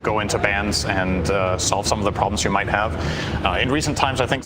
go into bans and solve some of the problems you might have. In recent times, I think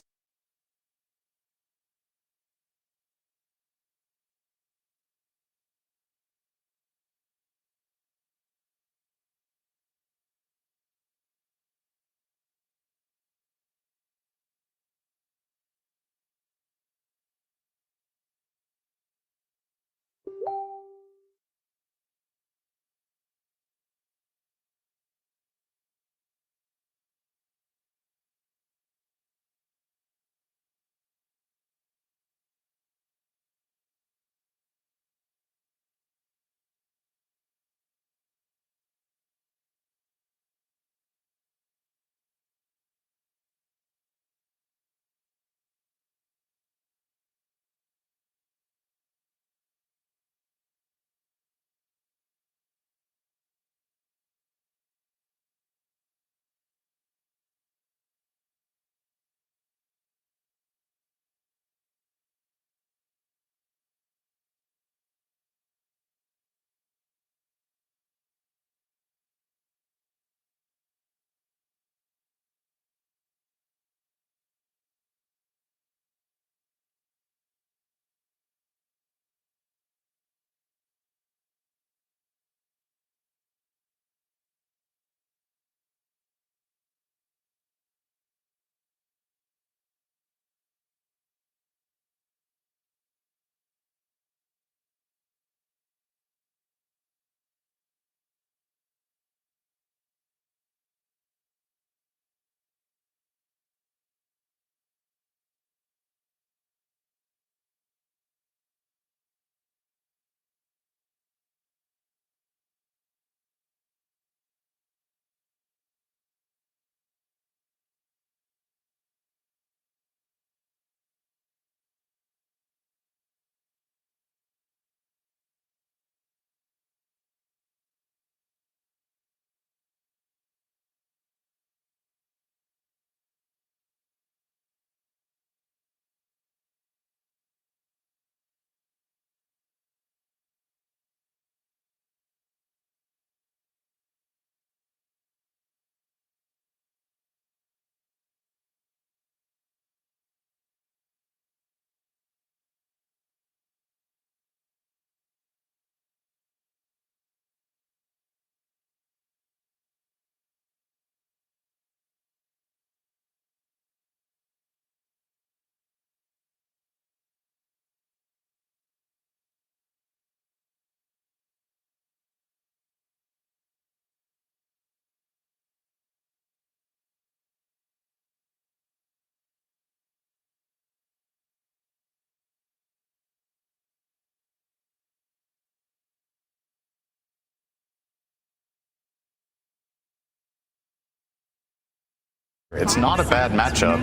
it's not a bad matchup,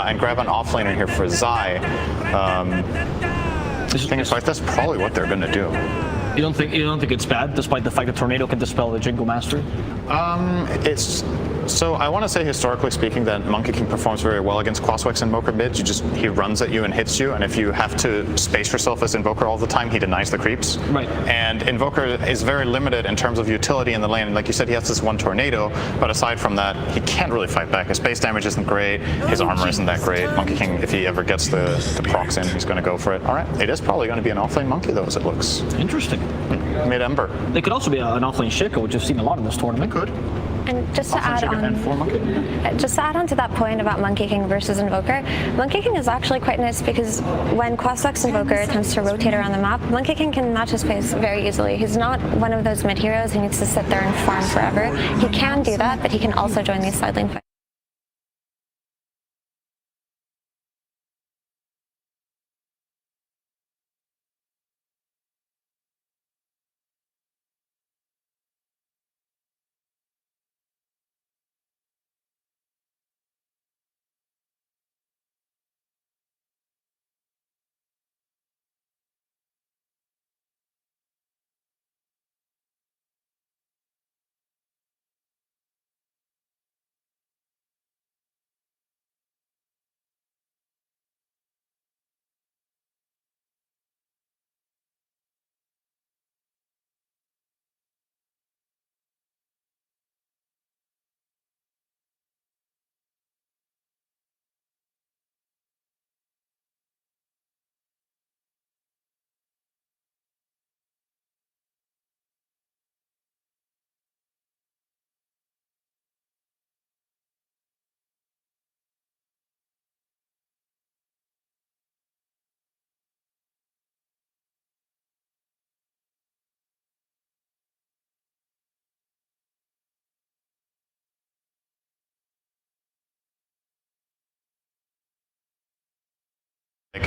and grab an offlaner here for Zai. The thing is, like, that's probably what they're going to do. You don't think it's bad, despite the fact that Tornado can dispel the Jingle Master? So I want to say, historically speaking, that Monkey King performs very well against Crosswex Invoker mid. He runs at you and hits you, and if you have to space yourself as Invoker all the time, he denies the creeps. Right. And Invoker is very limited in terms of utility in the lane. Like you said, he has this one Tornado, but aside from that, he can't really fight back. His base damage isn't great, his armor isn't that great. Monkey King, if he ever gets the procs in, he's going to go for it. All right, it is probably going to be an offlane Monkey, though, as it looks. Interesting. Mid-Ember. They could also be an offlane Shiko, which we've seen a lot in this tournament. Could. And just to add on to that point about Monkey King versus Invoker, Monkey King is actually quite nice because when Crosswex Invoker attempts to rotate around the map, Monkey King can match his pace very easily. He's not one of those mid heroes who needs to sit there and farm forever. He can do that, but he can also join these side lane fights.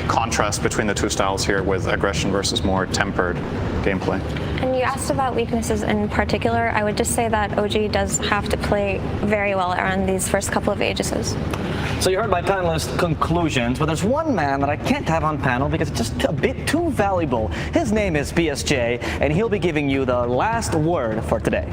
contrast between the two styles here with aggression versus more tempered gameplay. And you asked about weaknesses in particular. I would just say that OG does have to play very well around these first couple of Aegises. So you heard my panelist conclusions, but there's one man that I can't have on panel because it's just a bit too valuable. His name is BSJ, and he'll be giving you the last word for today.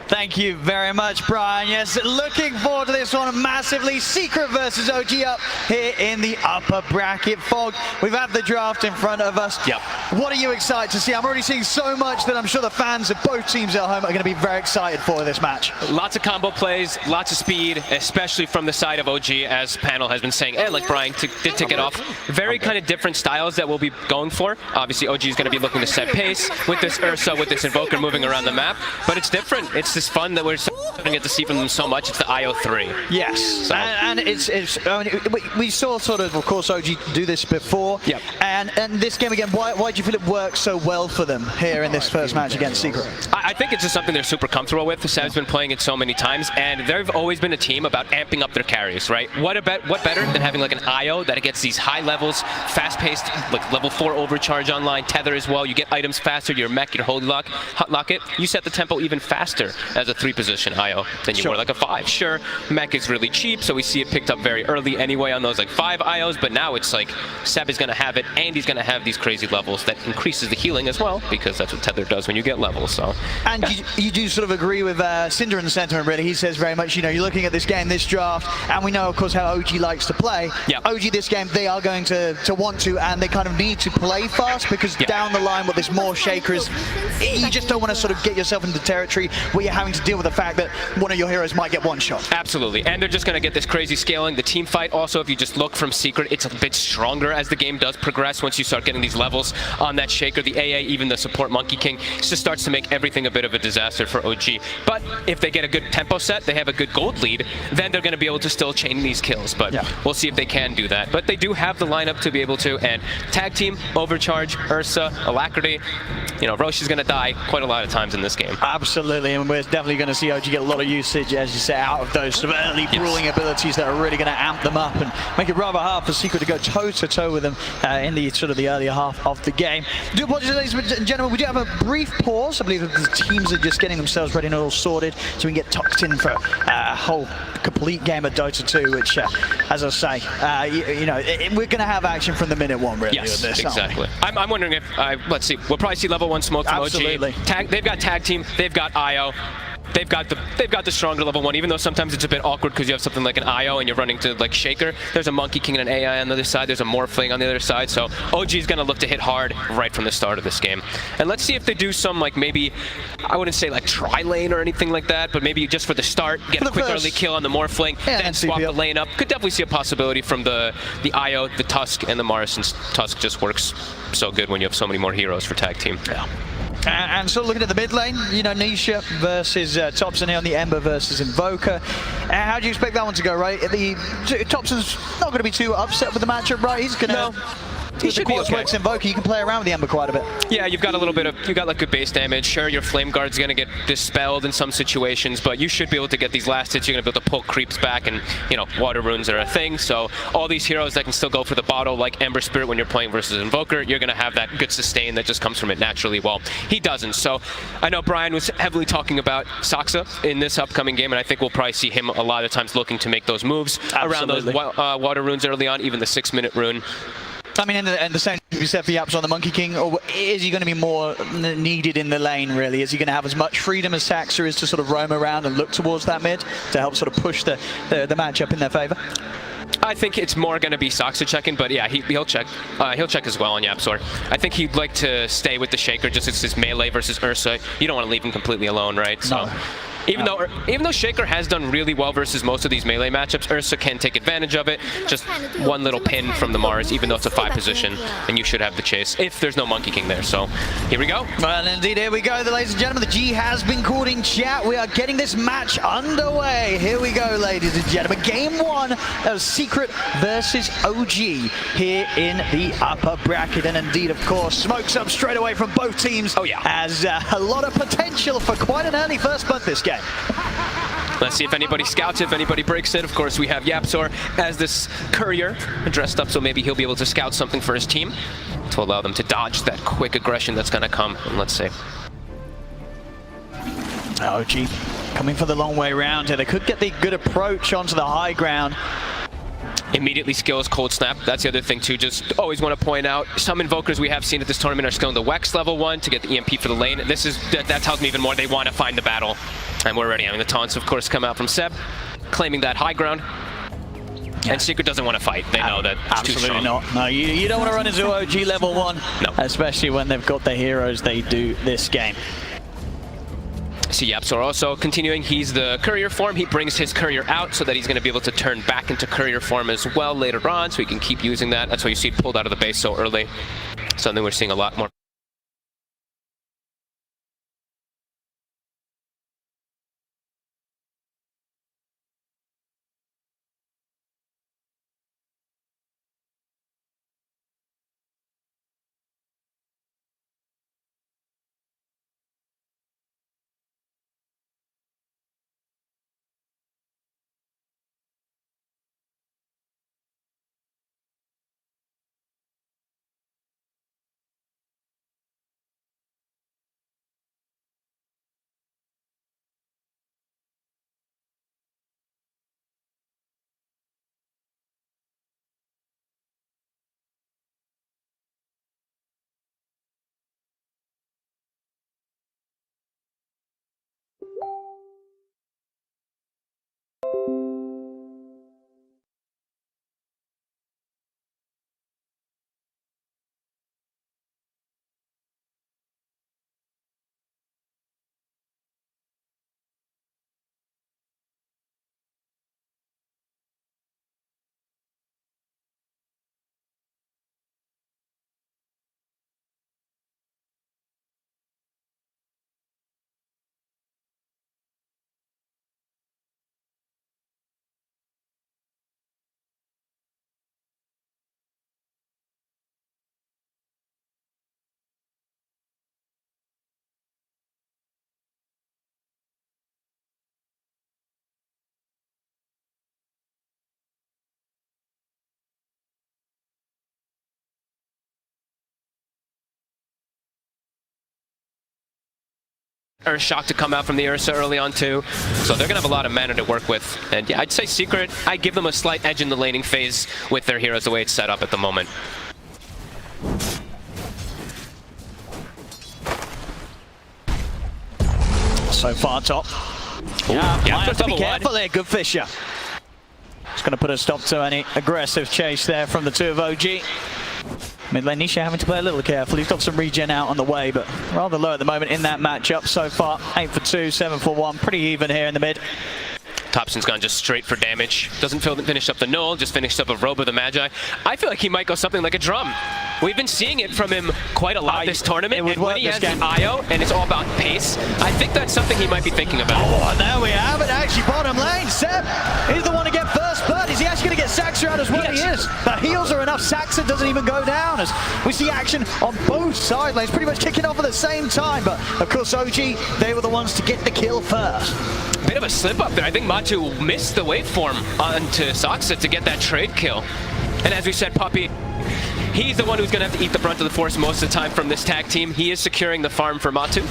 Thank you very much, Brian. Yes, looking forward to this one massively. Secret versus OG up here in the upper bracket. Fog, we've had the draft in front of us. Yep. What are you excited to see? I'm already seeing so much that I'm sure the fans of both teams at home are going to be very excited for this match. Lots of combo plays, lots of speed, especially from the side of OG, as panel has been saying, and like Brian did tick it off. Very kind of different styles that we'll be going for. Obviously, OG is going to be looking to set pace with this Ursa, with this Invoker moving around the map, but it's different. It's this fun that we're starting to get to see from them so much. It's the IO3. Yes, so. and it's I mean, we saw sort of course, OG do this before. Yep. And this game again, why do you feel it works so well for them here in this first match against Secret? I think it's just something they're super comfortable with. Seb's been playing it so many times, and they've always been a team about amping up their carries, right? What better than having like an IO that gets these high levels, fast-paced, like level 4 overcharge online, tether as well. You get items faster, your mech, your holy lock, hot lock it. You set the tempo even faster as a 3-position IO than you were like a 5. Sure, mech is really cheap, so we see it picked up very early anyway on those like 5 IOs, but now it's like Seb is going to have it, and he's going to have these crazy levels that increases the healing as well, because that's what tether does when you get levels. So. And yeah. you do sort of agree with Cinder in the sentiment, really. He says very much, you know, you're looking at this game, this draft, and we know, of course, how OG likes to play. Yeah. OG this game, they are going to want to, and they kind of need to play fast, because down the line with this more shakers, you just don't want to sort of get yourself into territory where you're having to deal with the fact that one of your heroes might get one shot. Absolutely, and they're just going to get this crazy scaling. The team fight also, if you just look from Secret, it's a bit stronger as the game does progress. Once you start getting these levels on that shaker, the AA, even the support Monkey King, it just starts to make everything a bit of a disaster for OG. But if they get a good tempo set, they have a good gold lead, then they're going to be able to still chain these kills. But we'll see if they can do that. But they do have the lineup to be able to, and tag team, Overcharge, Ursa, Alacrity, you know, Roche is going to die quite a lot of times in this game. Absolutely, and we're definitely going to see OG get a lot of usage, as you say, out of those sort of early brawling abilities that are really going to amp them up and make it rather hard for Secret to go toe-to-toe with them in the sort of the earlier half of the game. Ladies and gentlemen, we do have a brief pause. I believe that the teams are just getting themselves ready and all sorted so we can get tucked in for a whole complete game of Dota 2, which, as I say, you know, we're going to have action from the minute one, really. Yes, with this, exactly. I'm wondering if, let's see, we'll probably see level 1 smoke from Absolutely. OG. They've got tag team, they've got IO. They've got the stronger level 1, even though sometimes it's a bit awkward because you have something like an IO and you're running to like Shaker. There's a Monkey King and an AI on the other side. There's a Morphling on the other side. So OG is going to look to hit hard right from the start of this game. And let's see if they do some, like, maybe, I wouldn't say like tri-lane or anything like that, but maybe just for the start, get a quick early kill on the Morphling, then swap the lane up. Could definitely see a possibility from the IO, the Tusk, and the Mars, since Tusk just works so good when you have so many more heroes for tag team. Yeah. And so looking at the mid lane, you know, Nisha versus Thompson here on the Ember versus Invoker. How do you expect that one to go, right? Thompson's not going to be too upset with the matchup, right? He's going to... He should be okay. Invoker, you can play around with the Ember quite a bit. Yeah, you've got a little bit of, you got like good base damage. Sure, your Flame Guard's gonna get dispelled in some situations, but you should be able to get these last hits. You're gonna be able to pull creeps back, and you know, water runes are a thing. So all these heroes that can still go for the bottle, like Ember Spirit when you're playing versus Invoker, you're gonna have that good sustain that just comes from it naturally. Well, he doesn't. So I know Brian was heavily talking about Saksa in this upcoming game, and I think we'll probably see him a lot of times looking to make those moves around those water runes early on, even the 6-minute rune. I mean, and the same to be said for Yaps on the Monkey King, or is he going to be more needed in the lane, really? Is he going to have as much freedom as Saksa is to sort of roam around and look towards that mid to help sort of push the matchup in their favor? I think it's more going to be Saksa checking, but yeah, he'll check. He'll check as well on Yapsor. I think he'd like to stay with the Shaker just as his melee versus Ursa. You don't want to leave him completely alone, right? So. No. Even though Shaker has done really well versus most of these melee matchups, Ursa can take advantage of it. Just one little pin from the Mars, even though it's a 5 position, and you should have the chase if there's no Monkey King there. So here we go. Well, indeed, here we go, ladies and gentlemen. The G has been called in chat. We are getting this match underway. Here we go, ladies and gentlemen. Game 1 of Secret versus OG here in the upper bracket. And indeed, of course, smokes up straight away from both teams. Oh yeah. Has a lot of potential for quite an early first month this game. Let's see if anybody scouts, if anybody breaks it. Of course, we have Yapsor as this courier dressed up, so maybe he'll be able to scout something for his team to allow them to dodge that quick aggression that's going to come. And let's see. OG coming for the long way around here. They could get the good approach onto the high ground. Immediately skills Cold Snap. That's the other thing too. Just always want to point out, some invokers we have seen at this tournament are skilling the Wex level 1 to get the EMP for the lane. That tells me even more they want to find the battle. And we're ready. I mean, the taunts, of course, come out from Seb, claiming that high ground. Yeah. And Secret doesn't want to fight. They know that it's too strong. Absolutely not. No, you don't want to run into OG level 1. No. Especially when they've got the heroes they do this game. See Yapsor also continuing. He's the courier form. He brings his courier out so that he's going to be able to turn back into courier form as well later on, so he can keep using that. That's why you see it pulled out of the base so early. Something we're seeing a lot more. Shock to come out from the Ursa early on too. So they're going to have a lot of mana to work with. And yeah, I'd say Secret, I give them a slight edge in the laning phase with their heroes the way it's set up at the moment. So far top. Yeah, might have to be careful there, good Fisher. Just going to put a stop to any aggressive chase there from the two of OG. Mid lane Nisha having to play a little careful. He's got some regen out on the way, but rather low at the moment in that matchup so far. 8 for 2, 7 for 1. Pretty even here in the mid. Thompson's gone just straight for damage. Doesn't finish up the null, just finished up a Robe of the Magi. I feel like he might go something like a drum. We've been seeing it from him quite a lot this tournament, would and when work he this has game. the IO and it's all about pace, I think that's something he might be thinking about. Oh, and there we have it, actually, bottom lane. Seb is the one to get first blood. Is he actually going to get Saxa out as well? He is. The heals are enough. Saxa doesn't even go down as we see action on both side lanes pretty much kicking off at the same time. But, of course, OG, they were the ones to get the kill first. Bit of a slip up there. I think Matu missed the waveform onto Saxa to get that trade kill. And as we said, Puppey, he's the one who's going to have to eat the brunt of the force most of the time from this tag team. He is securing the farm for Matu,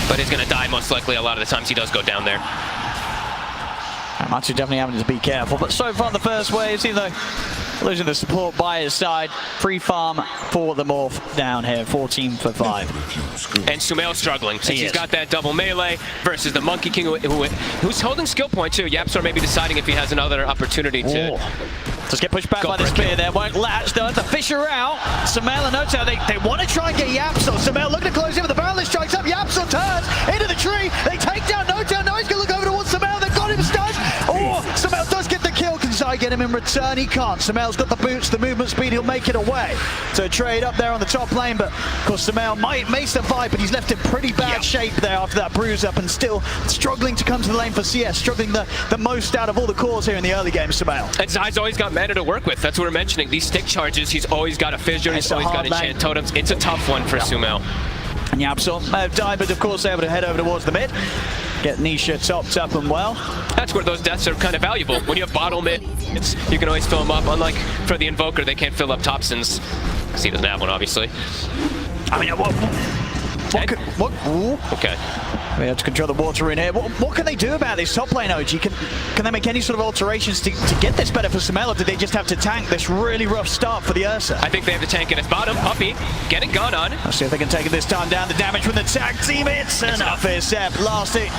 but he's going to die most likely a lot of the times he does go down there. Matu definitely having to be careful, but so far the first wave, even though losing the support by his side, free farm for the Morph down here, 14 for 5. And Sumail struggling since he's got that double melee versus the Monkey King who's holding skill point too. Yapsor may be deciding if he has another opportunity to... Just get pushed back by the spear there, won't latch though, the Fisher out. Sumail and Noto, they want to try and get Yapsor. Sumail looking to close in with the barrel, strikes up, Yapsor turns into the tree, they take down Noto, now he's going to look over towards Sumail, they've got him stunned. Oh, Sumail does get the kill, can Zai get him in return? He can't. Sumail's got the boots, the movement speed, he'll make it away. So trade up there on the top lane, but of course Sumail may survive, but he's left in pretty bad shape there after that bruise up and still struggling to come to the lane for CS, struggling the most out of all the cores here in the early game, Sumail. And Zai's always got mana to work with. That's what we're mentioning. These stick charges, he's always got a fissure, he's always got enchant totems. It's a tough one for Sumail. And Yapsor may have died, but of course able to head over towards the mid. Get Nisha topped up and well. That's where those deaths are kind of valuable. When you have bottle mid, you can always fill them up. Unlike for the Invoker, they can't fill up Thompson's. Because he doesn't have one, obviously. I mean, what? Ooh. Okay. We have to control the water in here. What can they do about this top lane, OG? Can they make any sort of alterations to get this better for Sumail, or do they just have to tank this really rough start for the Ursa? I think they have to tank it. It's bottom. Puppey getting gone on. Let's see if they can take it this time down. The damage from the tag team, it's enough here, Seb. Last hit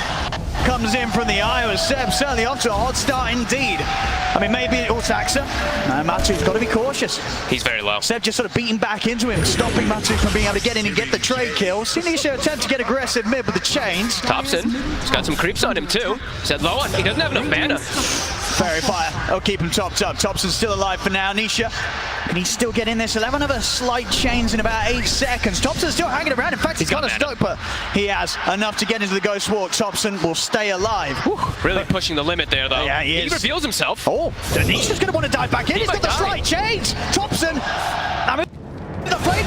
comes in from the Iowa. Seb certainly off to a hot start indeed. I mean, maybe it will Saxa. No, Matu's got to be cautious. He's very low. Seb just sort of beating back into him, stopping Matu from being able to get in and get the trade kill. Sinisha attempt to get aggressive mid with the chains. Thompson, he's got some creeps on him too. Said low on, he doesn't have enough mana. Fairy Fire, I'll keep him topped up. Thompson's still alive for now. Nisha, can he still get in this? 11 of a slight chains in about 8 seconds. Thompson's still hanging around. In fact, he's got a stoke, but he has enough to get into the Ghost Walk. Thompson will stay alive. Whew. Really pushing the limit there, though. Yeah, he reveals himself. Oh, Nisha's going to want to dive back in. He's got the slight chains. Thompson, I mean, the flame.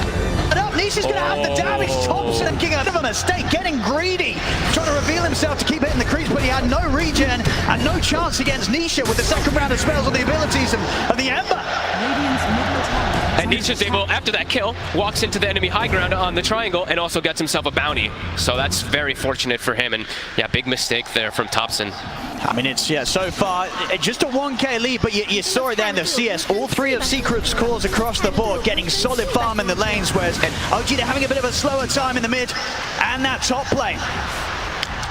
Nisha's going to have the damage. Thompson making a bit of a mistake, getting greedy, trying to reveal himself to keep hitting the creeps, but he had no regen and no chance against Nisha with the second round of spells on the abilities of the Ember. And Nisha's able, after that kill, walks into the enemy high ground on the triangle and also gets himself a bounty. So that's very fortunate for him. And yeah, big mistake there from Thompson. I mean, it's, so far, just a 1k lead, but you saw it there in the CS. All 3 of Secret's cores across the board, getting solid farm in the lanes, whereas OG, they're having a bit of a slower time in the mid and that top lane.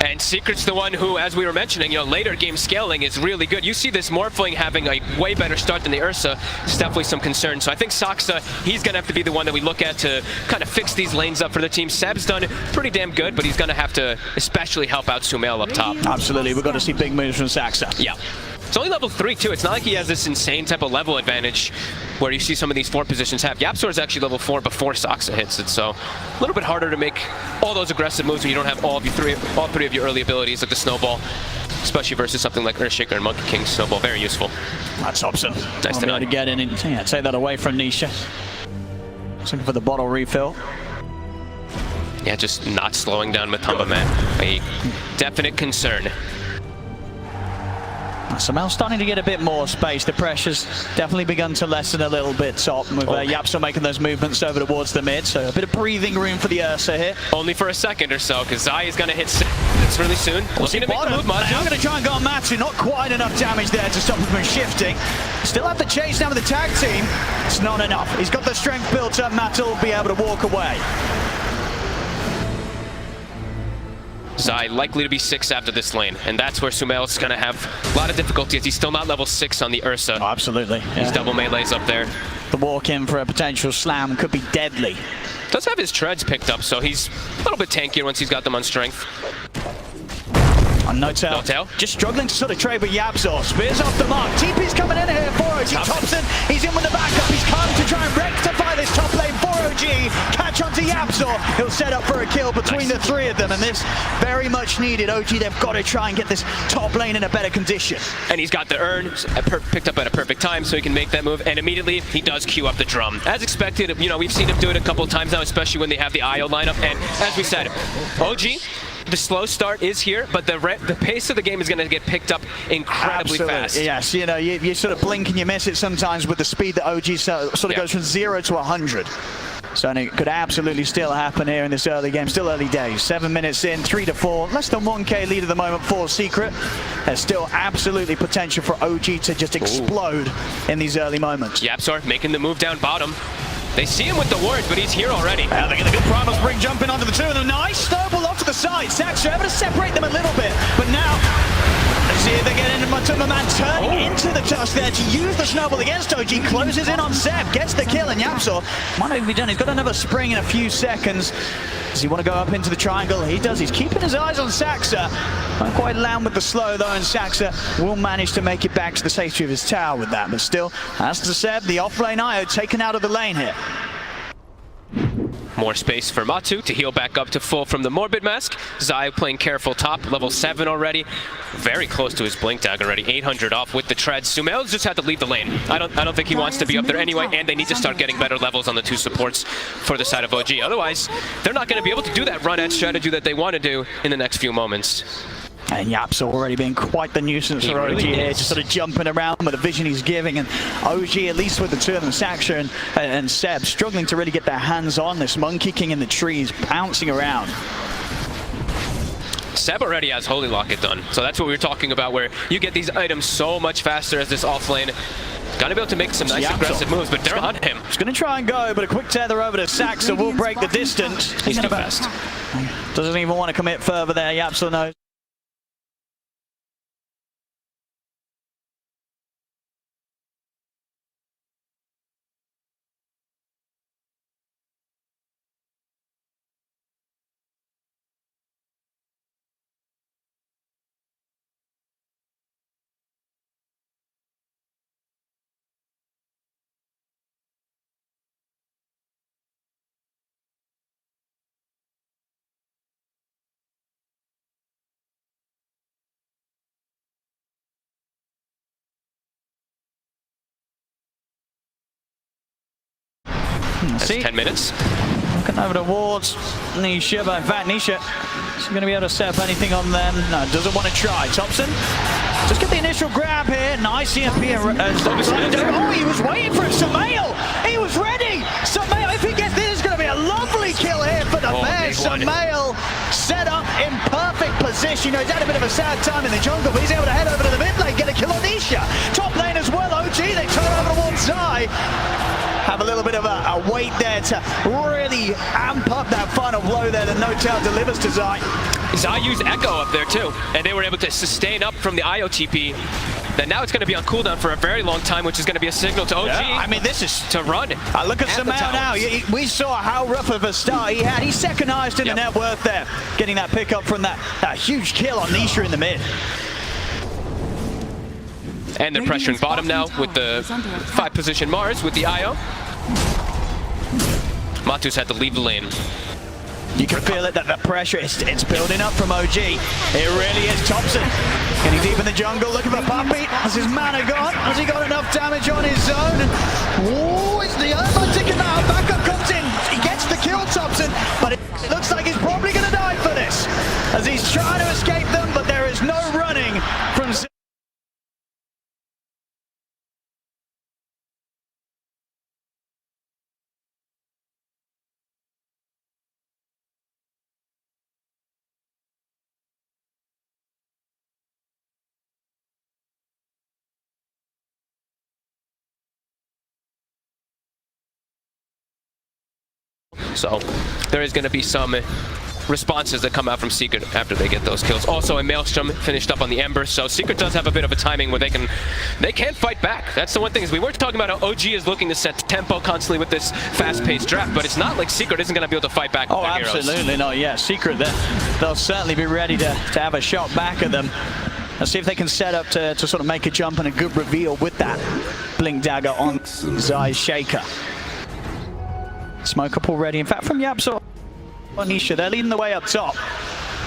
And Secret's the one who, as we were mentioning, later game scaling is really good. You see this Morphling having a way better start than the Ursa. It's definitely some concern. So I think Saxa, he's going to have to be the one that we look at to kind of fix these lanes up for the team. Seb's done pretty damn good, but he's going to have to especially help out Sumail up top. Absolutely. We've got to see big moves from Saxa. Yeah. It's only level 3 too. It's not like he has this insane type of level advantage where you see some of these 4 positions have. Yapsor is actually level 4 before Saxa hits it, so a little bit harder to make all those aggressive moves when you don't have all 3 of your early abilities, like the Snowball, especially versus something like Earthshaker and Monkey King. Snowball, very useful. That's Thompson. Nice to know. To get in and take that away from Nisha. Looking for the bottle refill. Yeah, just not slowing down Matumba, man. A definite concern. Sumail starting to get a bit more space. The pressure's definitely begun to lessen a little bit top with Yapsor making those movements over towards the mid. So a bit of breathing room for the Ursa here. Only for a second or so, because Zai is going to hit 6 really soon. Looking to make the move, Matu. I'm going to try and go on Matu. Not quite enough damage there to stop him from shifting. Still have the chase now with the tag team. It's not enough. He's got the strength built up. Matu will be able to walk away. Zai likely to be 6 after this lane, and that's where Sumail's going to have a lot of difficulty as he's still not level 6 on the Ursa. Oh, absolutely. Yeah. He's double melees up there. The walk in for a potential slam could be deadly. Does have his treads picked up, so he's a little bit tankier once he's got them on strength. On No Tail. Just struggling to sort of trade with Yapsor. Spears off the mark. TP's coming in here for OG Thompson. He's in with the backup. He's come to try and rectify this top lane for OG. Catch onto Yapsor. He'll set up for a kill between the three of them, and this very much needed. OG, they've got to try and get this top lane in a better condition. And he's got the urn picked up at a perfect time so he can make that move, and immediately he does queue up the drum. As expected, you know, we've seen him do it a couple of times now, especially when they have the IO lineup, and as we said, OG, the slow start is here, but the pace of the game is going to get picked up incredibly fast. Yes, you know, you sort of blink and you miss it sometimes with the speed that OG sort of goes from 0 to 100. So it could absolutely still happen here in this early game. Still early days. 7 minutes in, 3 to 4. Less than 1K lead at the moment for Secret. There's still absolutely potential for OG to just explode in these early moments. Yapsor making the move down bottom. They see him with the wards, but he's here already. They get a good primal spring jumping onto the two of them. Nice snowball off to the side. Saxo able to separate them a little bit, but now see if they get into Matuma Man turning into the touch there to use the snowball against OG. Closes in on Seb, gets the kill, and Yapsor might not even be done. He's got another spring in a few seconds. Does he want to go up into the triangle? He does. He's keeping his eyes on Saxa. Not quite land with the slow though, and Saxa will manage to make it back to the safety of his tower with that. But still, as to Seb, the off-lane IO taken out of the lane here. More space for Matu to heal back up to full from the Morbid Mask. Zai playing careful top, level 7 already. Very close to his blink tag already, 800 off with the treads. Sumail's just had to leave the lane. I don't think he wants to be up there anyway, and they need to start getting better levels on the two supports for the side of OG. Otherwise, they're not going to be able to do that run-at strategy that they want to do in the next few moments. And Yap's already been quite the nuisance for OG here, just sort of jumping around with the vision he's giving. And OG, at least with the two of them, Saxa and Seb, struggling to really get their hands on this Monkey King in the trees, bouncing around. Seb already has Holy Locket done, so that's what we were talking about, where you get these items so much faster as this offlane. Gonna be able to make some nice aggressive moves, but they're on him. He's gonna try and go, but a quick tether over to Saxa will break the distance. He's too fast. Doesn't even want to commit further there, Yapsor knows. That's 10 minutes. Looking over towards Nisha, but in fact, Nisha isn't going to be able to set up anything on them. No, doesn't want to try. Thompson, just get the initial grab here. Nice EMP. Oh, he was waiting for it. Sumail, he was ready. Sumail, if he gets this, it's going to be a lovely kill here for the Bears. Sumail set up in perfect position. You know, he's had a bit of a sad time in the jungle, but he's able to head over to the mid lane, get a kill on Nisha. Top lane as well, OG, they turn over towards Zai. Have a little bit of a wait there to really amp up that final blow there that No Tail delivers to Zai. Zai used Echo up there too, and they were able to sustain up from the IOTP. Then now it's going to be on cooldown for a very long time, which is going to be a signal to OG. Yeah, I mean, this is to run. Look at Sumail now. We saw how rough of a start he had. He's second highest in the net worth there, getting that pickup from that huge kill on Nisha in the mid. And they're pressuring bottom now with the 5 position Mars with the IO. Matu's had to leave the lane. You can feel it, that the pressure, it's building up from OG. It really is. Thompson getting deep in the jungle, looking for Puppy. Has his mana gone? Has he got enough damage on his own? Oh, it's the Urban ticking out. Backup comes in. He gets the kill, Thompson, but it looks like he's probably going to die for this, as he's trying to escape them, but there is no running from So there is going to be some responses that come out from Secret after they get those kills. Also, a Maelstrom finished up on the Ember, so Secret does have a bit of a timing where they can fight back. That's the one thing, is we were talking about how OG is looking to set tempo constantly with this fast-paced draft, but it's not like Secret isn't going to be able to fight back with their heroes. Absolutely not. Yeah, Secret, they'll certainly be ready to have a shot back at them. Let's see if they can set up to sort of make a jump and a good reveal with that Blink Dagger on Zai's Shaker. Smoke up already. In fact, from Yapsor or Nisha, they're leading the way up top.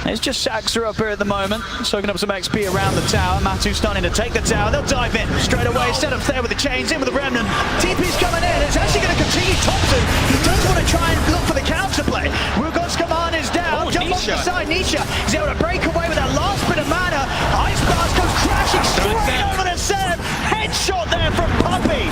It's just Saxa up here at the moment, soaking up some XP around the tower. Matu's starting to take the tower. They'll dive in straight away. Set up there with the chains, in with the Remnant. TP's coming in. It's actually going to continue Thompson. He does want to try and look for the counterplay. Rugo's command is down. Jump off the side. Nisha is able to break away with that last bit of mana. Ice Blast goes crashing straight over to Seb. Headshot there from Puppey.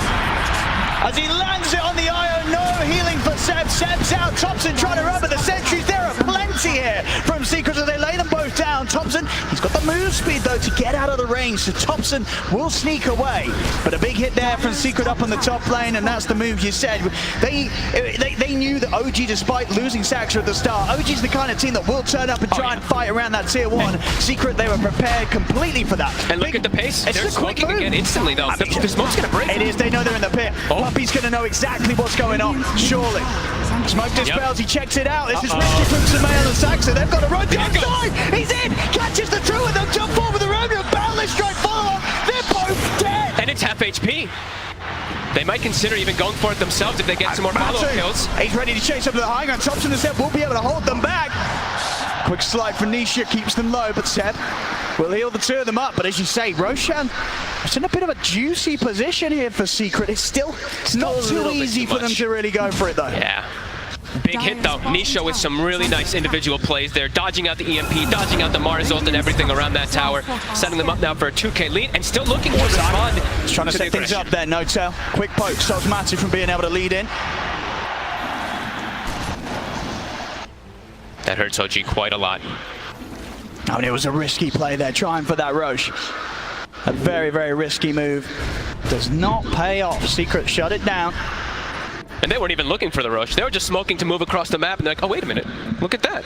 As he lands it on the IO, no healing for Seb. Seb's out. Thompson trying to run, but the sentries, there are plenty here from Secret, so they lay them both down. Thompson, he's got the move speed though to get out of the range, so Thompson will sneak away. But a big hit there from Secret up on the top lane, and that's the move you said. They knew that OG, despite losing Saxa at the start, OG's the kind of team that will turn up and try and fight around that tier 1. Secret, they were prepared completely for that. And look at the pace. They're smoking again instantly though. The smoke's going to break. It is, they know they're in the pit. Puppey's going to know exactly what's going on, surely. Smoke dispels, he checks it out. This is risky from Sumail and Saxa. They've got to run down side. He's in, catches the true, and they'll jump forward with the road and boundless strike follow. They're both dead. And it's half HP. They might consider even going for it themselves if they get some more follow-up kills. He's ready to chase up to the high ground. Thompson and Seb will be able to hold them back. Quick slide from Nisha keeps them low, but Seb will heal the two of them up. But as you say, Roshan is in a bit of a juicy position here for Secret. It's not too easy for them to really go for it though. Yeah. Big hit though. Nisha with some really nice individual plays there, dodging out the EMP, dodging out the Mars ult and everything around that tower, setting them up now for a 2K lead and still looking to respond. He's trying to set things up there, No-Tail. Quick poke stops Matu from being able to lead in. That hurts OG quite a lot. I mean, it was a risky play there, trying for that Roche. A very, very risky move. Does not pay off. Secret shut it down. And they weren't even looking for the rush. They were just smoking to move across the map, and they're like, oh, wait a minute, look at that.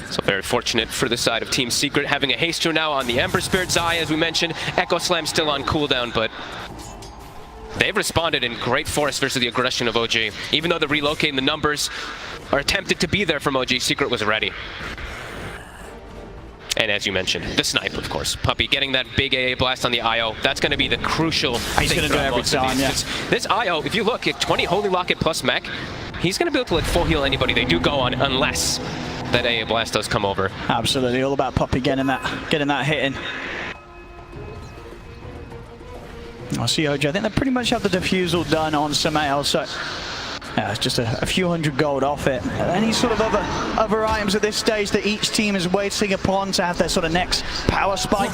So very fortunate for the side of Team Secret, having a haster now on the Ember Spirit Zai, as we mentioned. Echo Slam still on cooldown, but they've responded in great force versus the aggression of OG. Even though the relocating the numbers are attempted to be there from OG, Secret was ready. And as you mentioned, the snipe, of course. Puppey getting that big AA blast on the IO. That's going to be the crucial He's going to do every time, yeah. This IO, if you look at 20 Holy Locket plus mech, he's going to be able to like full heal anybody they do go on unless that AA blast does come over. Absolutely, all about Puppey getting that hit in. I see OG. I think they pretty much have the defusal done on Sumail, so yeah, it's just a few hundred gold off it. Any sort of other items at this stage that each team is waiting upon to have their sort of next power spike?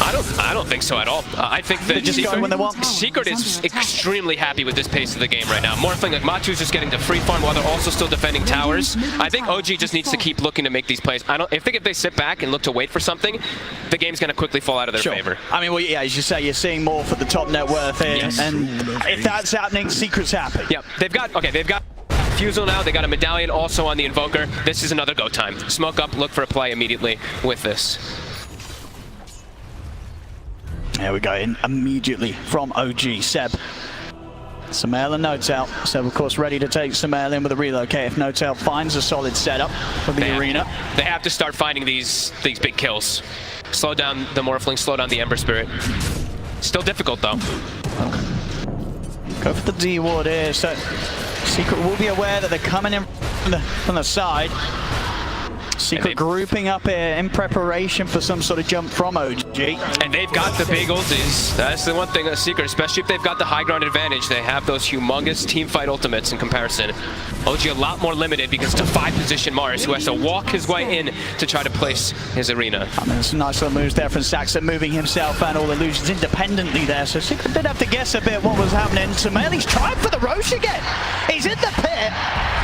I don't think so at all. I think that just go when they want. Secret is extremely happy with this pace of the game right now. Morphling, like Matu's just getting to free farm while they're also still defending towers. I think OG just needs to keep looking to make these plays. I think if they sit back and look to wait for something, the game's going to quickly fall out of their favor. I mean, well, yeah, as you say, you're seeing more for the top net worth here, yes. And if that's happening, Secret's happy. Yep, they've got Fusel now, they got a medallion also on the Invoker. This is another go time. Smoke up, look for a play immediately with this. There we go, in immediately from OG, Seb. Sumail and No-Tail. Seb, of course, ready to take Sumail in with a relocate if No-Tail finds a solid setup for the arena. They have to start finding these big kills. Slow down the Morphling, slow down the Ember Spirit. Still difficult, though. Go for the D ward here, so Secret will be aware that they're coming in from the side. Secret grouping up here in preparation for some sort of jump from OG. And they've got the big ultis. That's the one thing of Secret, especially if they've got the high ground advantage. They have those humongous team fight ultimates in comparison. OG a lot more limited because it's a 5-position Mars who has to walk his way in to try to place his arena. I mean, there's some nice little moves there from Saxa, moving himself and all illusions independently there. So Secret did have to guess a bit what was happening. Sumail, he's trying for the Roche again. He's in the pit.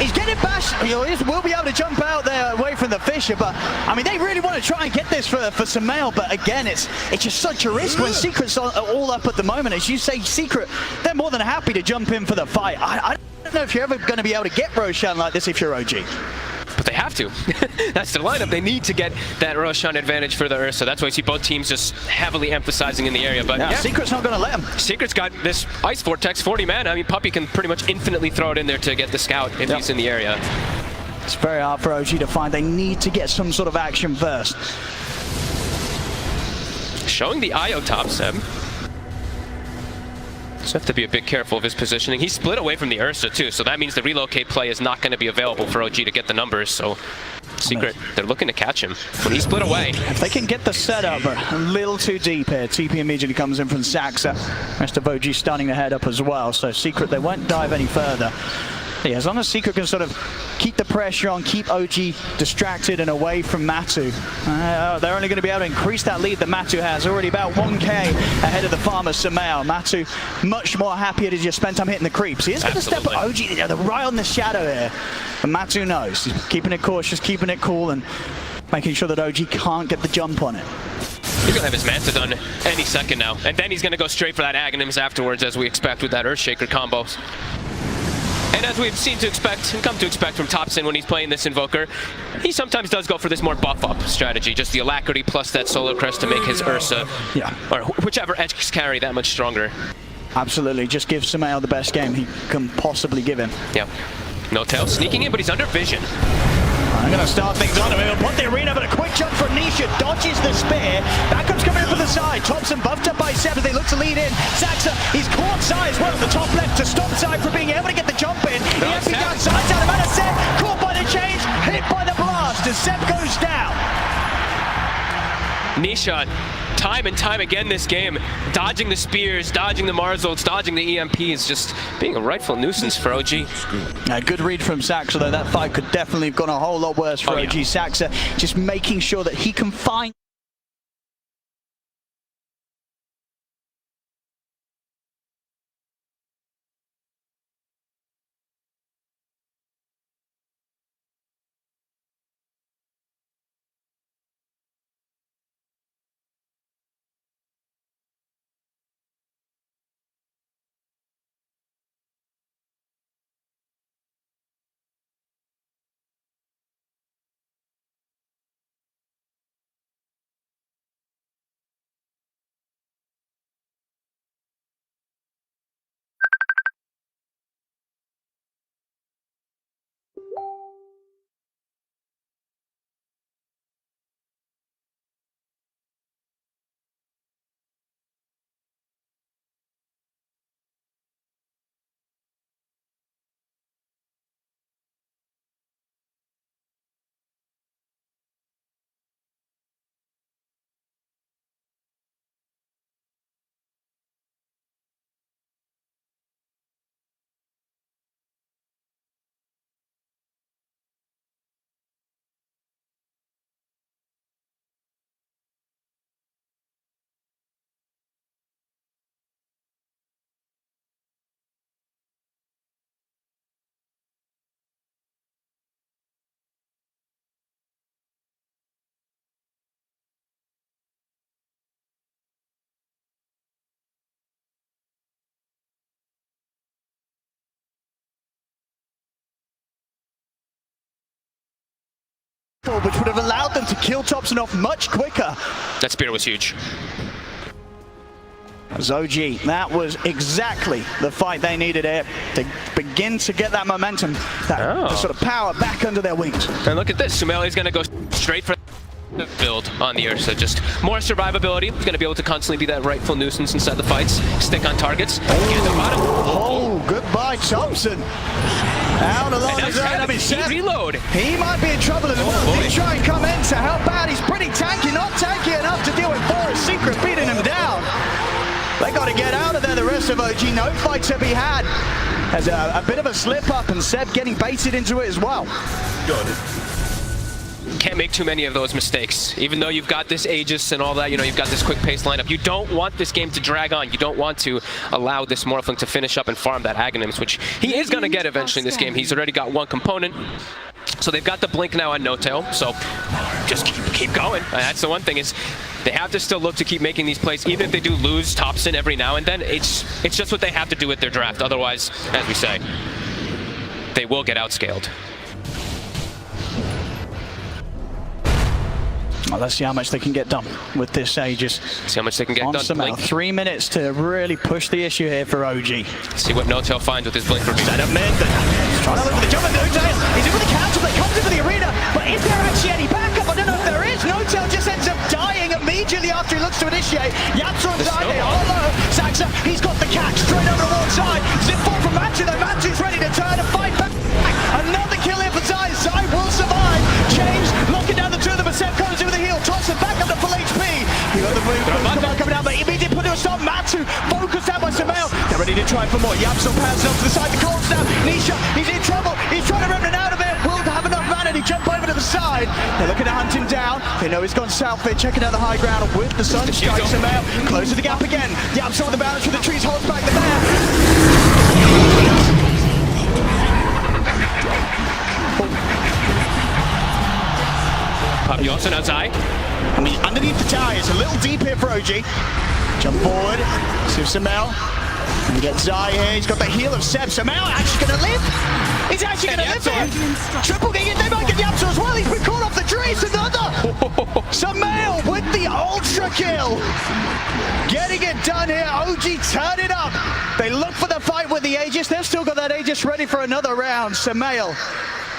He's getting bashed. He will be able to jump out there away from the Fisher, but I mean, they really want to try and get this for Sumail, but again, it's just such a risk when Secret's all up at the moment. As you say, Secret, they're more than happy to jump in for the fight. I don't know if you're ever going to be able to get Roshan like this if you're OG. But they have to. That's the lineup. They need to get that Roshan advantage for the Earth, so that's why you see both teams just heavily emphasizing in the area. But yeah, Secret's not going to let him. Secret's got this Ice Vortex, 40 mana. I mean, Puppey can pretty much infinitely throw it in there to get the scout if he's in the area. It's very hard for OG to find. They need to get some sort of action first. Showing the IO top, Seb. So have to be a bit careful of his positioning. He split away from the Ursa too, so that means the relocate play is not going to be available for OG to get the numbers. So Secret, they're looking to catch him when he split away. If they can get the setup a little too deep here, TP immediately comes in from Saxa. Rest of OG starting to head up as well. So Secret, they won't dive any further. Yeah, as long as Secret can sort of keep the pressure on, keep OG distracted and away from Matu, they're only going to be able to increase that lead that Matu has. Already about 1k ahead of the farmer Samel. Matu much more happier to just spend time hitting the creeps. He is going to step at OG, they're right on the shadow here. But Matu knows, he's keeping it cautious, keeping it cool, and making sure that OG can't get the jump on it. He's going to have his Manta done any second now. And then he's going to go straight for that Aghanims afterwards, as we expect with that Earthshaker combos. And as we've seen to expect, and come to expect from Topson when he's playing this Invoker, he sometimes does go for this more buff-up strategy, just the Alacrity plus that Solo Crest to make his Ursa, or whichever edge carry that much stronger. Absolutely, just give Samel the best game he can possibly give him. Yep. No tail sneaking in, but he's under vision. I'm going to start things on him. He'll put the arena, but a quick jump from Nisha. Dodges the spear. Backup's coming in from the side. Thompson buffed up by Seb as they look to lead in. Saxa, he's caught Sai as well at the top left to stop Sai from being able to get the jump in. He has begun Sai's out of mana. Seb caught by the change, hit by the blast as Seb goes down. Nisha, time and time again this game, dodging the spears, dodging the Marzolds, dodging the EMPs, just being a rightful nuisance for OG. Good read from Saxa, though. That fight could definitely have gone a whole lot worse for OG. Saxa just making sure that he can find which would have allowed them to kill Thompson off much quicker. That spear was huge. As OG, that was exactly the fight they needed here to begin to get that momentum, that sort of power back under their wings. And look at this, Sumeli's going to go straight for the build on the Ursa, just more survivability. He's going to be able to constantly be that rightful nuisance inside the fights, stick on targets. Oh, goodbye Thompson. Out along his own. I mean, Seb, reload. He might be in trouble as well. He try and come in to help out. He's pretty tanky, not tanky enough to deal with Forest Secret beating him down. They got to get out of there, the rest of OG. No fight to be had. There's a bit of a slip up and Seb getting baited into it as well. Good. Can't make too many of those mistakes. Even though you've got this Aegis and all that, you know, you've got this quick pace lineup, you don't want this game to drag on. You don't want to allow this Morphling to finish up and farm that Aghanims, which he is going to get eventually in this game. He's already got one component. So they've got the blink now on No Tail, so just keep going. That's the one thing, is they have to still look to keep making these plays, even if they do lose Topson every now and then. It's just what they have to do with their draft. Otherwise, as we say, they will get outscaled. Well, let's see how much they can get done with this Aegis. See how much they can get done. Blink. 3 minutes to really push the issue here for OG. See what No Tail finds with his blink. Set up mid. Trying to look for the jump at No Tail. He's in with the counter play, comes into the arena. But is there actually any backup? I don't know if there is. No Tail just ends up dying immediately after he looks to initiate. Yatsu and Zaide, oh no. Saxa, he's got the catch straight over Matu though. Matu's ready to turn and fight back. Another kill here for Zai. Zai will survive. James locking down the two of them, but Seb comes in with a heal. Thompson back up to full HP. You got the move coming down, but immediately put to a stop. Matu focused out by Sumail. They're ready to try for more. Yapsel passes up to the side. The Colts now. Nisha, he's in trouble. He's trying to remnant out of it. Will have enough mana to jump over to the side. They're looking to hunt him down. They know he's gone south. They're checking out the high ground with the sun strike. Sumail closes the gap again. Yapsel on the balance with the trees, holds back the bear. You also know Zai. I mean, underneath the tower, it's a little deep here for OG. Jump forward, see Sumail. And we get Zai here, he's got the heal of Seb. Sumail actually going to live? He's actually going to live here. Triple game, they might get Yapsel as well. He's been caught off the trees, another. Sumail with the ultra kill. Getting it done here, OG turn it up. They look for the fight with the Aegis. They've still got that Aegis ready for another round. Sumail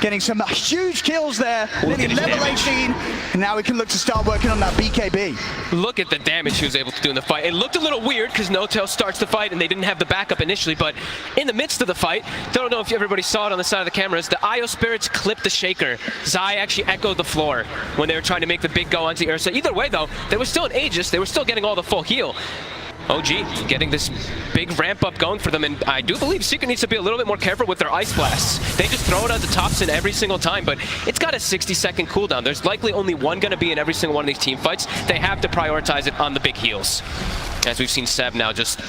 getting some huge kills there, nearly level 18, and now we can look to start working on that BKB. Look at the damage he was able to do in the fight. It looked a little weird because No-Tail starts the fight and they didn't have the backup initially, but in the midst of the fight, don't know if everybody saw it on the side of the cameras, the Io Spirits clipped the Shaker. Zai actually echoed the floor when they were trying to make the big go onto Ursa. Either way though, there was still an Aegis, they were still getting all the full heal. OG getting this big ramp up going for them, and I do believe Secret needs to be a little bit more careful with their Ice Blasts. They just throw it onto Thompson every single time, but it's got a 60-second cooldown. There's likely only one going to be in every single one of these team fights. They have to prioritize it on the big heals. As we've seen Seb now just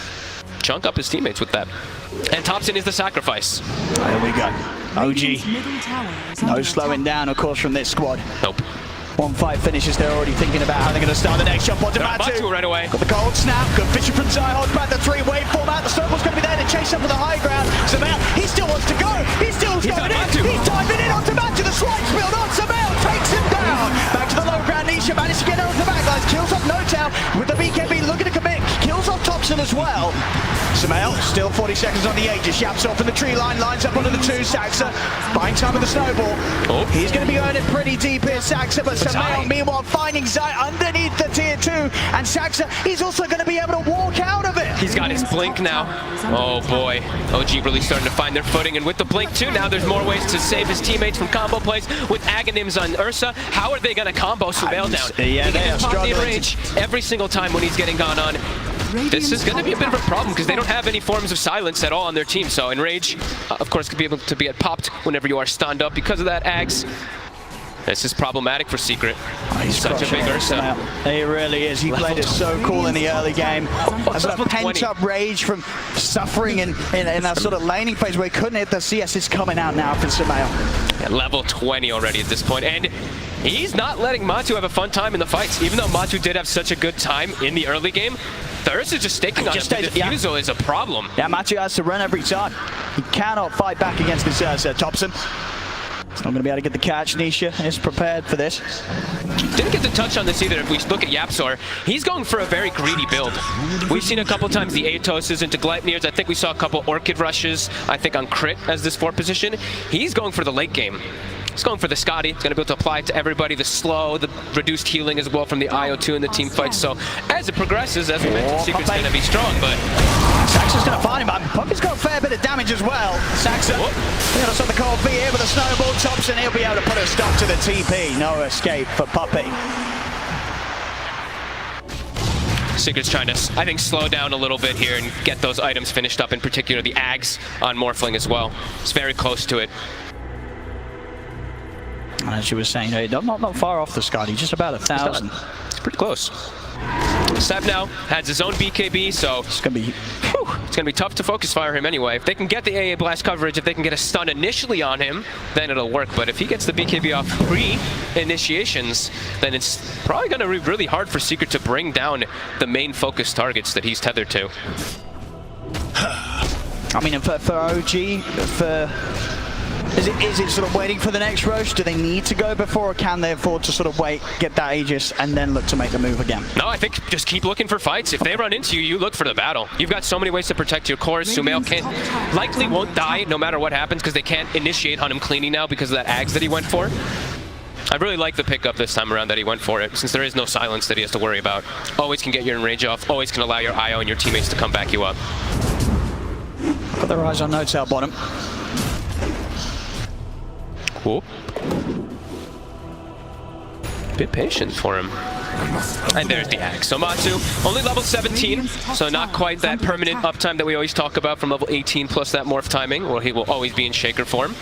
chunk up his teammates with that. And Thompson is the sacrifice. There we go. OG. No slowing down, of course, from this squad. Nope. One fight finishes, they're already thinking about how they're going to start the next jump onto Matu. Matu right away. Got the cold snap, good vision from Zai, holds back the three-wave format. The snowball's going to be there to chase up for the high ground. Sumail, he still wants to go. He's still going in. He's diving in onto Matu. The swipe spilled on. Sumail takes him down. Back to the low ground. Nisha managed to get over the backlines. Kills off No-Tail with the BKB looking to commit. Kills off Thompson as well. Sumail, still 40 seconds on the Aegis. Yaps off in the tree line, lines up onto the two. Saxa buying time with the snowball. Oh. He's going to be earning pretty deep here, Saxa, but Sumail, meanwhile, finding Zai underneath the tier 2. And Saxa, he's also going to be able to walk out of it. He's got his blink now. Oh boy. OG really starting to find their footing, and with the blink too, now there's more ways to save his teammates from combo plays. With Aghanims on Ursa, how are they going to combo Sumail down? Yeah, they are struggling. Range every single time when he's getting gone on. This is going to be a bit of a problem because they don't have any forms of silence at all on their team. So Enrage, of course, could be able to be popped whenever you are stunned up because of that Ags. This is problematic for Secret. Oh, he's such a big Ursa. He really is. He played it so cool in the early game. A sort of pent-up rage from suffering in that sort of laning phase where he couldn't hit the CS. Is coming out now for Sumail. Yeah, level 20 already at this point. And he's not letting Matu have a fun time in the fights. Even though Matu did have such a good time in the early game, the Ursa just staking on him. The defusal is a problem. Yeah, Matu has to run every time. He cannot fight back against this Ursa. Thompson. He's not going to be able to get the catch. Nisha is prepared for this. Didn't get to touch on this either. If we look at Yapsor, he's going for a very greedy build. We've seen a couple times the Atoses into Gleipnirs. I think we saw a couple Orchid rushes, I think on Crit as this 4 position. He's going for the late game. He's going for the Scotty. He's going to be able to apply it to everybody. The slow, the reduced healing as well from the IO2 in the team fight. So as it progresses, as we mentioned, Secret's going to be strong, but Saxa's going to find him. Puppy's got a fair bit of damage as well. Saxa, going to stop the cold V here with a snowball. Thompson, he'll be able to put a stop to the TP. No escape for Puppy. Secret's trying to, I think, slow down a little bit here and get those items finished up, in particular the Ags on Morphling as well. It's very close to it. As she was saying, not far off the Scotty, just about 1,000. It's pretty close. Seb now has his own BKB, so it's gonna be tough to focus fire him anyway. If they can get the AA blast coverage, if they can get a stun initially on him, then it'll work. But if he gets the BKB off pre-initiations, then it's probably gonna be really hard for Secret to bring down the main focus targets that he's tethered to. I mean, for OG, Is it sort of waiting for the next rush? Do they need to go before, or can they afford to sort of wait, get that Aegis, and then look to make the move again? No, I think just keep looking for fights. If they run into you, you look for the battle. You've got so many ways to protect your cores. Sumail likely won't die no matter what happens because they can't initiate on him cleaning now because of that Ags that he went for. I really like the pickup this time around that he went for it, since there is no silence that he has to worry about. Always can get your enrage off, always can allow your IO and your teammates to come back you up. Got their eyes on No-Tail bottom. Cool. Bit patient for him. And there's the axe. So Matsu, only level 17, so not quite that permanent uptime that we always talk about from level 18 plus that morph timing, where he will always be in Shaker form.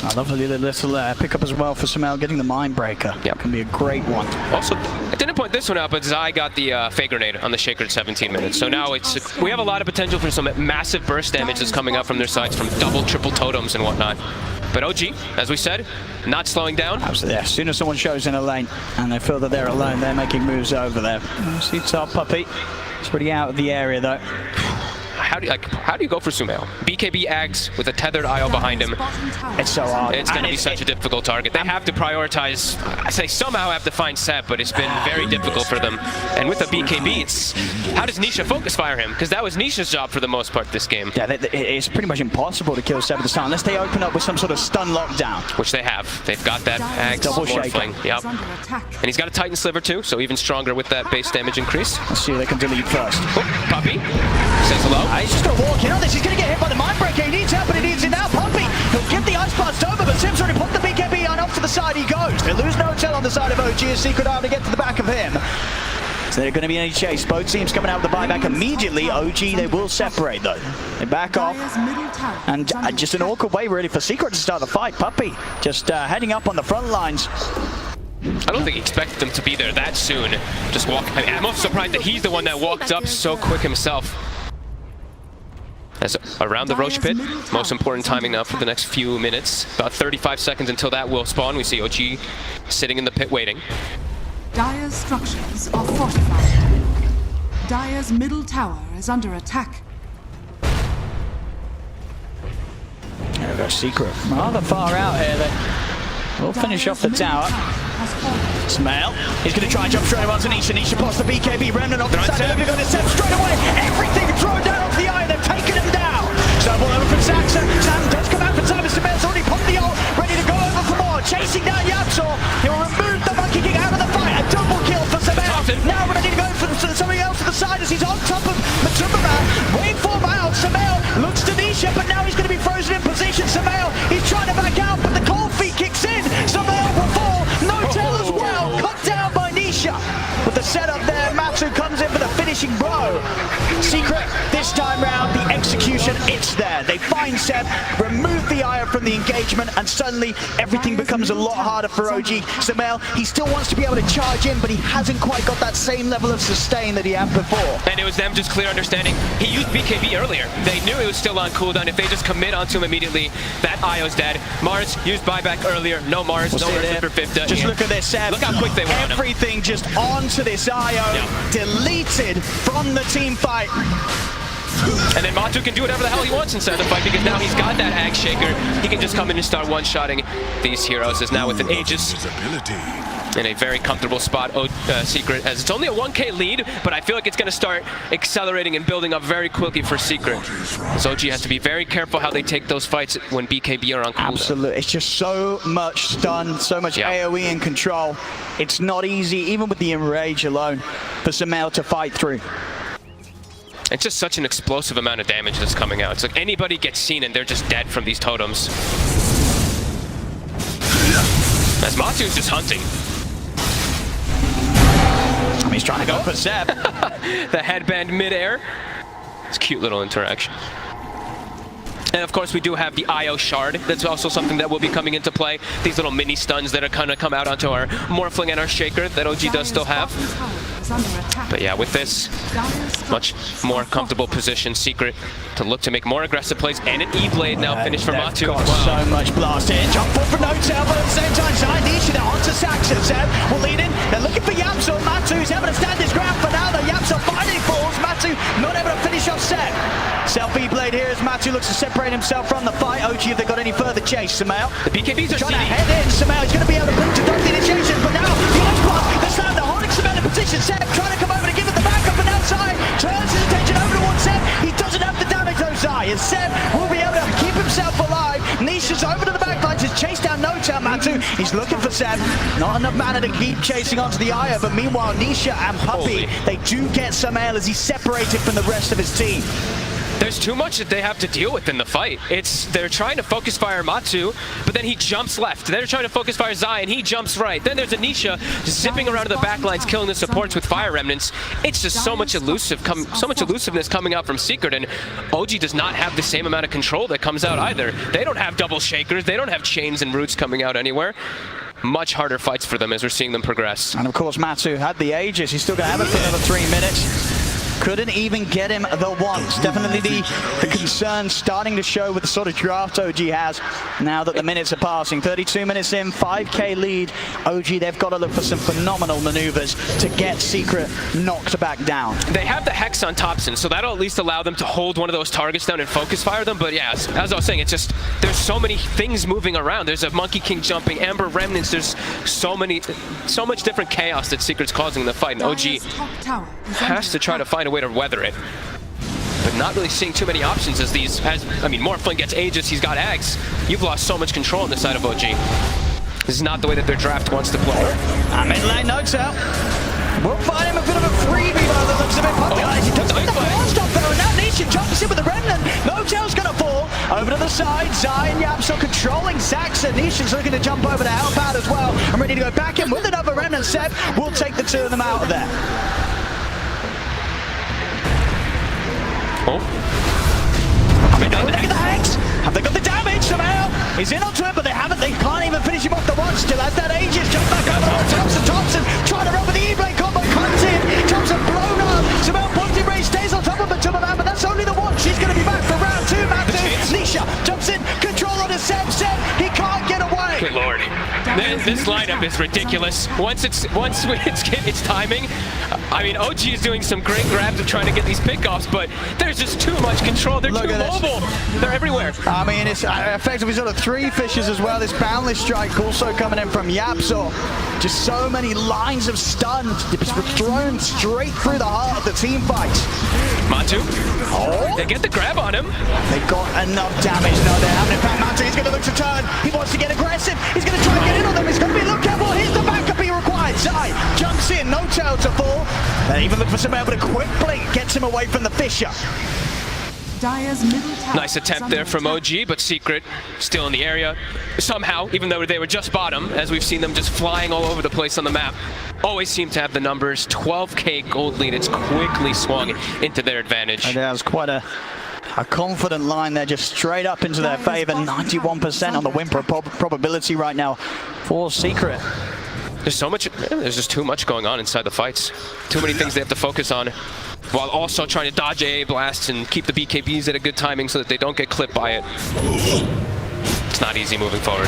I love a little pickup as well for Sumail, getting the Mind Breaker. Yep. Can be a great one. Also, I didn't point this one out, but Zai got the Fake Grenade on the Shaker at 17 minutes. So now we have a lot of potential for some massive burst damage that's coming up from their sides from double, triple totems and whatnot. But OG, as we said, not slowing down. Absolutely. As soon as someone shows in a lane and they feel that they're alone, they're making moves over there. See top Puppy. It's pretty out of the area though. How do you go for Sumail? BKB Ags with a tethered IO behind him. It's so hard. It's going to be such a difficult target. They have to prioritize. I say somehow have to find Seb, but it's been very difficult for them. And with the BKB, it's how does Nisha focus fire him? Because that was Nisha's job for the most part this game. Yeah, it's pretty much impossible to kill Seb at the start unless they open up with some sort of stun lockdown. Which they have. They've got that Ags Double morphling. Yep. And he's got a Titan Sliver too, so even stronger with that base damage increase. Let's see if they can delete first. Oh, Puppy says hello. He's just going to walk in on this. He's going to get hit by the Mind Breaker. He needs help, but he needs it now. Puppy, he'll give the Ice Blast over, but Sim's already put the BKB on. Off to the side he goes. They lose No-Tail on the side of OG as Secret Eye to get to the back of him. So they're going to be any chase. Both teams coming out with the buyback immediately. OG, they will separate though. They back off. And just an awkward way really for Secret to start the fight. Puppy just heading up on the front lines. I don't think he expected them to be there that soon. Just walk. I mean, I'm also surprised that he's the one that walked up so quick himself. As around the Roche pit, most important timing now for the next few minutes. About 35 seconds until that will spawn. We see OG sitting in the pit waiting. Dire's structures are fortified. Dire's middle tower is under attack. There we go, Secret. Rather far out here. We'll finish off the tower. Sumail, he's going to try and jump straight onto Nisha. Nisha past the BKB remnant off the side. They're going to Sam straight away. Everything thrown down off the eye. They've taken him down. Snowball over from Saxon. Sam does come out for time. Sumail's already popped the ult, ready to go over for more. Chasing down Yapsor. He'll remove the Monkey King out of the fight. A double kill for Sumail. Now ready to go for something else to the side as he's on top of Matumba. Waveform out. Sumail looks to Nisha, but now he's going to be frozen in position. Sumail, he's trying to back out, but the cold feet kicks in. Sumail will fall. No-Tail as well. Cut down by Nisha. With the setup there, Matsu comes in for the finishing blow. Secret, this time round, the execution, it's there. They find Seb, remove the ire from the engagement, and suddenly everything becomes a lot harder for OG. Sumail, he still wants to be able to charge in, but he hasn't quite got that same level of sustain that he had before. And it was them just clear understanding. He used BKB earlier. They knew it was still on cooldown. If they just commit onto him immediately, that IO's dead. Mars used buyback earlier. No Mars, no Mars for 50. Just look at this, Seb. Look how quick they were on him. Everything just onto this IO, deleted from the team fight. And then Matu can do whatever the hell he wants inside the fight because now he's got that Ag Shaker. He can just come in and start one-shotting these heroes as now with an Aegis in a very comfortable spot. Secret, as it's only a 1k lead, but I feel like it's going to start accelerating and building up very quickly for Secret. So OG has to be very careful how they take those fights when BKB are on cooldown. Absolutely. It's just so much stun, so much AoE and control. It's not easy, even with the Enrage alone, for Sumail to fight through. It's just such an explosive amount of damage that's coming out. It's like anybody gets seen and they're just dead from these totems. As Matu's just hunting. He's trying to go for Seb. The headband midair. It's a cute little interaction. And of course we do have the IO shard. That's also something that will be coming into play. These little mini stuns that are kind of come out onto our Morphling and our Shaker that OG does still have. But yeah, with this much more comfortable position, Secret to look to make more aggressive plays, and an E-Blade now finished for Matu. Wow. So much blast in. Jump forward for No-Tail, but at the same time, Zai Nisha now onto Saxon. Seb will lead in. They're looking for Yapsor. Matu's having to stand his ground for now. The Yapsor finally falls. Matu not able to finish off Seb. Self E-Blade here as Matu looks to separate himself from the fight. OG, if they got any further chase, Sumail. The BKBs are trying to head in. Sumail is going to be able to bring to the initiation, but now the Ice Blast, the slam, the holding Sumail in position. Seb trying to come over to give it the backup, and now Zai turns his attention over towards Seb. He doesn't have the damage though, Zai, and Seb will be able to keep himself alive. Nisha's over to the backline to chase down No-Tail. Matu, he's looking for Seb. Not enough mana to keep chasing onto the Aya, but meanwhile Nisha and Puppy, they do get Sumail as he's separated from the rest of his team. There's too much that they have to deal with in the fight. They're trying to focus fire Matu, but then he jumps left. They're trying to focus fire Zai, and he jumps right. Then there's Anisha zipping around to the back lines, killing the supports with fire remnants. It's just so much elusiveness coming out from Secret, and OG does not have the same amount of control that comes out either. They don't have double shakers. They don't have chains and roots coming out anywhere. Much harder fights for them as we're seeing them progress. And of course, Matu had the Aegis. He's still going to have it for another 3 minutes. Couldn't even get him the once. Definitely the concern starting to show with the sort of draft OG has now that the minutes are passing. 32 minutes in, 5k lead. OG, they've got to look for some phenomenal maneuvers to get Secret knocked back down. They have the Hex on Thompson, so that'll at least allow them to hold one of those targets down and focus fire them. But yeah, as I was saying, it's just, there's so many things moving around. There's a Monkey King jumping, Amber Remnants. There's so much different chaos that Secret's causing in the fight. And OG has to try to find a way to weather it, but not really seeing too many options as Morphling gets Aegis, he's got Ags. You've lost so much control on the side of OG. This is not the way that their draft wants to play. Mid lane notes out. We'll find him a bit of a freebie by the looks of it. He doesn't get the blast off there, and now Nisha jumps in with the Remnant. Notel's gonna fall over to the side. Zai and Yapsel controlling Zaxa. Nisha's looking to jump over to help out as well. I'm ready to go back in with another Remnant. Seb will take the two of them out of there. Oh. Look at the Hex. Have they got the damage somehow? He's in onto it, but they haven't. They can't even finish him off the one. Still has that Aegis. Jump back over on Thompson. Thompson trying to run with the E-Blade combo. Comes in. Thompson blown up. Somehow Ponty Ray stays on top of him, but that's only the one. She's going to be back for round 2. Matu. Nisha jumps in. Control on his Seb. He can't get away. Good lord. This lineup is ridiculous. Once it's timing, I mean, OG is doing some great grabs of trying to get these pickoffs, but there's just too much control. They're too mobile. They're everywhere. I mean, it's effectively sort of 3 fishes as well. This boundless strike also coming in from Yapsel. Just so many lines of stun. It's thrown straight through the heart of the team fight. Matu. Oh. They get the grab on him. They got enough damage. No, they haven't. In fact, Matu is going to look to turn. He wants to get aggressive. He's going to try and get in on them. He's going to be look careful. Here's the backup he required. Zai jumps in. No tail to fall. They even look for somebody able to quick blink. Gets him away from the Fisher. Nice attempt there from OG, but Secret still in the area. Somehow, even though they were just bottom, as we've seen them just flying all over the place on the map, always seem to have the numbers. 12k gold lead. It's quickly swung into their advantage. And that was quite a confident line there, just straight up into their favor. 91% on the win probability right now for Secret. There's just too much going on inside the fights. Too many things they have to focus on, while also trying to dodge AA blasts and keep the BKBs at a good timing so that they don't get clipped by it. It's not easy moving forward.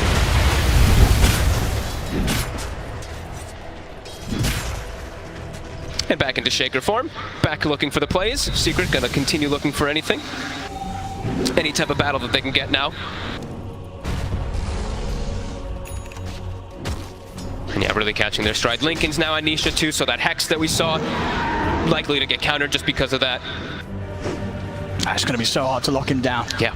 And back into Shaker form. Back looking for the plays. Secret gonna continue looking for anything. Any type of battle that they can get now. And yeah, really catching their stride. Lincoln's now on Nisha too, so that Hex that we saw, likely to get countered just because of that. It's going to be so hard to lock him down. Yeah.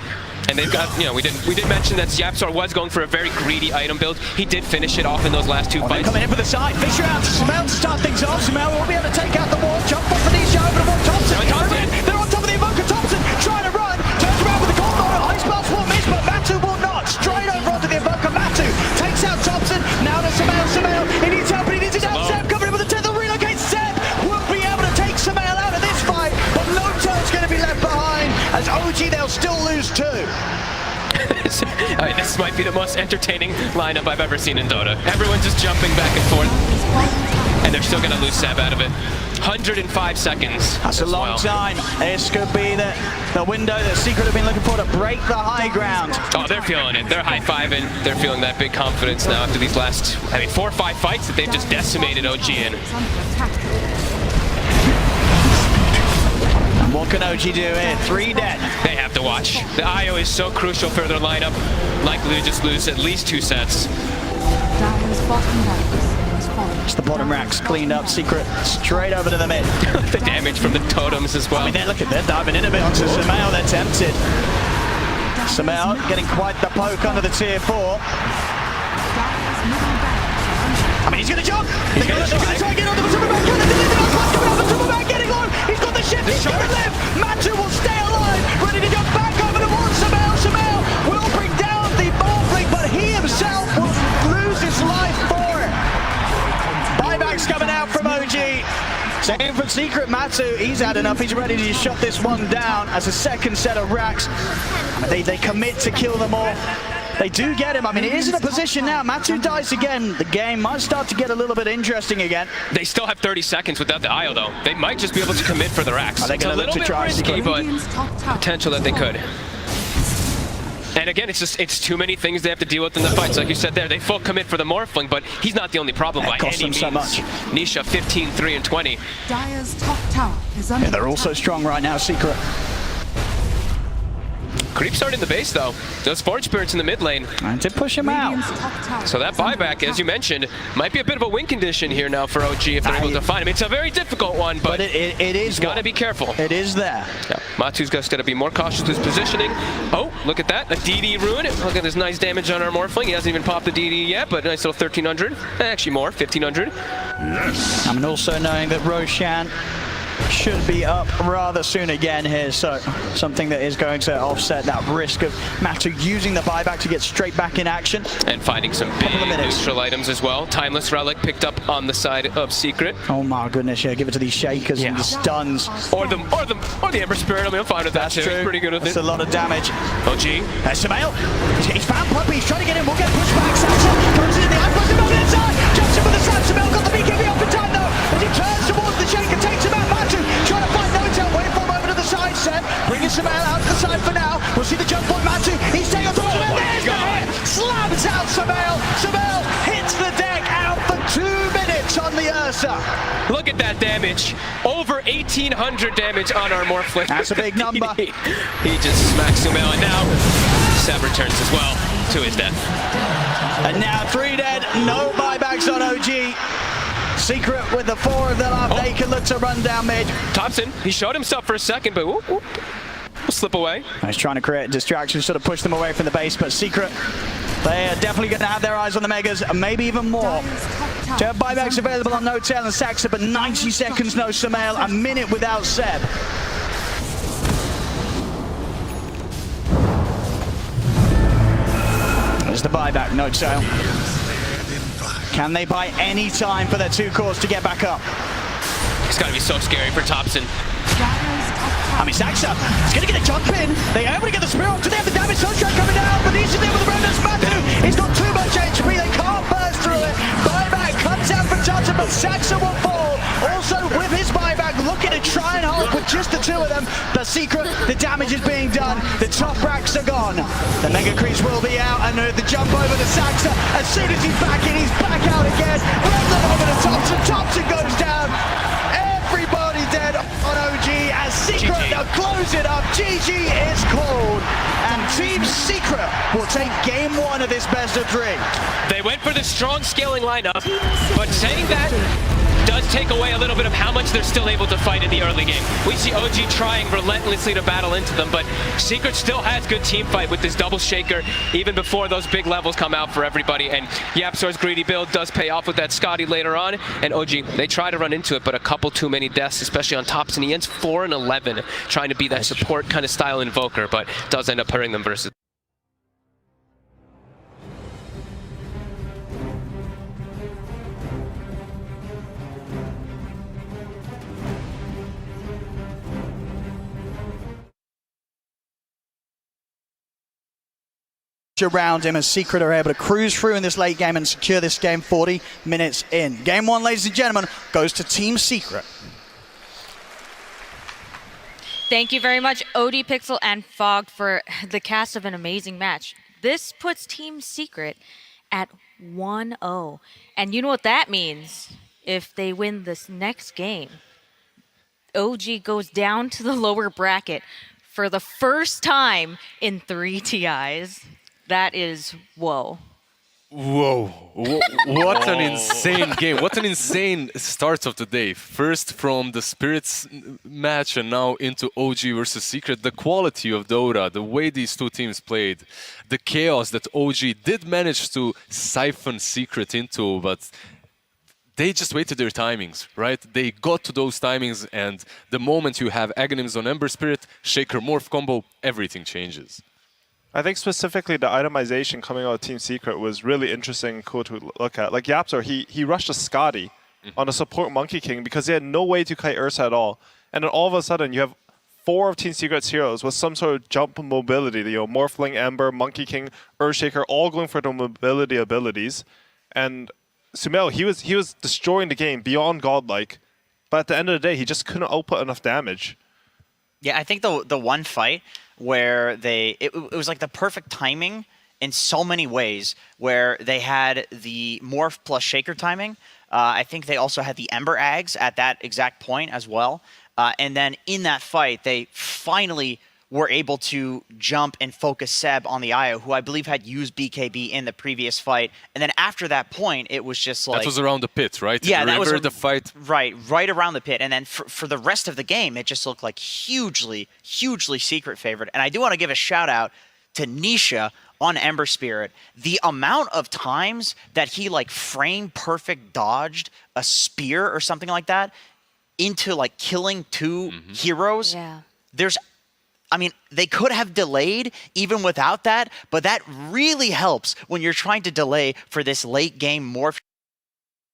And they've got, we did mention that Yapsar was going for a very greedy item build. He did finish it off in those last 2 fights. Coming in for the side, Fisher out to Smell to start things off. Smell will be able to take out the wall, jump off for Nisha over to Thompson. They're on top of the Invoker. Thompson trying to run, turns around with the combo. Ice Blast will miss, but Matu will not. Straight over onto the Invoker. Matu takes out Thompson. Now to Smell. He needs help, but he needs it out. Seb coming in with the tether. Relocate. Seb will be able to take Smell out of this fight, but Notel's going to be left behind. As OG, they'll still lose 2. This might be the most entertaining lineup I've ever seen in Dota. Everyone's just jumping back and forth, and they're still going to lose Seb out of it. 105 seconds. That's a long time. This could be the window that Secret have been looking for to break the high ground. Oh, they're feeling it. They're high-fiving. They're feeling that big confidence now after these last, 4 or 5 fights that they've just decimated OG in. What can OG do here? 3 dead. They have to watch. The IO is so crucial for their lineup. Likely to just lose at least 2 sets. It's the bottom racks cleaned up. Secret straight over to the mid. The damage from the totems as well. I mean, they're diving in a bit onto Samel. They're tempted. Samel getting quite the poke under the tier 4. I mean, he's going to jump. They're going to try and get onto the Superman. Can they deliver? Coming out the Superman getting on. He's got the shift. He's going to live. Matu will stay alive. ready to jump back over towards Sumail. Sumail will bring down the Morphling, but he himself will lose his life for it. Buybacks coming out from OG. Same for Secret. Matu, he's had enough. He's ready to shut this one down as a second set of racks. They commit to kill them all. They do get him. I mean, it is in a position now. Matu dies again. The game might start to get a little bit interesting again. They still have 30 seconds without the IO, though. They might just be able to commit for the racks. Are they It's a gonna little look to bit try risky, but Radiant's top tower potential that they could. And again, it's too many things they have to deal with in the fights. Like you said there, they full commit for the Morphling, but he's not the only problem by costs any them means. so much. Nisha 15, 3, and 20. Dire's top tower is under Yeah, they're also attack. strong right now, Secret. Creep starting the base, though. Those Forge Spirits in the mid lane. And to push him out. Radiant's top tower So that is under buyback, as you attack. mentioned, might be a bit of a win condition here now for OG if they're able to find him. It's a very difficult one, but But it is got to be careful. It is there. Yeah, Matu's just got to be more cautious with his positioning. Oh, look at that. A DD rune. Look at this nice damage on our Morphling. He hasn't even popped the DD yet, but nice little 1,300. Actually more, 1,500. I mean, also knowing that Roshan should be up rather soon again here, so something that is going to offset that risk of Matu using the buyback to get straight back in action. And finding some big neutral items as well. Timeless Relic picked up on the side of Secret. Oh my goodness, yeah, give it to these shakers and the stuns. Or the Ember Spirit. I mean, I'm fine with that That's too. true. He's pretty good with That's it. a lot of damage. OG. There's Sumail. He's found Puppy. He's trying to get in. We'll get pushed back. Saxon goes into the eye. Puts him on the inside. Jumps in for the slam. Sumail got the BKB up in time though. As he turns towards the shaker, takes him out. Matu trying to find no-tail. Waiting for him over to the side. Seb bringing Sumail out to the side for now. We'll see the jump on Matu. He's staying on top of him. There's the hit. Slams out Sumail. Sumail hits the deck out for 2 minutes on the Ursa. Look at that damage. Over 1,800 damage on our Morphling. That's a big number. He just smacks Sumail, and now Seb returns as well to his death. And now 3 dead, no buybacks on OG. Secret with the 4 of them up, they can look to run down mid. Thompson, he showed himself for a second, but whoop, whoop, will slip away. He's trying to create a distraction, sort of push them away from the base, but Secret, they are definitely going to have their eyes on the Megas, and maybe even more. Dire's top To tower have buybacks available on No Tail and Saxa, but 90 seconds no Sumail, a minute without Seb. There's the buyback, No Tail. Can they buy any time for their 2 cores to get back up? It's got to be so scary for Thompson. Dire's top tower I mean, Saxa is going to get a jump in. They are able to get the spear up to them. The damage Sunshine coming down, but he's in there with the Remnants. Matu, he's got too much HP. They can't burst through it. Buyback comes out for Thompson, but Saxa will fall. Also, with his buyback, looking to try and hold with just the 2 of them. The Secret, the damage is being done. The top racks are gone. The Mega Creeps will be out, and the jump over to Saxa. As soon as he's back in, he's back out again. Remnant over to Thompson. Thompson goes down. Everybody dead on OG as Secret now close it up. GG is called, and Team Secret will take game 1 of this best of 3. They went for the strong scaling lineup, but saying that does take away a little bit of how much they're still able to fight in the early game. We see OG trying relentlessly to battle into them, but Secret still has good team fight with this double shaker even before those big levels come out for everybody. And Yapsor's greedy build does pay off with that Scotty later on. And OG, they try to run into it, but a couple too many deaths, especially on Thompson. He ends 4 and 11, trying to be that support kind of style invoker, but does end up hurting them versus. Around him as Secret are able to cruise through in this late game and secure this game 40 minutes in. Game 1, ladies and gentlemen, goes to Team Secret. Thank you very much, OD Pixel and Fog, for the cast of an amazing match. This puts Team Secret at 1-0. And you know what that means? If they win this next game, OG goes down to the lower bracket for the first time in 3 TIs. That is whoa. Whoa, what an insane game. What an insane start of the day. First from the Spirits match and now into OG versus Secret. The quality of Dota, the way these 2 teams played, the chaos that OG did manage to siphon Secret into, but they just waited their timings, right? They got to those timings, and the moment you have Aghanims on Ember Spirit, Shaker Morph combo, everything changes. I think specifically the itemization coming out of Team Secret was really interesting and cool to look at. Like Yapzor, he rushed a Scotty on a support Monkey King because he had no way to kite Ursa at all. And then all of a sudden you have 4 of Team Secret's heroes with some sort of jump mobility. You know, Morphling, Ember, Monkey King, Earthshaker, all going for the mobility abilities. And Sumail, he was destroying the game beyond godlike. But at the end of the day, he just couldn't output enough damage. Yeah, I think the one fight where it was like the perfect timing in so many ways, where they had the Morph plus Shaker timing. I think they also had the Ember Ags at that exact point as well. And then in that fight, they finally were able to jump and focus Seb on the IO, who I believe had used BKB in the previous fight. And then after that point, it was just like... That was around the pit, right? Yeah, that was the fight. Right around the pit. And then for the rest of the game, it just looked like hugely Secret favored. And I do want to give a shout out to Nisha on Ember Spirit. The amount of times that he like frame perfect dodged a spear or something like that into like killing 2 heroes. Yeah. I mean, they could have delayed even without that, but that really helps when you're trying to delay for this late game Morph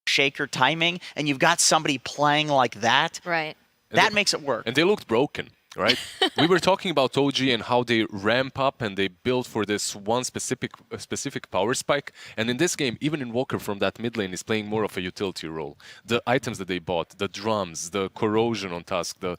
Shaker timing, and you've got somebody playing like that. Right. That makes it work. And they looked broken, right? We were talking about OG and how they ramp up and they build for this one specific power spike. And in this game, even Invoker from that mid lane is playing more of a utility role. The items that they bought, the drums, the corrosion on Tusk, the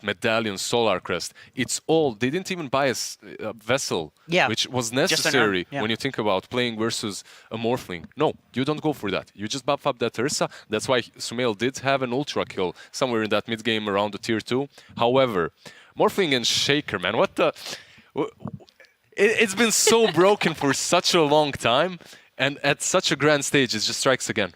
medallion, Solar Crest. It's all, they didn't even buy a vessel, which was necessary when you think about playing versus a Morphling. No, you don't go for that. You just buff up that Ursa. That's why Sumail did have an ultra kill somewhere in that mid game around the tier 2. However, Morphling and Shaker, man, what the... It's been so broken for such a long time, and at such a grand stage, it just strikes again.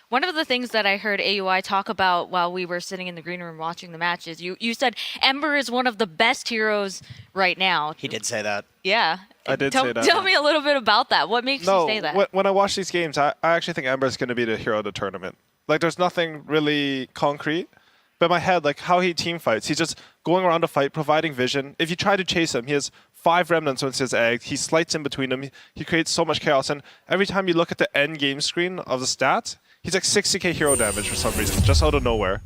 One of the things that I heard AUI talk about while we were sitting in the green room watching the match is you said Ember is one of the best heroes right now. He did say that. Yeah. I did say that. Tell me a little bit about that. What makes you say that? When I watch these games, I actually think Ember is going to be the hero of the tournament. Like, there's nothing really concrete. But in my head, like how he team fights, he's just going around the fight, providing vision. If you try to chase him, he has 5 remnants once his egg. He slides in between them. He creates so much chaos. And every time you look at the end game screen of the stats, he's like 60k hero damage for some reason, just out of nowhere.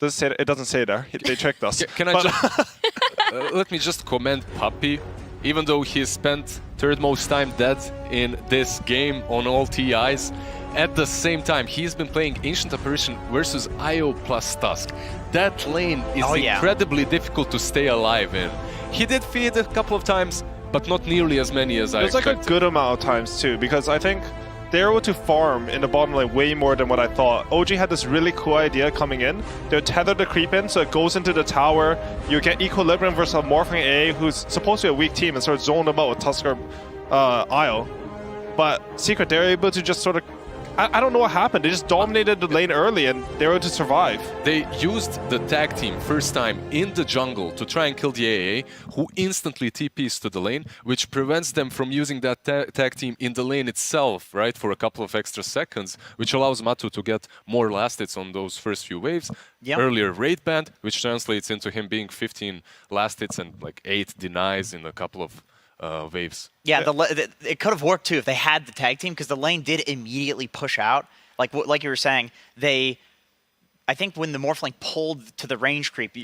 It doesn't say there. They tricked us. Can I just... let me just comment Puppy. Even though he spent 3rd most time dead in this game on all TIs, at the same time, he's been playing Ancient Apparition versus IO plus Tusk. That lane is incredibly difficult to stay alive in. He did feed a couple of times, but not nearly as many as I expected. It's like a good amount of times too, because I think they're able to farm in the bottom lane way more than what I thought. OG had this really cool idea coming in. They'll tether the creep in, so it goes into the tower. You get Equilibrium versus a Morphling AA, who's supposed to be a weak team, and sort of zone them out with Tusker IO. But Secret, they're able to just sort of... I don't know what happened. They just dominated the lane early, and they were able to survive. They used the tag team first time in the jungle to try and kill the AA, who instantly TPs to the lane, which prevents them from using that tag team in the lane itself, right, for a couple of extra seconds, which allows Matu to get more last hits on those first few waves. Yep. Earlier raid band, which translates into him being 15 last hits and like 8 denies in a couple of waves. Yeah, it could have worked too if they had the tag team, because the lane did immediately push out. Like you were saying, I think when the Morphling pulled to the range creep,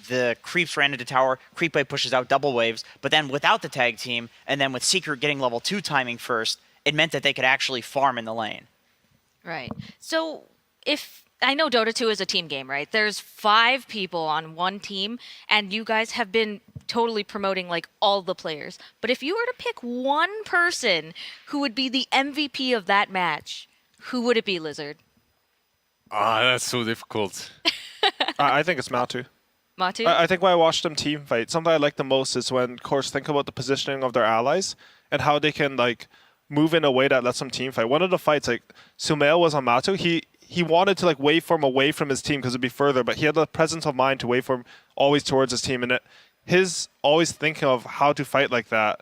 the creeps ran into tower, creep wave pushes out double waves, but then without the tag team, and then with Secret getting level 2 timing first, it meant that they could actually farm in the lane. Right. So I know Dota 2 is a team game, right? There's 5 people on one team, and you guys have been totally promoting like all the players. But if you were to pick one person who would be the MVP of that match, who would it be, Lizard? That's so difficult. I think it's Matu. Matu? I think when I watched them team fight, something I like the most is when Course think about the positioning of their allies and how they can like move in a way that lets them team fight. One of the fights, like Sumail was on Matu, he wanted to like waveform away from his team because it'd be further, but he had the presence of mind to waveform always towards his team, and his always thinking of how to fight like that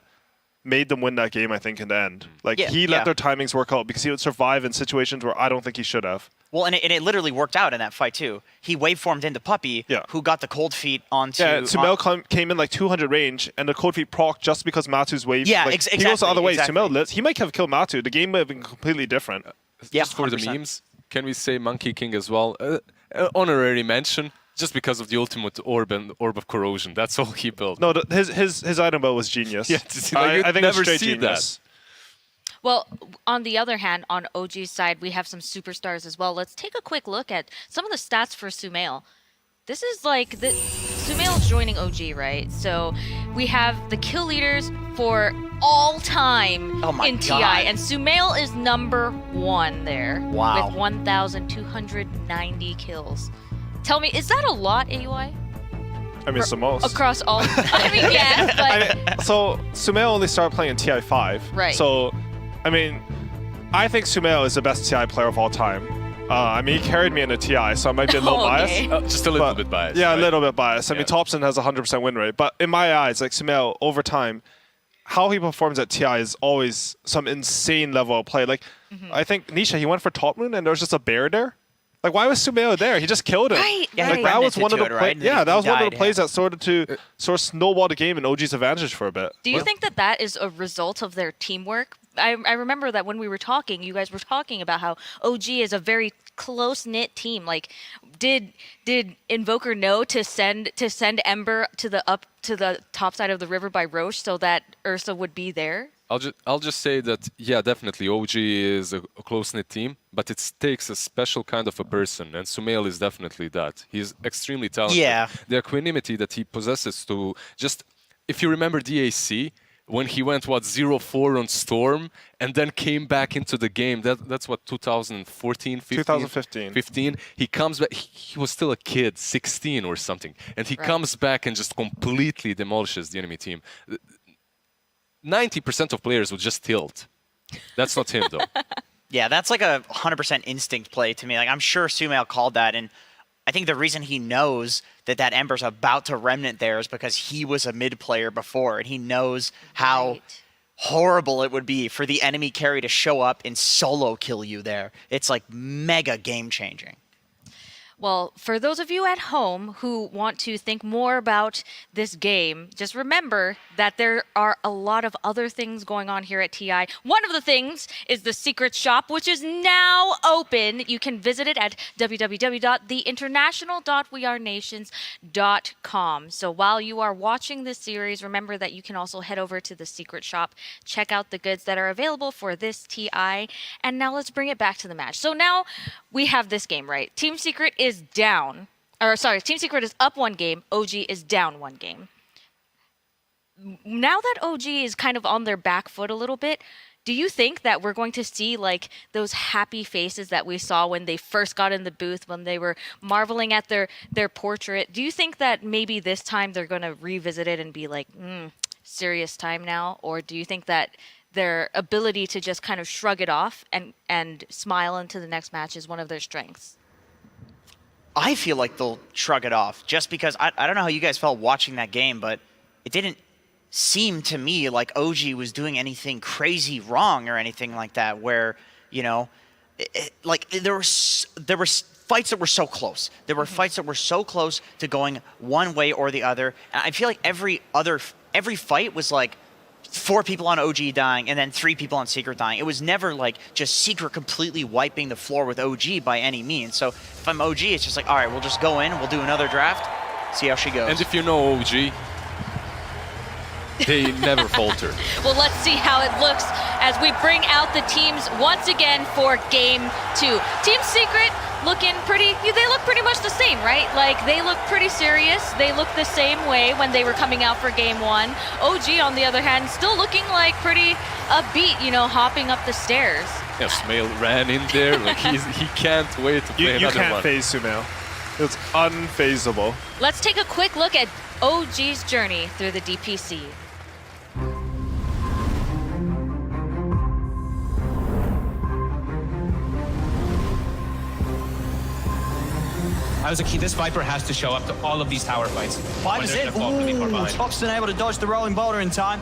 made them win that game, I think, in the end. Like, Yeah, he let their timings work out because he would survive in situations where I don't think he should have. Well, and it literally worked out in that fight, too. He waveformed into Puppey, who got the cold feet onto... Yeah, Sumail came in like 200 range, and the cold feet proc just because Matu's wave... Yeah, like, exactly. He goes the other way. Exactly. Sumail, he might have killed Matu. The game might have been completely different. Just for the 100%. memes, can we say Monkey King as well? Honorary mention, just because of the ultimate orb and Orb of Corrosion. That's all he built. No, his item build was genius. Yeah, I think it's never straight see genius. Well, on the other hand, on OG's side, we have some superstars as well. Let's take a quick look at some of the stats for Sumail. This is like Sumail's joining OG, right? So we have the kill leaders for all time in TI, and Sumail is #1 there with 1,290 kills. Tell me, is that a lot, AUI? I mean, it's the most. Across all, I mean, yes, but so Sumail only started playing in TI5. Right. So, I mean, I think Sumail is the best TI player of all time. I mean, he carried me in a TI, so I might be a little biased. Just a little bit biased. Yeah, right? a little bit biased. I mean, Thompson has a 100% win rate, but in my eyes, like Sumail, over time, how he performs at TI is always some insane level of play. Like, I think Nisha, he went for top moon, and there was just a bear there. Like, why was Sumail there? He just killed him. Right, Yeah, like, he that was remnanted one of to the it, right? yeah, that was one of the died, plays that sort of snowballed the game in OG's advantage for a bit. do you think that that is a result of their teamwork? I remember that when we were talking, you guys were talking about how OG is a very close-knit team. Like, did Invoker know to send Ember to the top side of the river by Roche so that Ursa would be there? I'll just say that, yeah, definitely OG is a close-knit team, but it takes a special kind of a person, and Sumail is definitely that. He's extremely talented. Yeah. The equanimity that he possesses to just... If you remember DAC, when he went, 0-4 on Storm, and then came back into the game, that's what, 2014, 15? 2015. 15. He comes back, he was still a kid, 16 or something, and he comes back and just completely demolishes the enemy team. 90% of players would just tilt. That's not him, though. Yeah, that's like a 100% instinct play to me. Like, I'm sure Sumail called that, and I think the reason he knows that Ember's about to remnant there is because he was a mid player before, and he knows how horrible it would be for the enemy carry to show up and solo kill you there. It's like mega game changing. Well, for those of you at home who want to think more about this game, just remember that there are a lot of other things going on here at TI. One of the things is the secret shop, which is now open. You can visit it at www.theinternational.wearenations.com. So while you are watching this series, remember that you can also head over to the secret shop, check out the goods that are available for this TI. And now let's bring it back to the match. So now we have this game, right? Team Secret is down, or sorry, Team Secret is up 1 game, OG is down 1 game. Now that OG is kind of on their back foot a little bit, do you think that we're going to see like those happy faces that we saw when they first got in the booth, when they were marveling at their portrait? Do you think that maybe this time they're going to revisit it and be like, serious time now? Or do you think that their ability to just kind of shrug it off and smile into the next match is one of their strengths? I feel like they'll shrug it off just because I don't know how you guys felt watching that game, but it didn't seem to me like OG was doing anything crazy wrong or anything like that where, you know, like there were fights that were so close. There were fights that were so close to going one way or the other. And I feel like every fight was like 4 people on OG dying and then 3 people on Secret dying. It was never like just Secret completely wiping the floor with OG by any means. So if I'm OG, it's just like, all right, we'll just go in, we'll do another draft, see how she goes. And if you know OG, they never falter. Well, let's see how it looks as we bring out the teams once again for Game 2. Team Secret looking they look pretty much the same, right? Like, they look pretty serious. They look the same way when they were coming out for Game 1. OG, on the other hand, still looking like pretty upbeat, you know, hopping up the stairs. Yeah, Sumail ran in there. Like, he can't wait to play another one. You can't phase Sumail. It's unfazable. Let's take a quick look at OG's journey through the DPC. I was a key. This Viper has to show up to all of these tower fights. Viper's in. Ooh, Thompson able to dodge the rolling boulder in time.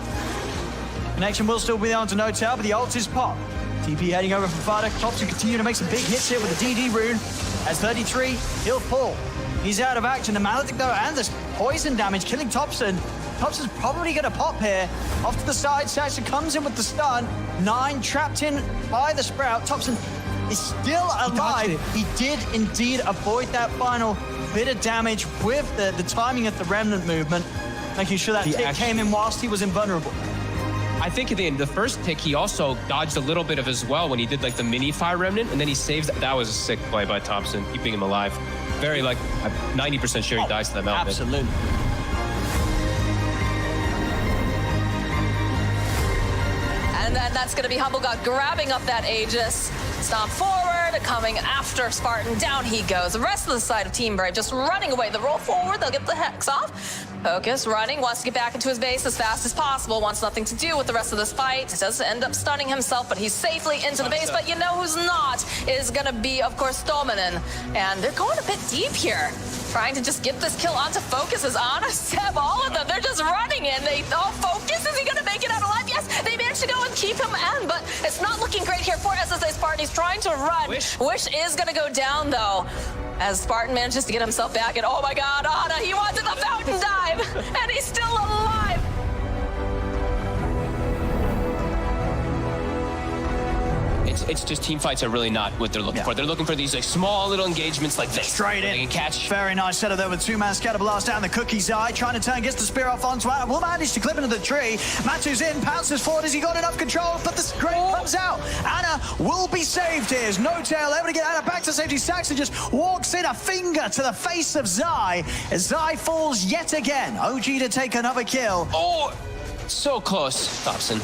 Connection will still be on to No-Tail, but the ult is pop. TP heading over for Fada. Thompson continue to make some big hits here with the DD rune. As 33, he'll fall. He's out of action. The Maledict though, and this poison damage killing Thompson. Thompson's probably going to pop here. Off to the side, Saxon comes in with the stun. 9 trapped in by the Sprout. Thompson is still alive. He did indeed avoid that final bit of damage with the timing of the Remnant movement, making sure that tick came in whilst he was invulnerable. I think in the first tick, he also dodged a little bit of as well when he did like the mini fire remnant, and then he saves. That was a sick play by Thompson, keeping him alive. Very like, I'm 90% sure he dies to that element. Absolutely. And then that's going to be Humblegod grabbing up that Aegis. Stomp forward, coming after Spartan. Down he goes. The rest of the side of Team Brave just running away. The roll forward, they'll get the Hex off. Focus, running, wants to get back into his base as fast as possible, wants nothing to do with the rest of this fight. Does end up stunning himself, but he's safely into the base. But you know who's not is going to be, of course, Dominan. And they're going a bit deep here. Trying to just get this kill onto Focus as Ana, Seb, all of them. They're just running in. Focus, is he going to make it out alive? Yes, they managed to go and keep him in, but it's not looking great here for SSA Spartan. He's trying to run. Wish is going to go down, though, as Spartan manages to get himself back. And oh my God, Ana, he wanted the fountain dive, and he's still alive. It's just team fights are really not what they're looking for. They're looking for these like small little engagements like this. Straight in. They can catch. Very nice setup there with 2-man scatter blast down the Cookie's eye. Trying to turn, gets the spear off onto Ana. Will manage to clip into the tree. Matu's in, pounces forward. Has he got enough control? But the scrape comes out. Ana will be saved here. No-Tail able to get Ana back to safety. Saxon just walks in, a finger to the face of Zai. As Zai falls yet again. OG to take another kill. Oh, so close, Thompson.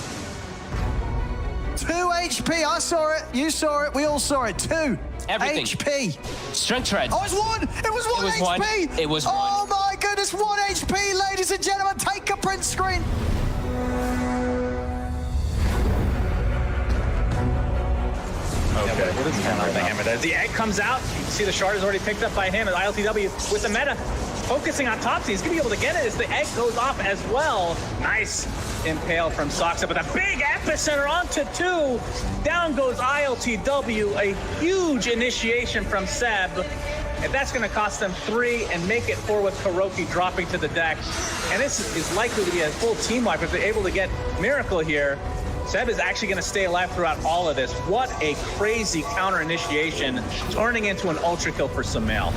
2 HP, I saw it, you saw it, we all saw it. 2 Everything. HP. Strength tread. Oh, it's 1! It was 1 HP! It was 1. Oh my goodness, 1 HP, ladies and gentlemen, take a print screen. Okay. What is going on with the hammer there? The egg comes out. You see the shard is already picked up by him. And ILTW with the meta focusing on Topsy. He's going to be able to get it as the egg goes off as well. Nice impale from Soxa, but a big epicenter onto 2. Down goes ILTW. A huge initiation from Seb. And that's going to cost them 3 and make it 4 with Kuroki dropping to the deck. And this is likely to be a full team wipe if they're able to get Miracle here. Seb is actually going to stay alive throughout all of this. What a crazy counter initiation, turning into an ultra kill for Sumail.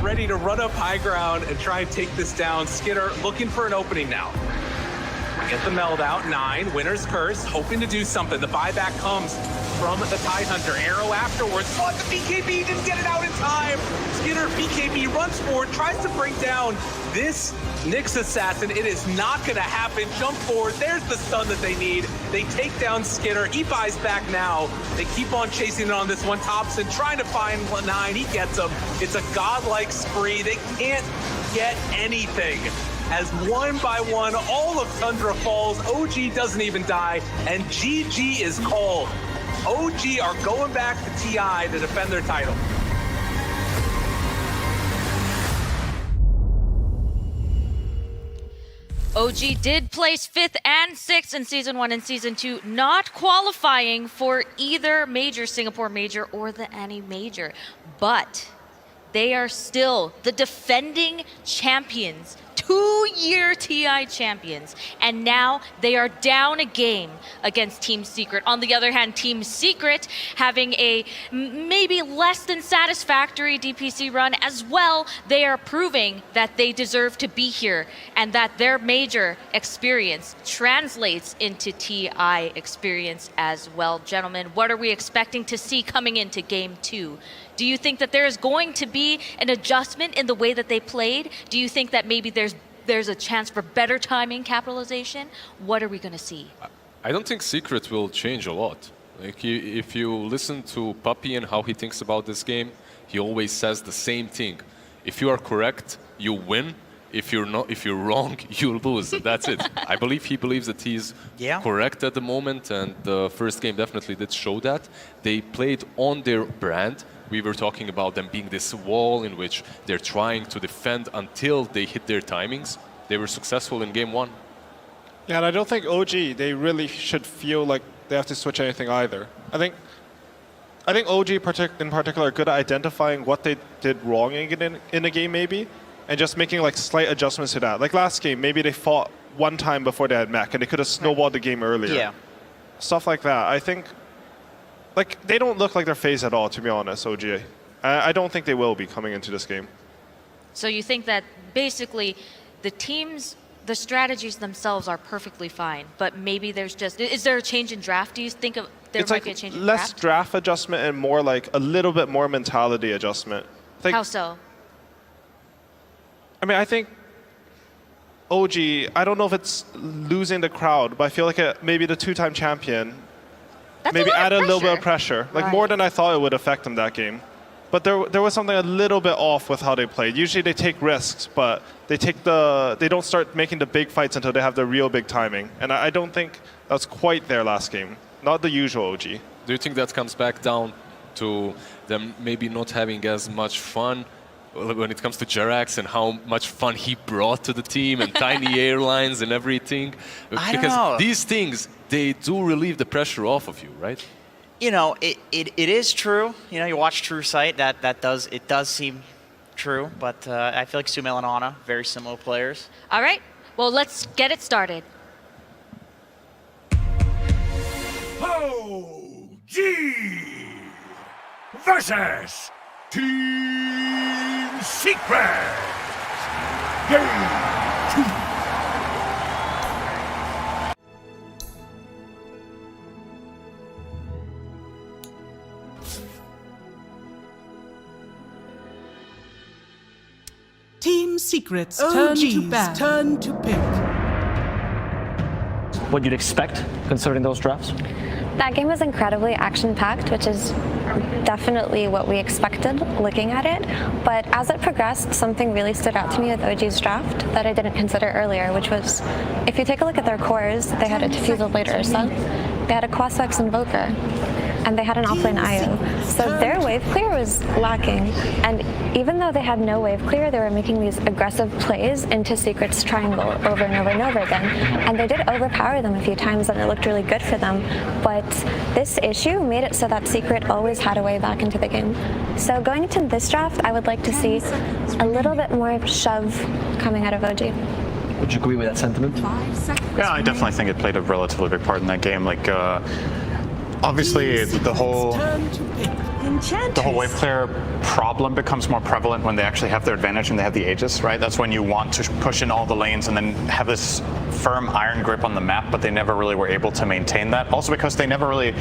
Ready to run up high ground and try and take this down. Skitter looking for an opening now. Get the meld out, 9, Winner's Curse, hoping to do something. The buyback comes from the Tidehunter. Arrow afterwards, but the BKB didn't get it out in time. Skitter, BKB runs forward, tries to bring down this Nyx assassin. It is not going to happen. Jump forward, there's the stun that they need. They take down Skitter, he buys back now. They keep on chasing it on this one. Thompson trying to find 9, he gets him. It's a godlike spree, they can't get anything. As 1 by 1, all of Tundra falls, OG doesn't even die, and GG is called. OG are going back to TI to defend their title. OG did place 5th and 6th in Season 1 and Season 2, not qualifying for either major, Singapore Major or the Annie Major, but they are still the defending champions, 2-year TI champions, and now they are down a game against Team Secret. On the other hand, Team Secret having a maybe less than satisfactory DPC run as well. They are proving that they deserve to be here and that their major experience translates into TI experience as well. Gentlemen, what are we expecting to see coming into Game 2? Do you think that there is going to be an adjustment in the way that they played? Do you think that maybe there's a chance for better timing, capitalization? What are we going to see? I don't think Secret will change a lot. Like if you listen to Puppy and how he thinks about this game, he always says the same thing. If you are correct, you win. If you're wrong, you lose. That's it. I believe he believes that he's correct at the moment, and the first game definitely did show that. They played on their brand. we were talking about them being this wall in which they're trying to defend until they hit their timings. They were successful in game 1. Yeah, and I don't think OG, they really should feel like they have to switch anything either. I think OG in particular are good at identifying what they did wrong in a game maybe, and just making like slight adjustments to that. Like last game, maybe they fought one time before they had mech, and they could have snowballed the game earlier. Yeah. Stuff like that. I think, like, they don't look like they're phased at all, to be honest, OG. I don't think they will be coming into this game. So you think that basically the teams, the strategies themselves are perfectly fine, but maybe there's just, is there a change in draft? Do you think there It's might like be a change in less draft? draft adjustment and more like a little bit more mentality adjustment. Like, How so? I mean, I think OG, I don't know if it's losing the crowd, but I feel like maybe the two-time champion maybe add a little bit of pressure. Like more than I thought it would affect them that game. But there was something a little bit off with how they played. Usually they take risks, but they don't start making the big fights until they have the real big timing. And I don't think that was quite there last game. Not the usual OG. Do you think that comes back down to them maybe not having as much fun when it comes to Jerax and how much fun he brought to the team and tiny airlines and everything? I don't because know. these things, they do relieve the pressure off of you, right? You know, it is true. You know, you watch True Sight, it does seem true, but I feel like Sumail and Ana, very similar players. All right, well, let's get it started. OG versus Team Secret. Game 2. Team Secret's turn to ban. Turn to pick. What you'd expect considering those drafts? That game was incredibly action-packed, which is definitely what we expected looking at it. But as it progressed, something really stood out to me with OG's draft that I didn't consider earlier, which was, if you take a look at their cores, they had a Diffusal Blade Ursa, they had a Quasvex Invoker, and they had an offlane IO. So their wave clear was lacking. And even though they had no wave clear, they were making these aggressive plays into Secret's triangle over and over and over again. And they did overpower them a few times, and it looked really good for them. But this issue made it so that Secret always had a way back into the game. So going into this draft, I would like to see a little bit more shove coming out of OG. Would you agree with that sentiment? Yeah, I definitely think it played a relatively big part in that game. Like, obviously, the whole wave clear problem becomes more prevalent when they actually have their advantage and they have the Aegis, right? That's when you want to push in all the lanes and then have this firm iron grip on the map, but they never really were able to maintain that. Also because they never really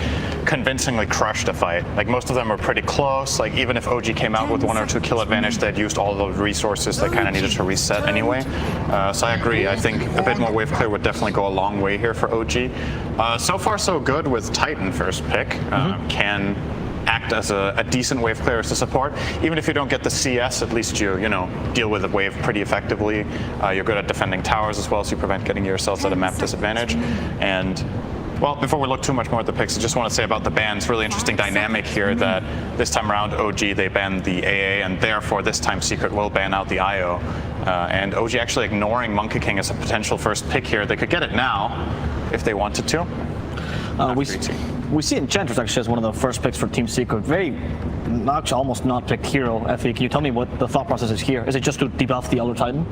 convincingly crushed a fight. Like most of them were pretty close. Like even if OG came out with 1 or 2 kill advantage, they'd used all the resources they kind of needed to reset anyway. So I agree. I think a bit more wave clear would definitely go a long way here for OG. So far so good with Titan first pick. Can act as a decent wave clear as a support. Even if you don't get the CS, at least you deal with the wave pretty effectively. You're good at defending towers as well, so you prevent getting yourselves at a map disadvantage. And well, before we look too much more at the picks, I just want to say about the bans, really interesting dynamic here that this time around OG, they banned the AA, and therefore this time Secret will ban out the IO. And OG actually ignoring Monkey King as a potential first pick here. They could get it now if they wanted to. We see Enchantress actually as one of the first picks for Team Secret. Very, actually almost not picked hero. Effie, can you tell me what the thought process is here? Is it just to debuff the Elder Titan?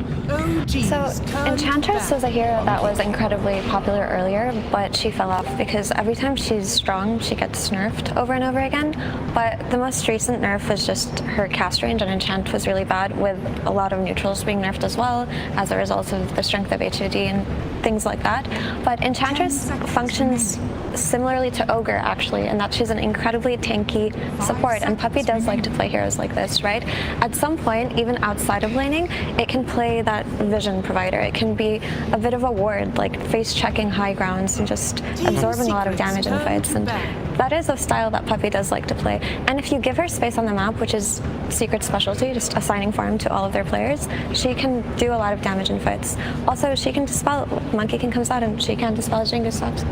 So Enchantress was a hero that was incredibly popular earlier, but she fell off because every time she's strong, she gets nerfed over and over again. But the most recent nerf was just her cast range, and Enchant was really bad with a lot of neutrals being nerfed as well as a result of the strength of HOD and things like that. But Enchantress functions similarly to Ogre actually, in that she's an incredibly tanky support, and Puppy does like to play heroes like this, right? At some point, even outside of laning, it can play that vision provider. It can be a bit of a ward, like face checking high grounds and just absorbing a lot of damage in fights, and that is a style that Puppy does like to play. And if you give her space on the map, which is Secret's specialty, just assigning farm to all of their players, she can do a lot of damage in fights. Also, she can dispel, Monkey King comes out and she can dispel Jingus subs.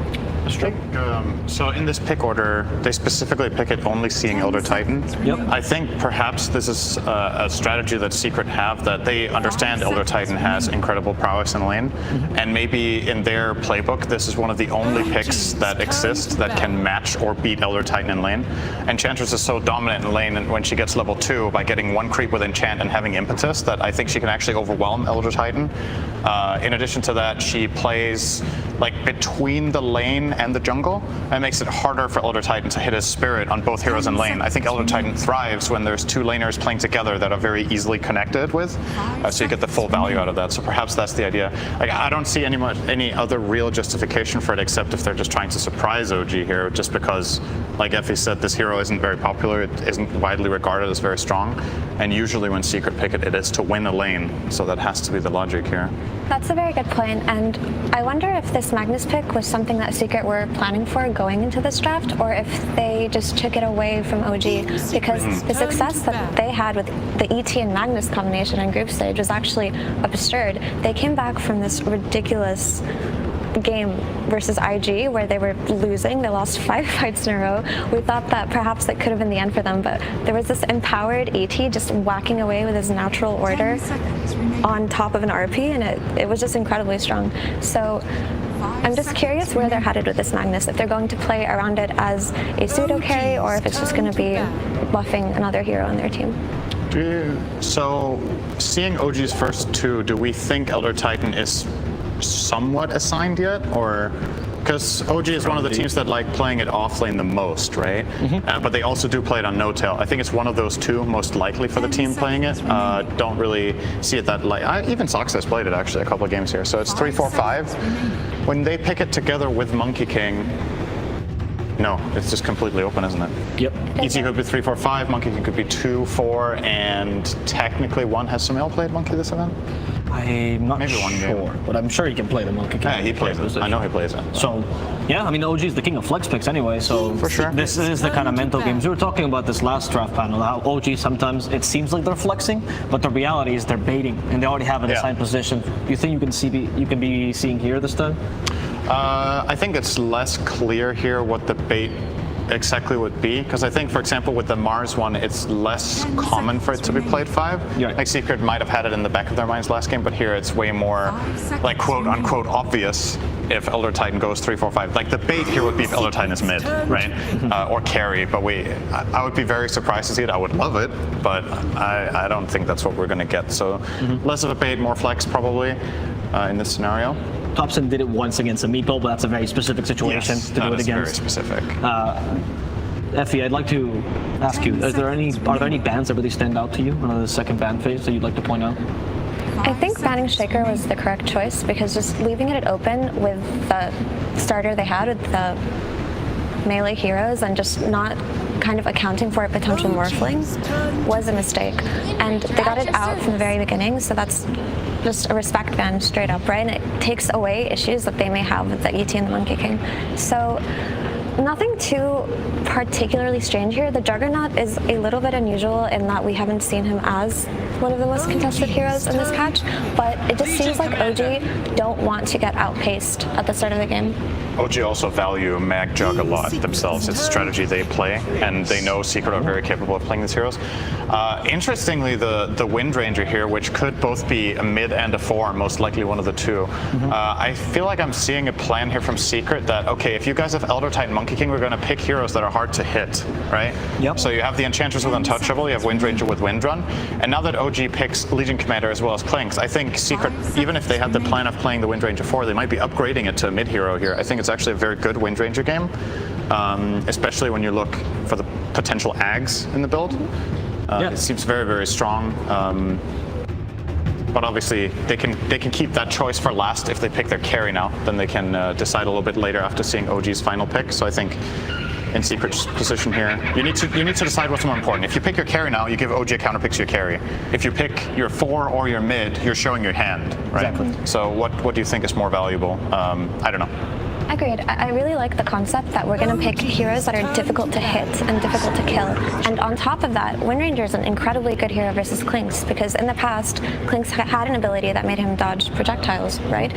So in this pick order, they specifically pick it only seeing Elder Titan. Yep. I think perhaps this is a strategy that Secret have, that they understand Elder Titan has incredible prowess in lane, and maybe in their playbook, this is one of the only picks that exist that can match or beat Elder Titan in lane. Enchantress is so dominant in lane, and when she gets level 2 by getting 1 creep with enchant and having impetus, that I think she can actually overwhelm Elder Titan. In addition to that, she plays like between the lane and the jungle, and makes it harder for Elder Titan to hit his spirit on both heroes in lane. I think Elder Titan thrives when there's 2 laners playing together that are very easily connected with, so you get the full value out of that. So perhaps that's the idea. Like, I don't see any other real justification for it, except if they're just trying to surprise OG here, just because, like Effie said, this hero isn't very popular, it isn't widely regarded as very strong, and usually when Secret pick it, it is to win a lane, so that has to be the logic here. That's a very good point, and I wonder if this Magnus pick was something that Secret were planning for going into this draft, or if they just took it away from OG, because the success that they had with the ET and Magnus combination in group stage was actually absurd. They came back from this ridiculous game versus IG where they were losing. They lost 5 fights in a row. We thought that perhaps that could have been the end for them, but there was this empowered ET just whacking away with his natural order on top of an RP, and it was just incredibly strong. So I'm just curious where they're headed with this Magnus, if they're going to play around it as a pseudo carry, or if it's just going to be buffing another hero on their team. So seeing OG's first 2, do we think Elder Titan is somewhat assigned yet, or because OG is one of the teams that like playing it off lane the most, right? But they also do play it on no tail. I think it's one of those 2 most likely for the team playing it. Don't really see it that light. Even Sox has played it actually a couple of games here. So it's 3-4-5. When they pick it together with Monkey King, no, it's just completely open, isn't it? Yep. ET could be 3-4-5, Monkey King could be 2-4, and technically 1 has Sumail played Monkey this event? I'm not Maybe 1 sure, game. But I'm sure he can play the Monkey King. Yeah, he plays it. I know he plays it. So, yeah, I mean, OG is the king of flex picks anyway, so for sure. This is the kind of mental games. We were talking about this last draft panel, how OG sometimes it seems like they're flexing, but the reality is they're baiting, and they already have an assigned position. Do you think you can be seeing here this time? I think it's less clear here what the bait exactly would be, because I think, for example, with the Mars one, it's less common for it to be played 5. Like Secret might have had it in the back of their minds last game, but here it's way more like quote unquote obvious if Elder Titan goes 3-4-5. Like the bait here would be if Elder Titan is mid, right? Or carry, but I would be very surprised to see it. I would love it, but I don't think that's what we're going to get. So less of a bait, more flex probably in this scenario. Thompson did it once against a meatball, but that's a very specific situation to do it against. Very specific. Effie, I'd like to ask you: are there any bans that really stand out to you on the second ban phase that you'd like to point out? I think banning Shaker was the correct choice, because just leaving it open with the starter they had with the melee heroes and just not kind of accounting for a potential morphling was a mistake. And they got it out from the very beginning, so that's just a respect ban straight up, right? And it takes away issues that they may have with the ET and the Monkey King. So nothing too particularly strange here. The Juggernaut is a little bit unusual in that we haven't seen him as one of the most contested heroes in this patch, but it just seems like OG don't want to get outpaced at the start of the game. OG also value Mag Jug a lot themselves. It's a strategy they play, and they know Secret are very capable of playing these heroes. Interestingly, the Wind Ranger here, which could both be a mid and a 4, most likely one of the 2. I feel like I'm seeing a plan here from Secret that, okay, if you guys have Elder Titan Monkey King, we're going to pick heroes that are hard to hit, right? Yep. So you have the Enchantress with Untouchable, you have Wind Ranger with Wind Run, and now that OG picks Legion Commander as well as Clinks, I think Secret, even if they had the plan of playing the Wind Ranger 4, they might be upgrading it to a mid hero here. I think it's actually a very good Wind Ranger game, especially when you look for the potential Ags in the build. It seems very, very strong. But obviously, they can keep that choice for last if they pick their carry now. Then they can decide a little bit later after seeing OG's final pick. So I think in Secret's position here, you need to decide what's more important. If you pick your carry now, you give OG a counter pick to your carry. If you pick your 4 or your mid, you're showing your hand, right? Exactly. So what do you think is more valuable? I don't know. Agreed. I really like the concept that we're going to pick heroes that are difficult to hit and difficult to kill. And on top of that, Windranger is an incredibly good hero versus Klinx, because in the past, Klinx had an ability that made him dodge projectiles, right?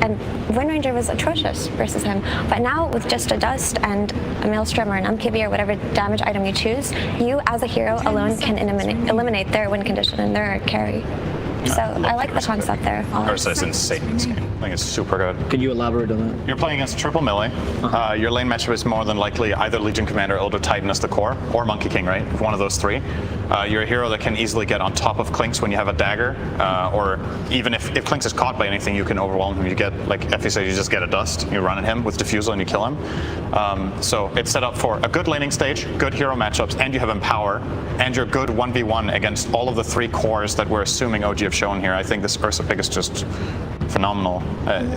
And Windranger was atrocious versus him. But now with just a Dust and a Maelstrom or an UMKB or whatever damage item you choose, you as a hero alone can eliminate their win condition and their carry. So I like the concept there. Ursa is insane in this game. I think it's super good. Can you elaborate on that? You're playing against triple melee. Your lane matchup is more than likely either Legion Commander, Elder Titan as the core, or Monkey King, right? One of those three. You're a hero that can easily get on top of Klinx when you have a dagger, or even if Klinx is caught by anything, you can overwhelm him. You get, like Effie said, you just get a Dust, you run at him with Diffusal and you kill him. So it's set up for a good laning stage, good hero matchups, and you have Empower, and you're good 1v1 against all of the three cores that we're assuming OG have shown here. I think this Ursa pick is just phenomenal.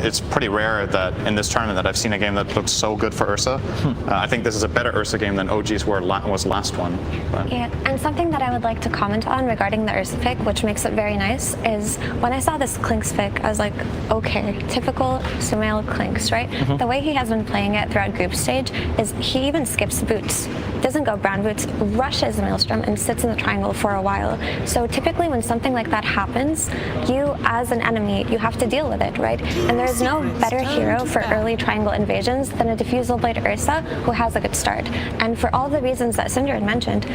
It's pretty rare that in this tournament that I've seen a game that looks so good for Ursa. I think this is a better Ursa game than OG's was last one. But. Yeah, and something that I would like to comment on regarding the Ursa pick, which makes it very nice, is when I saw this Klinx pick, I was like, okay, typical Sumail Klinx, right? The way he has been playing it throughout group stage is he even skips boots, doesn't go brown boots, rushes Maelstrom and sits in the triangle for a while. So typically when something like that happens, you as an enemy, you have to deal with it, right? And there's no better hero for early triangle invasions than a Diffusal Blade Ursa who has a good start. And for all the reasons that Cinder had mentioned,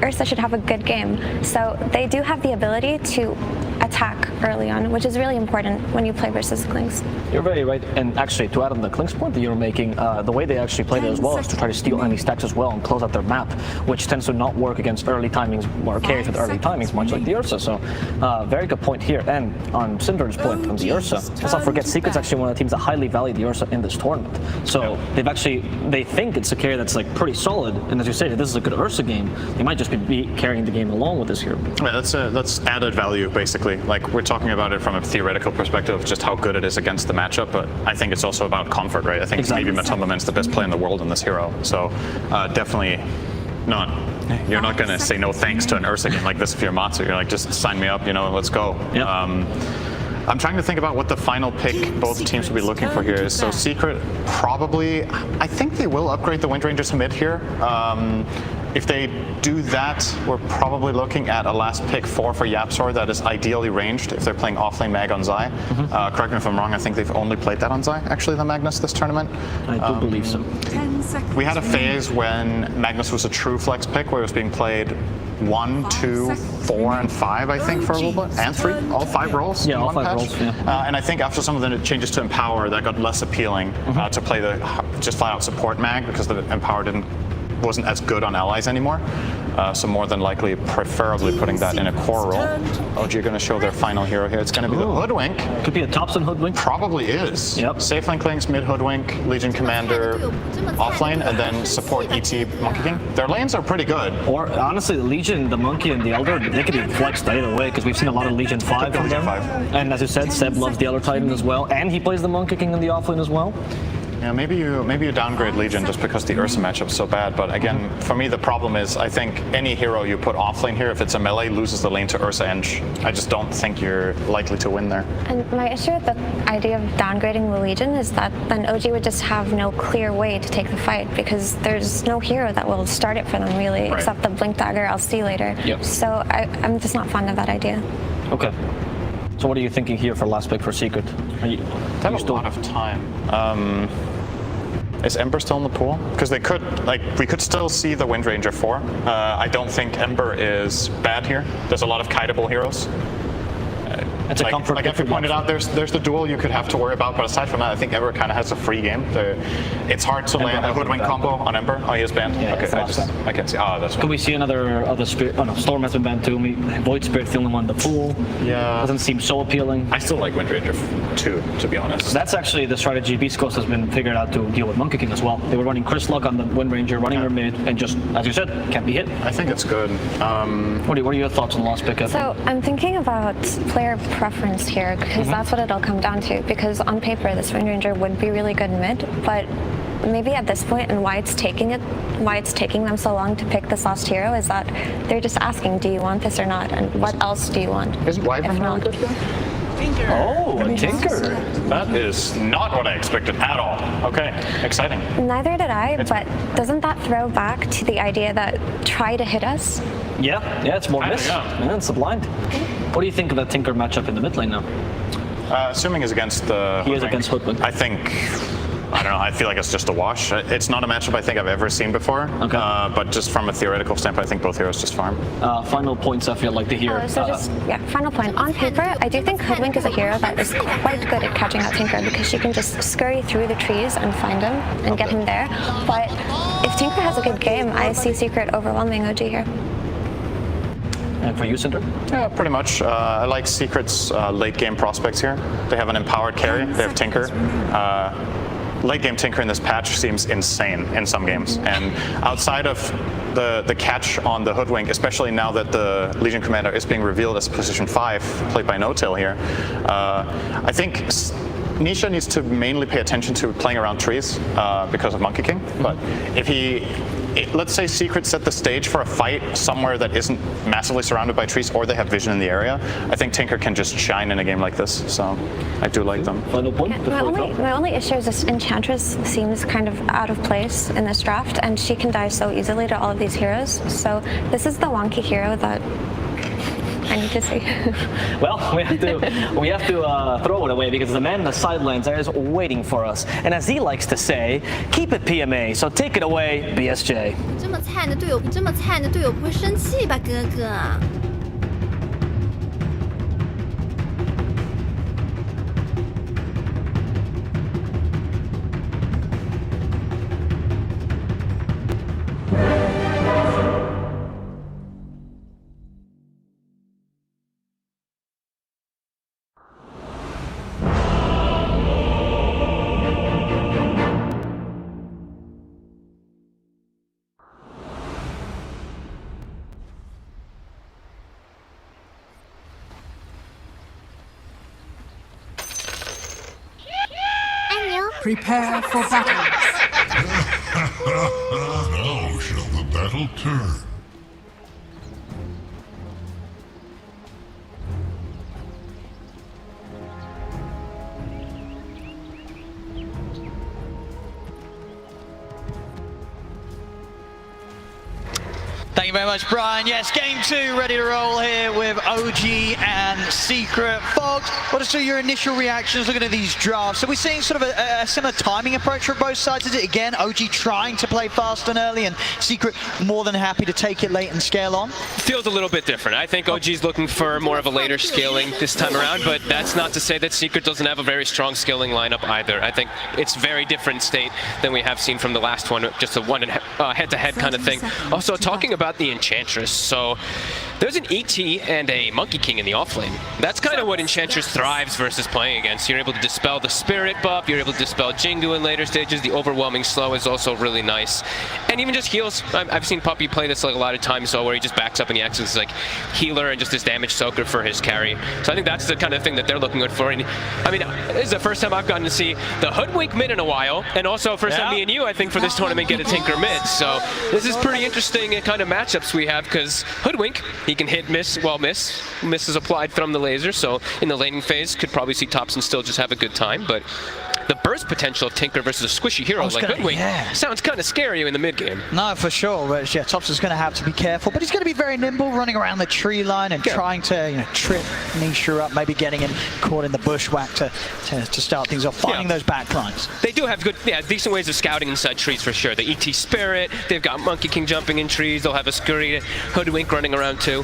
Ursa should have a good game. So they do have the ability to attack early on, which is really important when you play versus Klinx. You're very right, and actually to add on the Klinx point that you're making, the way they actually played it as well is to try to steal enemy stacks as well and close out their map, which tends to not work against early timings or carries with early timings, much like the Ursa. So very good point here. And on Cinder's point on the Ursa, let's not forget Secret's actually one of the teams that highly value the Ursa in this tournament. So they think it's a carry that's like pretty solid, and as you say, this is a good Ursa game. They might just be carrying the game along with this hero. Yeah, that's added value basically. Like we're talking about it from a theoretical perspective of just how good it is against the matchup, but I think it's also about comfort, right? I think maybe Matumbaman's the best player in the world in this hero, so definitely not. You're not going to say no thanks to an Ursa game like this if you're Matsu. You're like, just sign me up, let's go. Yep. I'm trying to think about what the final pick both teams will be looking for here is. So Secret probably, I think they will upgrade the Windranger to mid here. If they do that, we're probably looking at a last pick 4 for Yapzor that is ideally ranged if they're playing offlane Mag on Zai. Correct me if I'm wrong, I think they've only played that on Zai, actually, the Magnus this tournament. I do believe so. We had a phase when Magnus was a true flex pick where it was being played 1, 2, 4, and 5, I think, for a little bit, and 3, all 5 roles. Yeah, in all one 5 patch. roles. Yeah. And I think after some of the changes to Empower, that got less appealing to play the just flat out support Mag because the Empower wasn't as good on allies anymore. So more than likely, preferably putting that in a core role. OG are going to show their final hero here. It's going to be the Hoodwink. Could be a Thompson Hoodwink. Probably is. Yep. Safe lane Klinx, mid Hoodwink, Legion Commander, offlane, and then support ET Monkey King. Their lanes are pretty good. Or honestly, the Legion, the Monkey, and the Elder, they could be flexed either way because we've seen a lot of Legion 5 from them. And as you said, Seb loves the Elder Titan as well, and he plays the Monkey King in the offlane as well. Yeah, maybe you downgrade Legion just because the Ursa matchup's so bad. But again, for me, the problem is I think any hero you put offlane here, if it's a melee, loses the lane to Ursa Eng. I just don't think you're likely to win there. And my issue with the idea of downgrading the Legion is that then OG would just have no clear way to take the fight because there's no hero that will start it for them really, except the Blink Dagger I'll see later. Yep. So I'm just not fond of that idea. Okay. So what are you thinking here for last pick for Secret? They have a lot of time. Is Ember still in the pool? Because we could still see the Windranger 4. I don't think Ember is bad here. There's a lot of kiteable heroes. It's a comfort. Like Effie pointed out, there's the duel you could have to worry about, but aside from that, I think Ember kind of has a free game. It's hard to land a Hoodwink combo on Ember. Oh, he is banned? Yeah, okay, I can't see. Oh, that's Can we see another Spirit? Oh no, Storm has been banned too. Void Spirit's the only one in the pool. Yeah. Doesn't seem so appealing. I still like Windranger 2, to be honest. That's actually the strategy Beast Coast has been figured out to deal with Monkey King as well. They were running Chris Luck on the Windranger, running her mid, and just, as you said, can't be hit. I think it's good. What are your thoughts on the last pick? So I'm thinking about player preference here, because that's what it'll come down to. Because on paper, this Windranger would be really good mid, but maybe at this point, and why it's taking them so long to pick this last hero is that they're just asking, do you want this or not, and what else do you want? Isn't Wyvern really good here? Oh, a Tinker. That is not what I expected at all. Okay, exciting. Neither did I, but doesn't that throw back to the idea that try to hit us? Yeah, it's more miss. Yeah, it's a blind. What do you think of that Tinker matchup in the mid lane now? Assuming he's against the... He is against Hoodwink. I think... I don't know, I feel like it's just a wash. It's not a matchup I think I've ever seen before, but just from a theoretical standpoint, I think both heroes just farm. Final points I feel like to hear. Final point. On paper, I do think Hoodwink is a hero that is quite good at catching out Tinker because she can just scurry through the trees and find him and get him there. But if Tinker has a good game, I see Secret overwhelming OG here. And for you, Cinder? Yeah, pretty much. I like Secret's late game prospects here. They have an empowered carry, they have Tinker. Late game Tinker in this patch seems insane in some games. And outside of the catch on the Hoodwink, especially now that the Legion Commander is being revealed as position 5, played by No-Tail here, I think Nisha needs to mainly pay attention to playing around trees because of Monkey King. But if let's say Secret set the stage for a fight somewhere that isn't massively surrounded by trees or they have vision in the area, I think Tinker can just shine in a game like this. So I do like them. Final point? My only issue is this Enchantress seems kind of out of place in this draft, and she can die so easily to all of these heroes. So this is the wonky hero that I need to see. Well, we have to throw it away because the man in the sidelines there is waiting for us. And as he likes to say, keep it PMA. So take it away, BSJ. 这么菜的队友，这么菜的队友不会生气吧，哥哥？ Prepare for battle. Now shall the battle turn. Thank you very much, Brian. Yes, game 2 ready to roll here with OG and Secret. Fox, what are your initial reactions looking at these drafts? Are we seeing sort of a similar timing approach from both sides? Is it again OG trying to play fast and early and Secret more than happy to take it late and scale on? Feels a little bit different. I think OG's looking for more of a later scaling this time around, but that's not to say that Secret doesn't have a very strong scaling lineup either. I think it's very different state than we have seen from the last one, just a head-to-head kind of thing. Also, talking about the Enchantress, so there's an ET and a Monkey King in the offlane. That's kind of what Enchantress thrives versus playing against. You're able to dispel the Spirit buff, you're able to dispel Jingu in later stages, the overwhelming slow is also really nice. And even just heals. I've seen Puppy play this like a lot of times, so where he just backs up and he acts as like healer and just his damage soaker for his carry. So I think that's the kind of thing that they're looking good for. And I mean, this is the first time I've gotten to see the Hoodwink mid in a while, and also first time me and you, I think, for this tournament get a Tinker mid. So this is pretty interesting kind of matchups we have, because Hoodwink, he can hit, miss, miss is applied from the laser, so in the laning phase could probably see Thompson still just have a good time, but the burst potential of Tinker versus a squishy hero like Hoodwink sounds kind of scary in the mid game. No, for sure. But yeah, Thompson's going to have to be careful, but he's going to be very nimble, running around the tree line and trying to trip Nisha up, maybe getting him caught in the bushwhack to start things off, finding those back lines. They do have good, decent ways of scouting inside trees for sure. The ET Spirit, they've got Monkey King jumping in trees, they'll have a scurry Hoodwink running around too.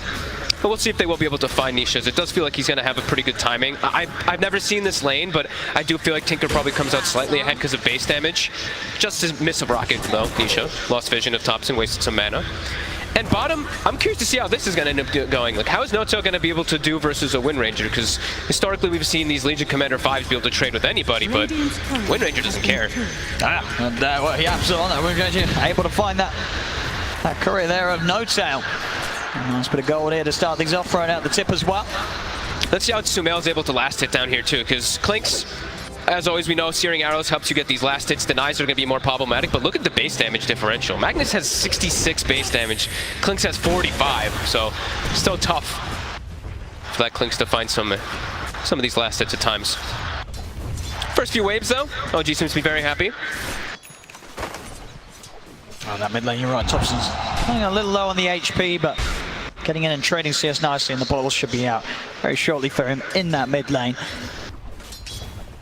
But we'll see if they will be able to find Nisha's. It does feel like he's going to have a pretty good timing. I've never seen this lane, but I do feel like Tinker probably comes out slightly ahead because of base damage. Just a miss of Rocket, though, Nisha. Lost vision of Thompson, wasted some mana. And bottom, I'm curious to see how this is going to end up going. Like, how is No-Tail going to be able to do versus a Wind Ranger? Because historically, we've seen these Legion Commander 5s be able to trade with anybody, but Wind Ranger doesn't care. Well, he absolutely on that. Wind Ranger able to find that courier there of No-Tail. Nice bit of gold here to start things off, throwing out the tip as well. Let's see how Sumail's able to last hit down here too, because Clinks, as always we know, Searing Arrows helps you get these last hits. Denies are going to be more problematic, but look at the base damage differential. Magnus has 66 base damage, Clinks has 45, so still tough for that Clinks to find some some of these last hits at times. First few waves though, OG seems to be very happy. Oh, that mid lane, you're right. Thompson's running a little low on the HP, but getting in and trading CS nicely, and the ball should be out very shortly for him in that mid lane.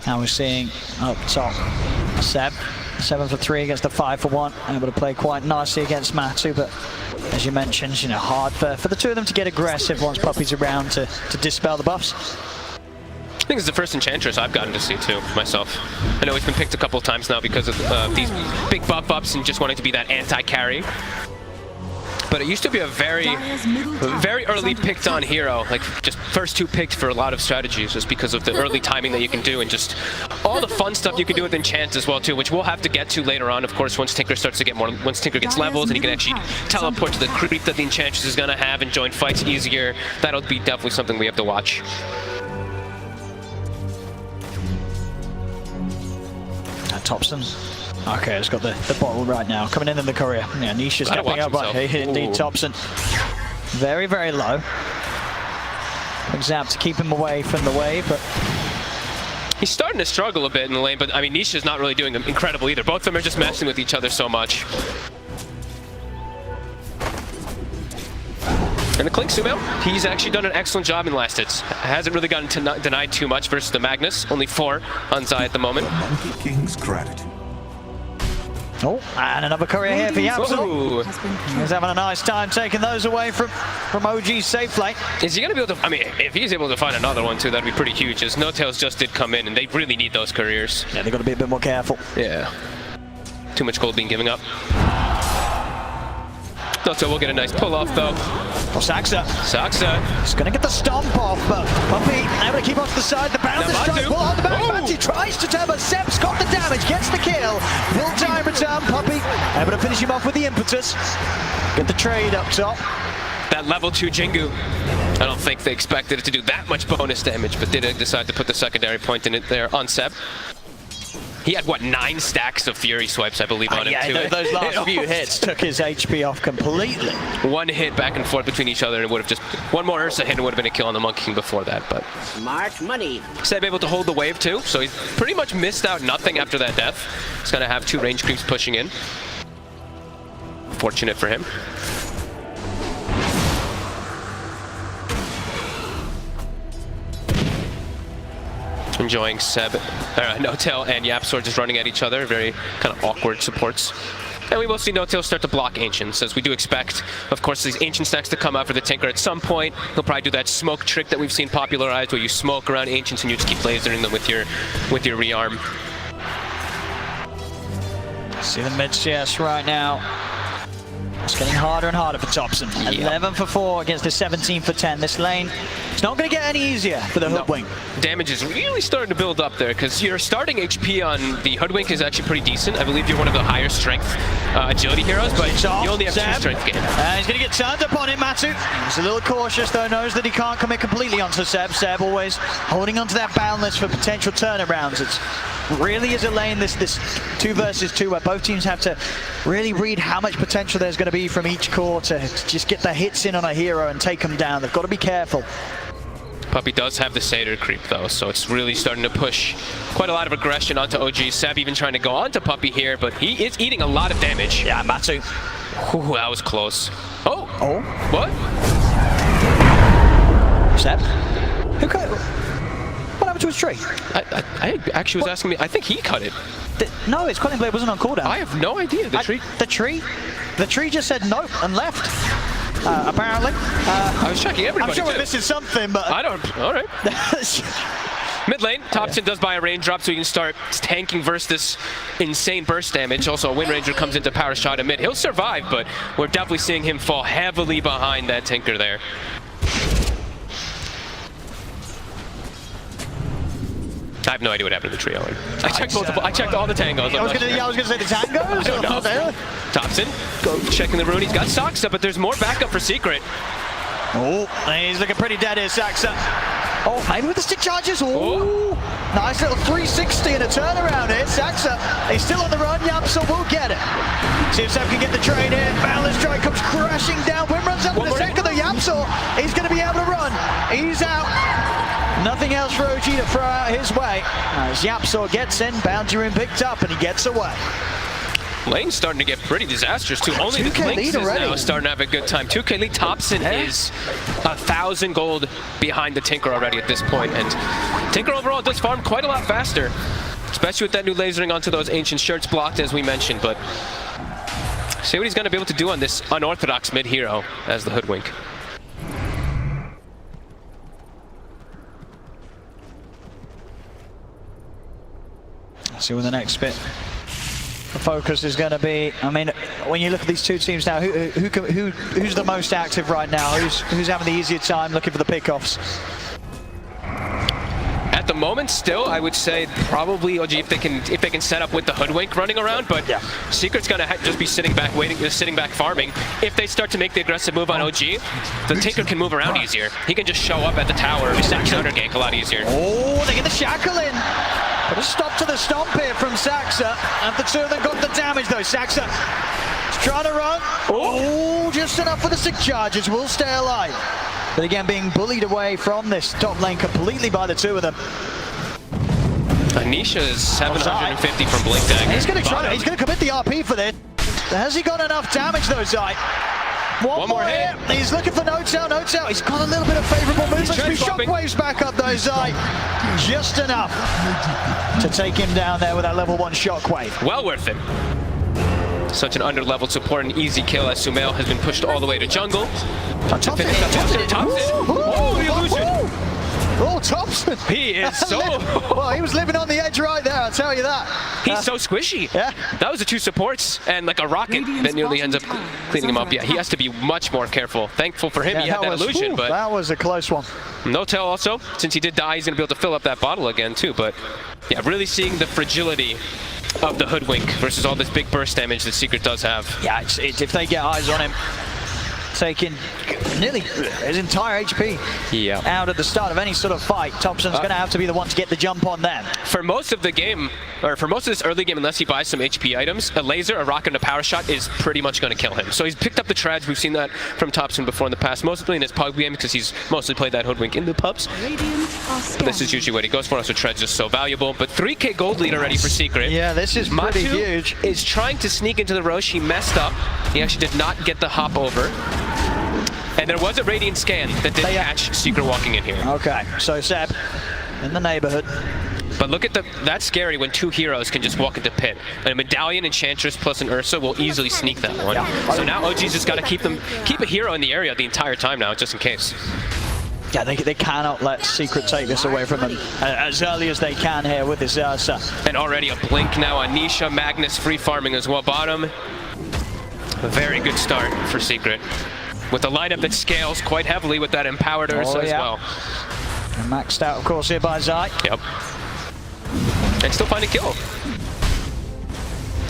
Now we're seeing up top Seb, 7 for 3 against the 5 for 1, able to play quite nicely against Matu, but as you mentioned, you know, hard for the two of them to get aggressive once Puppey's around to dispel the buffs. I think it's the first Enchantress I've gotten to see too, myself. I know he's been picked a couple of times now because of these big buff ups and just wanting to be that anti-carry. But it used to be a very early picked on hero, like just first 2 picked for a lot of strategies just because of the early timing that you can do and just all the fun stuff you can do with enchants as well too, which we'll have to get to later on, of course, once Tinker starts to get more, once Tinker gets levels and he can actually teleport to the creep that the Enchantress is going to have and join fights easier. That'll be definitely something we have to watch. Thompson. Okay, it's got the bottle right now. Coming in the courier. Yeah, Nisha stepping up right here. Indeed, Thompson. Very, very low. Zap to keep him away from the wave, but he's starting to struggle a bit in the lane, but I mean, Nisha's not really doing incredible either. Both of them are just messing with each other so much. And the Klink Sumo, he's actually done an excellent job in last hits. Hasn't really gotten denied too much versus the Magnus. Only 4 on Zai at the moment. Monkey King's gratitude. Oh, and another courier here for Yapsel. He's having a nice time taking those away from OG's safe lane. Is he going to be able to, I mean, if he's able to find another one too, that'd be pretty huge, as No Tails just did come in, and they really need those couriers. Yeah, they've got to be a bit more careful. Yeah. Too much gold being given up. So we'll get a nice pull off though. Oh, Saxa. He's going to get the stomp off, but Puppey able to keep off to the side. The bounce strike pull on the back. Matu tries to turn, but Seb's got the damage, gets the kill. Full time return. Puppey able to finish him off with the impetus. Get the trade up top. That level 2 Jingu, I don't think they expected it to do that much bonus damage, but did decide to put the secondary point in it there on Seb. He had, what, 9 stacks of Fury swipes, I believe, on him, too. Yeah, those last few hits took his HP off completely. 1 hit back and forth between each other, and it would have just... One more Ursa hit and it would have been a kill on the Monkey King before that, but... Smart money. Seb able to hold the wave, too, so he's pretty much missed out nothing after that death. He's going to have 2 range creeps pushing in. Fortunate for him. Enjoying Seb, No-Tail and Yapsor just running at each other, very kind of awkward supports. And we will see No-Tail start to block Ancients, as we do expect, of course, these Ancient stacks to come out for the Tinker at some point. He'll probably do that smoke trick that we've seen popularized, where you smoke around Ancients and you just keep lasering them with your rearm. See the mid CS right now. It's getting harder and harder for Thompson. 11 for 4 against the 17 for 10. This lane, it's not going to get any easier for the Hoodwink. Damage is really starting to build up there, because your starting HP on the Hoodwink is actually pretty decent. I believe you're one of the higher strength agility heroes, but you only have 2 strength gain. He's going to get turned upon him, Matu. He's a little cautious, though, knows that he can't commit completely onto Seb. Seb always holding onto that boundless for potential turnarounds. It's really is a lane, this 2 versus 2, where both teams have to really read how much potential there's going to be from each core to just get the hits in on a hero and take them down. They've got to be careful. Puppey does have the Satyr creep though, so it's really starting to push quite a lot of aggression onto OG. Seb even trying to go onto Puppey here, but he is eating a lot of damage. Yeah, Matu. Ooh, that was close. Oh! What? Seb? Who cut it? What happened to his tree? I actually was asking me, I think he cut it. No, his Quelling Blade wasn't on cooldown. I have no idea. The tree just said nope and left. Apparently. I was checking everybody. I'm sure we're missing something, but I don't. All right. Mid lane, Thompson does buy a raindrop, so he can start tanking versus this insane burst damage. Also, a Wind Ranger comes into power shot in mid. He'll survive, but we're definitely seeing him fall heavily behind that Tinker there. I have no idea what happened to the trio. I checked multiple. I checked all the tangos. I was gonna say the tangos. I don't know. Thompson, go checking the rune. He's got Saxa, but there's more backup for Secret. Oh, he's looking pretty dead here, Saxa. Oh, maybe with the stick charges. Oh, nice little 360 and a turnaround here. Saxa, he's still on the run. Yapsel will get it. See if Seb can get the trade in. Balance strike comes crashing down. Wim runs up in a second. The Yapsel, he's going to be able to run. He's out. Nothing else for OG to throw out his way. As Yapsor gets in, bounty rune picked up, and he gets away. Lane's starting to get pretty disastrous too. Only the 2K Clinks lead is already. now starting to have a good time. 2K lead. Thompson is 1,000 gold behind the Tinker already at this point, and Tinker overall does farm quite a lot faster, especially with that new lasering onto those ancient shirts blocked, as we mentioned. But see what he's going to be able to do on this unorthodox mid hero as the Hoodwink. See what the next bit. The focus is going to be. I mean, when you look at these two teams now, who's the most active right now? Who's having the easier time looking for the pickoffs? At the moment, still, I would say probably OG if they can set up with the Hoodwink running around. But yeah, Secret's gonna just be sitting back, sitting back farming. If they start to make the aggressive move on OG, the Tinker can move around easier. He can just show up at the tower and counter gank a lot easier. Oh, they get the shackle in. But a stop to the stomp here from Saxa, and the two of them got the damage though. Saxa is trying to run. Oh, just enough for the 6 charges. Will stay alive. But again, being bullied away from this top lane completely by the two of them. Anisha is 750 from Blink Dagger. He's going to try. He's going to commit the RP for this. Has he got enough damage though, Zai? One more hit. He's looking for no tail. He's got a little bit of favourable movement. Shockwaves back up though, Zai. Just enough to take him down there with that level 1 shockwave. Well worth it. Such an under-leveled support and easy kill as Sumail has been pushed all the way to jungle. To finish up Thompson. Oh, the illusion. Oh, Thompson. He is so... Well, he was living on the edge right there, I'll tell you that. He's so squishy. Yeah. That was the 2 supports and like a rocket that nearly ends up cleaning him up. Yeah, he has to be much more careful. Thankful for him, he had that illusion, but... That was a close one. No tail also. Since he did die, he's going to be able to fill up that bottle again too, but yeah, really seeing the fragility of the Hoodwink versus all this big burst damage that Secret does have. Yeah, it's if they get eyes on him, taking nearly his entire HP out at the start of any sort of fight, Thompson's going to have to be the one to get the jump on them. For most of the game, or for most of this early game, unless he buys some HP items, a laser, a rocket, and a power shot is pretty much going to kill him. So he's picked up the trads. We've seen that from Thompson before in the past, mostly in his pub game because he's mostly played that Hoodwink in the pubs. This is usually what he goes for, so Tread's just so valuable. But 3K gold lead already for Secret. Yeah, this is pretty huge. Is trying to sneak into the Roche. He messed up. He actually did not get the hop over. And there was a Radiant scan that did catch Secret walking in here. Okay, so Seb in the neighborhood. But look at that's scary when 2 heroes can just walk into pit. A Medallion, Enchantress plus an Ursa will easily sneak that one. Yeah. So now OG's just got to keep a hero in the area the entire time now, just in case. Yeah, they cannot let Secret take this away from them as early as they can here with this Ursa. And already a blink now on Nisha. Magnus free farming as well bottom. A very good start for Secret, with a lineup that scales quite heavily with that empowered Ursa as well. And maxed out, of course, here by Zai. Yep. And still finding kill.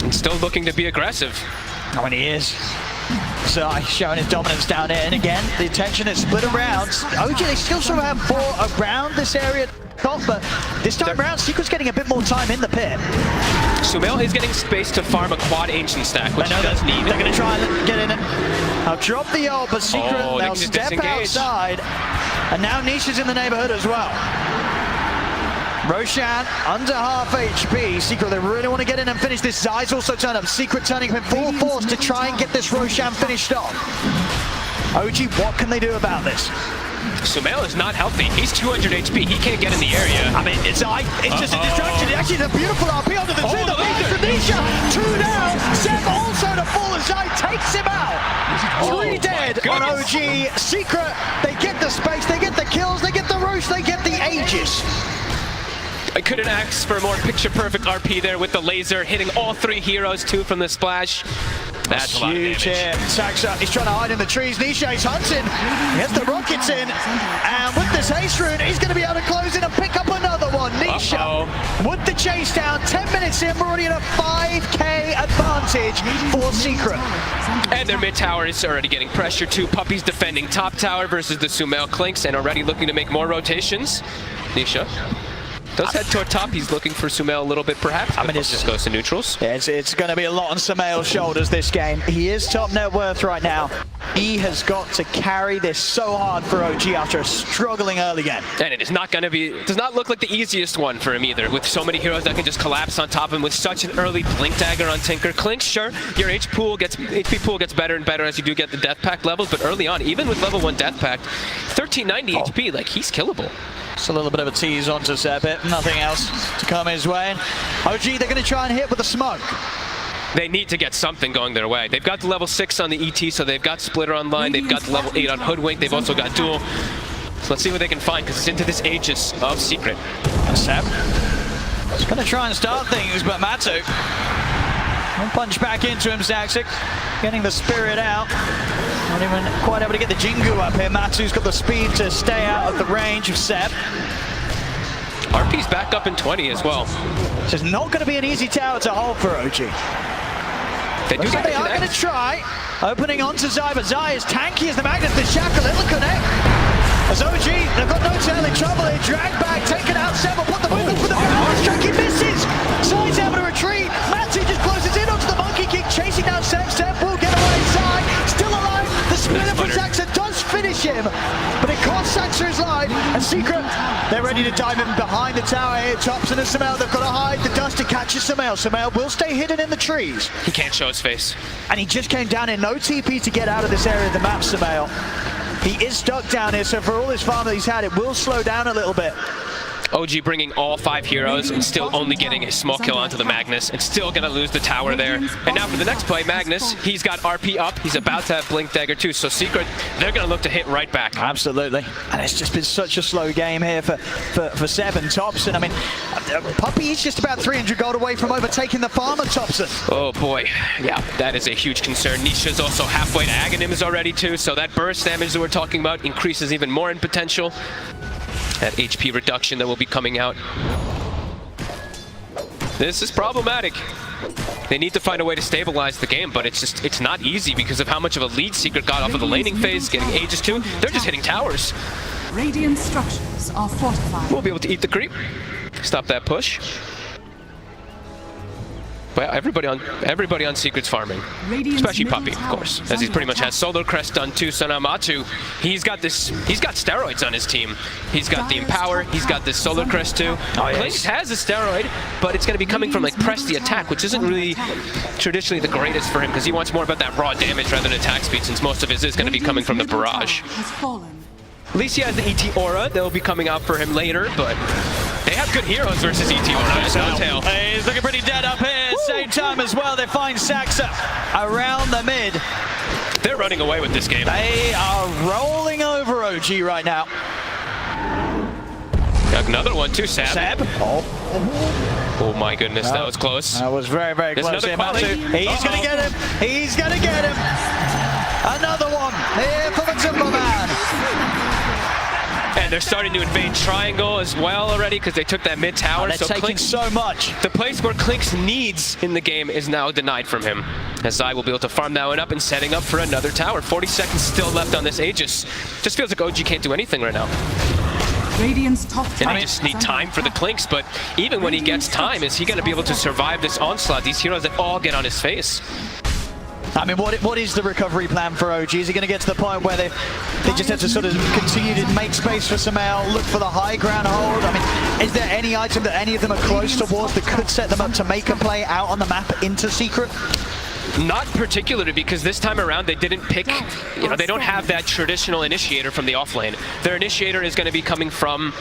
And still looking to be aggressive. Oh, and he is. Zai showing his dominance down here. And again, the attention is split around. OG, they still sort of have 4 around this area. But this time around, Secret's getting a bit more time in the pit. Sumail is getting space to farm a quad ancient stack, which he does need. They're going to try and get in it. I'll drop the ult, but Secret, they'll step outside. And now Nisha's in the neighborhood as well. Roshan under half HP. Secret, they really want to get in and finish this. Zai's also turned up. Secret turning him full force to try and get this Roshan finished off. OG, what can they do about this? Sumail is not healthy. He's 200 HP. He can't get in the area. I mean, it's just a distraction. Actually, it's a beautiful RP onto the two. The lead for Nisha. 2 down. Seb also to fall as Zai takes him out. 3 dead on OG. Secret, they get the space, they get the kills, they get the Roche, they get the Aegis. I couldn't ask for a more picture-perfect RP there with the laser, hitting all 3 heroes too from the splash. That's a lot of damage. Here. Saxa, he's trying to hide in the trees. Nisha is hunting. He has the rockets in. And with this haste rune, he's going to be able to close in and pick up another one. Nisha with the chase down. 10 minutes in, we're already at a 5k advantage for Secret. And their mid tower is already getting pressure too. Puppy's defending top tower versus the Sumail Clinks and already looking to make more rotations. Nisha Does head toward top. He's looking for Sumail a little bit, perhaps. I mean, it just goes to neutrals. Yeah, it's going to be a lot on Sumail's shoulders this game. He is top net worth right now. He has got to carry this so hard for OG after a struggling early game. And it is not going to be, does not look like the easiest one for him either, with so many heroes that can just collapse on top of him with such an early blink dagger on Tinker. Clinks, sure, your HP pool gets better and better as you do get the death pact levels, but early on, even with level 1 death pact, 1390 HP, like he's killable. Just a little bit of a tease onto Zebit, nothing else to come his way. And OG, they're going to try and hit with a smoke. They need to get something going their way. They've got the level 6 on the ET, so they've got Splitter online, they've got the level 8 on Hoodwink, they've also got Duel. So let's see what they can find, because it's into this Aegis of Secret. Seb is going to try and start things, but Matu will punch back into him, Zaxic, getting the spirit out. Not even quite able to get the Jingu up here. Matu's got the speed to stay out of the range of Seb. RP's back up in 20 as well. So it's not going to be an easy tower to hold for OG. They are going to try. Opening onto Zai, but Zai is tanky as the Magnus. The Shackle, it'll connect. As OG, they've got no tail in trouble. They drag back, take it out. Seb will put the move for the balance track. He misses. Zai's able to retreat. Matu just closes in onto the monkey kick, chasing down Seb. Seb will get away. Zai still alive. The spinner from Saxa does finish him, but it costs Saxa his life. And Secret, they're ready to dive in behind the tower here. Thompson and Sumail, they've got to hide. The dust to catches Sumail. Sumail will stay hidden in the trees. He can't show his face. And he just came down in no TP to get out of this area of the map, Sumail. He is stuck down here, so for all his farm that he's had, it will slow down a little bit. OG bringing all 5 heroes and still only getting a small kill onto the Magnus and still gonna lose the tower there. And now for the next play, Magnus, he's got RP up. He's about to have Blink Dagger too. So Secret, they're gonna look to hit right back. Absolutely. And it's just been such a slow game here for Seb and Thompson. I mean, Puppy is just about 300 gold away from overtaking the farmer, Thompson. Oh boy, yeah, that is a huge concern. Nisha's also halfway to Aghanims already too, so that burst damage that we're talking about increases even more in potential. That HP reduction that will be coming out. This is problematic. They need to find a way to stabilize the game, but it's not easy because of how much of a lead Secret got off of the laning phase, getting Aegis too. They're just hitting towers. Radiant structures are fortified. We'll be able to eat the creep. Stop that push. Well, everybody on Secret's farming, especially Puppy, of course, as he pretty much has Solar Crest done too. So now Matu, he's got steroids on his team. He's got the Empower, he's got this Solar Crest too. Clinks has a steroid, but it's going to be coming from like press the attack, which isn't really traditionally the greatest for him because he wants more about that raw damage rather than attack speed, since most of his is going to be coming from the barrage. At least he has the ET Aura that will be coming out for him later, but they have good heroes versus ET Aura. He's looking pretty dead up here. Same time as well, they find Saxa around the mid. They're running away with this game. They are rolling over OG right now. Got another one too, Seb. Oh my goodness, that was close. That was very, very close. He's going to get him. He's going to get him. Another one here for the Timberman. And they're starting to invade Triangle as well already because they took that mid tower. They're taking so much. The place where Clinks needs in the game is now denied from him. As Zai will be able to farm that one up and setting up for another tower. 40 seconds still left on this Aegis. Just feels like OG can't do anything right now. Radiant's top and they just need time for the Clinks, but even when he gets time, is he going to be able to survive this onslaught? These heroes that all get on his face. I mean, what is the recovery plan for OG? Is he going to get to the point where they just have to sort of continue to make space for Sumail, look for the high ground hold? I mean, is there any item that any of them are close towards that could set them up to make a play out on the map into Secret? Not particularly, because this time around they didn't pick, they don't have that traditional initiator from the offlane. Their initiator is going to be coming from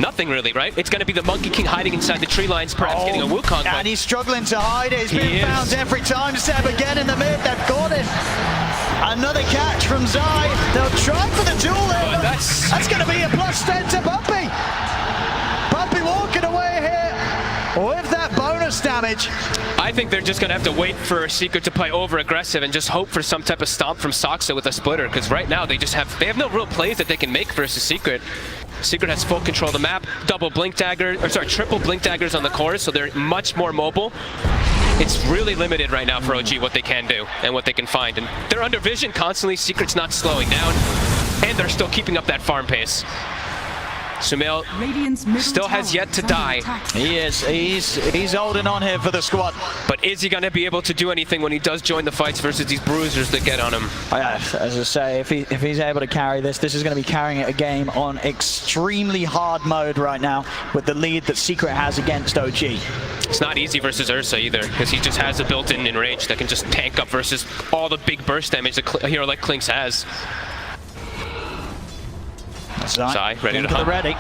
nothing really, right? It's going to be the Monkey King hiding inside the tree lines, perhaps getting a Wukong. And he's struggling to hide it. He's being found every time. Seb again in the mid. They've got him. Another catch from Zai. They'll try for the duel there. That's going to be a +10 to Puppy. Puppy walking away here with that bonus damage. I think they're just going to have to wait for Secret to play over-aggressive and just hope for some type of stomp from Saxa with a splitter, because right now they have no real plays that they can make versus Secret. Secret has full control of the map, triple blink daggers on the core, so they're much more mobile. It's really limited right now for OG what they can do and what they can find. And they're under vision constantly. Secret's not slowing down, and they're still keeping up that farm pace. Sumail still has yet to die. He is. He's holding on here for the squad. But is he going to be able to do anything when he does join the fights versus these bruisers that get on him? As I say, if he's able to carry this is going to be carrying a game on extremely hard mode right now with the lead that Secret has against OG. It's not easy versus Ursa either, because he just has a built-in enrage that can just tank up versus all the big burst damage that a hero like Klinx has. Zai, ready to hunt. Ready.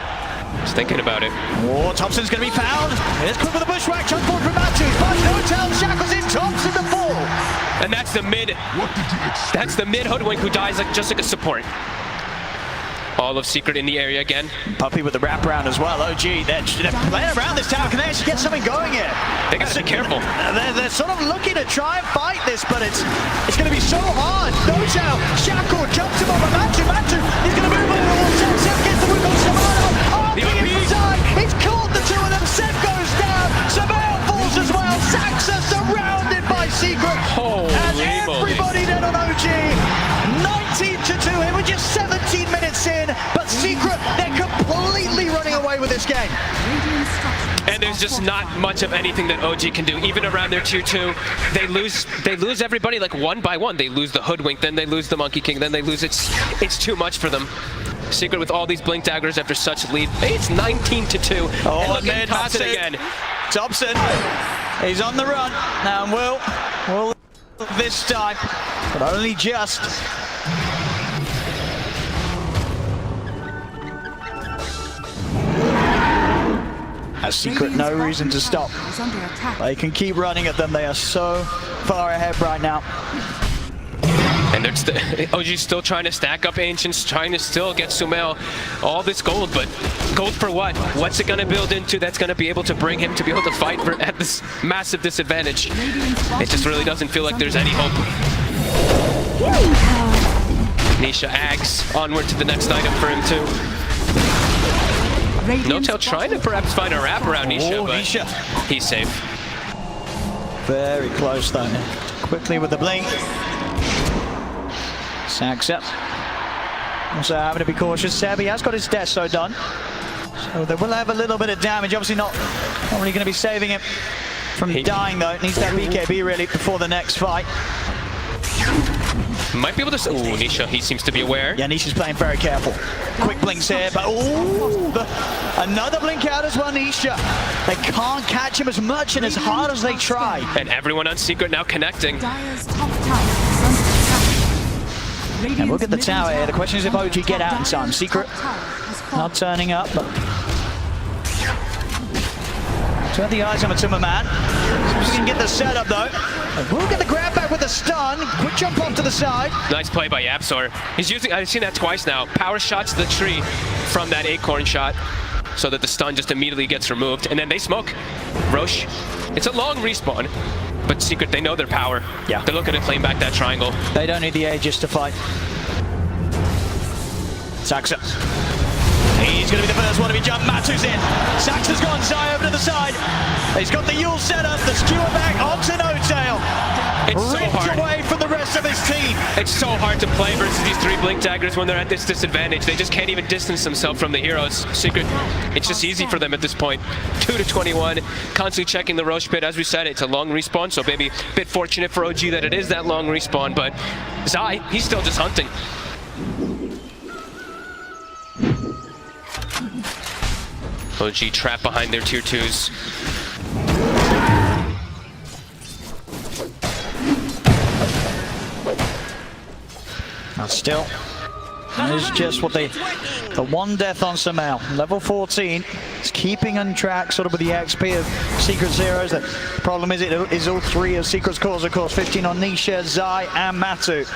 Just thinking about it. Oh, Thompson's going to be found. It's quick with a bushwhack. Jump forward from Matu. Finds no tail. Shackles in. Thompson to fall. And that's the mid. That's the mid hoodwink who dies just like a support. All of Secret in the area again. Puppy with the wraparound as well. OG, they're playing around this tower. Can they actually get something going here? They gotta be careful. They're sort of looking to try and fight this, but it's going to be so hard. No tail. Shackle jumps him over Matu. He's going to move over the wall. Seb gets the whip on Shimano. He's caught the two of them. Seb goes down. Samuel falls as well. Saxa surrounded by Secret. And everybody dead on OG. 19-2 here. We're just 17 minutes in, but Secret, they're completely running away with this game. And there's just not much of anything that OG can do. Even around their tier 2, they lose everybody like one by one. They lose the hoodwink, then they lose the Monkey King, then they lose it's too much for them. Secret with all these blink daggers after such lead. It's 19-2. Oh, and look at Thompson again. Thompson, he's on the run. Now will this time, but only just. Has Secret no reason to stop. They can keep running at them. They are so far ahead right now. And OG's still trying to stack up Ancients, trying to still get Sumail all this gold, but gold for what? What's it going to build into that's going to be able to bring him to be able to fight at this massive disadvantage? It just really doesn't feel like there's any hope. Nisha Ags onward to the next item for him too. No-Tail trying to perhaps find a wrap around Nisha, but he's safe. Very close though. Quickly with the blink. Saxa. Also having to be cautious. Seb, he has got his Desto done. So they will have a little bit of damage. Obviously not really going to be saving him from dying though. Needs that BKB really before the next fight. Might be able to... Ooh, Nisha, he seems to be aware. Yeah, Nisha's playing very careful. Quick blinks here, but another blink out as well, Nisha. They can't catch him as much and as hard as they try. And everyone on Secret now connecting. And look at the tower here. The question is if OG get out in time. Secret not turning up, but turn the eyes on Matuma Man. See if he can get the setup though. We'll get the grab back with the stun. Quick jump off to the side. Nice play by Yapzor. He's using, I've seen that twice now. Power shots the tree from that acorn shot so that the stun just immediately gets removed. And then they smoke. Roche. It's a long respawn. But Secret, they know their power. Yeah. They're looking to claim back that triangle. They don't need the Aegis to fight. Saxa. He's going to be the first one to be jumped. Matu's in. Saxa's gone Zai over to the side. He's got the Yule set up. The skewer back onto No-Tail. It's so hard. Away from the rest of his team. It's so hard to play versus these three blink daggers when they're at this disadvantage. They just can't even distance themselves from the heroes. Secret, it's just easy for them at this point. 2-21, constantly checking the Roche pit. As we said, it's a long respawn, so maybe a bit fortunate for OG that it is that long respawn, but Zai, he's still just hunting. OG trapped behind their tier 2s. Now still, that is just what the one death on Sumail. Level 14. It's keeping on track sort of with the XP of Secret Zeros. The problem is it is all three of Secret's cores, of course. 15 on Nisha, Zai, and Matu.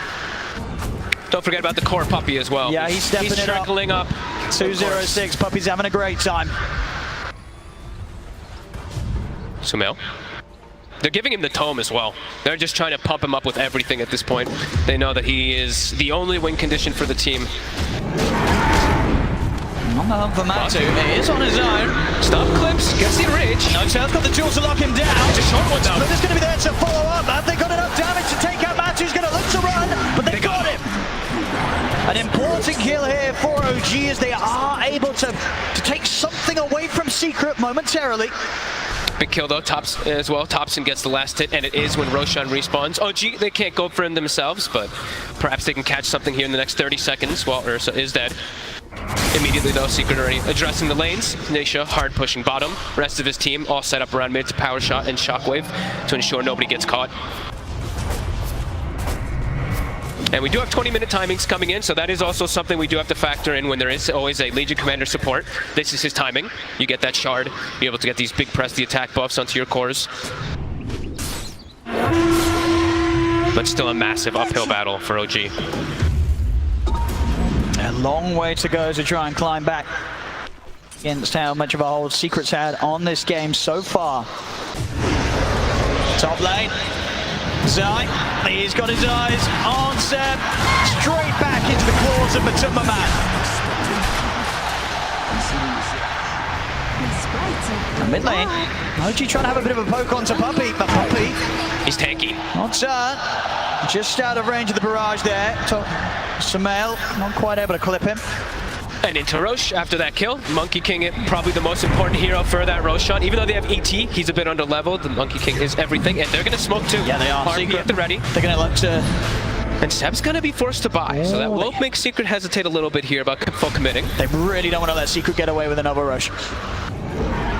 Don't forget about the core Puppy as well. Yeah, he's stepping it up. Trickling up. 206, Puppy's having a great time. Sumail. They're giving him the tome as well. They're just trying to pump him up with everything at this point. They know that he is the only win condition for the team. On the hunt for Matu. He is on his own. Stop clips. Gets the ridge. No-Tail's got the jewel to lock him down. It's a short one though. But there's going to be there to follow up. Have they got enough damage to take out Matu? He's going to look to run, but they got him. An important kill here for OG as they are able to take something away from Secret momentarily. Big kill though, Tops as well. Thompson gets the last hit, and it is when Roshan respawns. OG, they can't go for him themselves, but perhaps they can catch something here in the next 30 seconds while Ursa is dead. Immediately though, Secret already addressing the lanes. Nisha hard pushing bottom. Rest of his team all set up around mid to power shot and shockwave to ensure nobody gets caught. And we do have 20-minute timings coming in, so that is also something we do have to factor in when there is always a Legion Commander support. This is his timing. You get that shard, be able to get these big press the attack buffs onto your cores. But still a massive uphill battle for OG. A long way to go to try and climb back against how much of a hold Secret's had on this game so far. Top lane. Zai, he's got his eyes on Seb. Straight back into the claws of Matuma Man. And mid lane, OG trying to have a bit of a poke onto Puppey, but Puppey... He's tanky. On turn. Just out of range of the barrage there. Sumail, not quite able to clip him. And into Rosh after that kill. Monkey King, probably the most important hero for that Roshan. Even though they have ET, he's a bit under leveled. The Monkey King is everything, and they're gonna smoke too. Yeah, they are. RP at the ready. They're gonna look to... And Seb's gonna be forced to buy, so that will make Secret hesitate a little bit here about full committing. They really don't want to let Secret get away with another rush.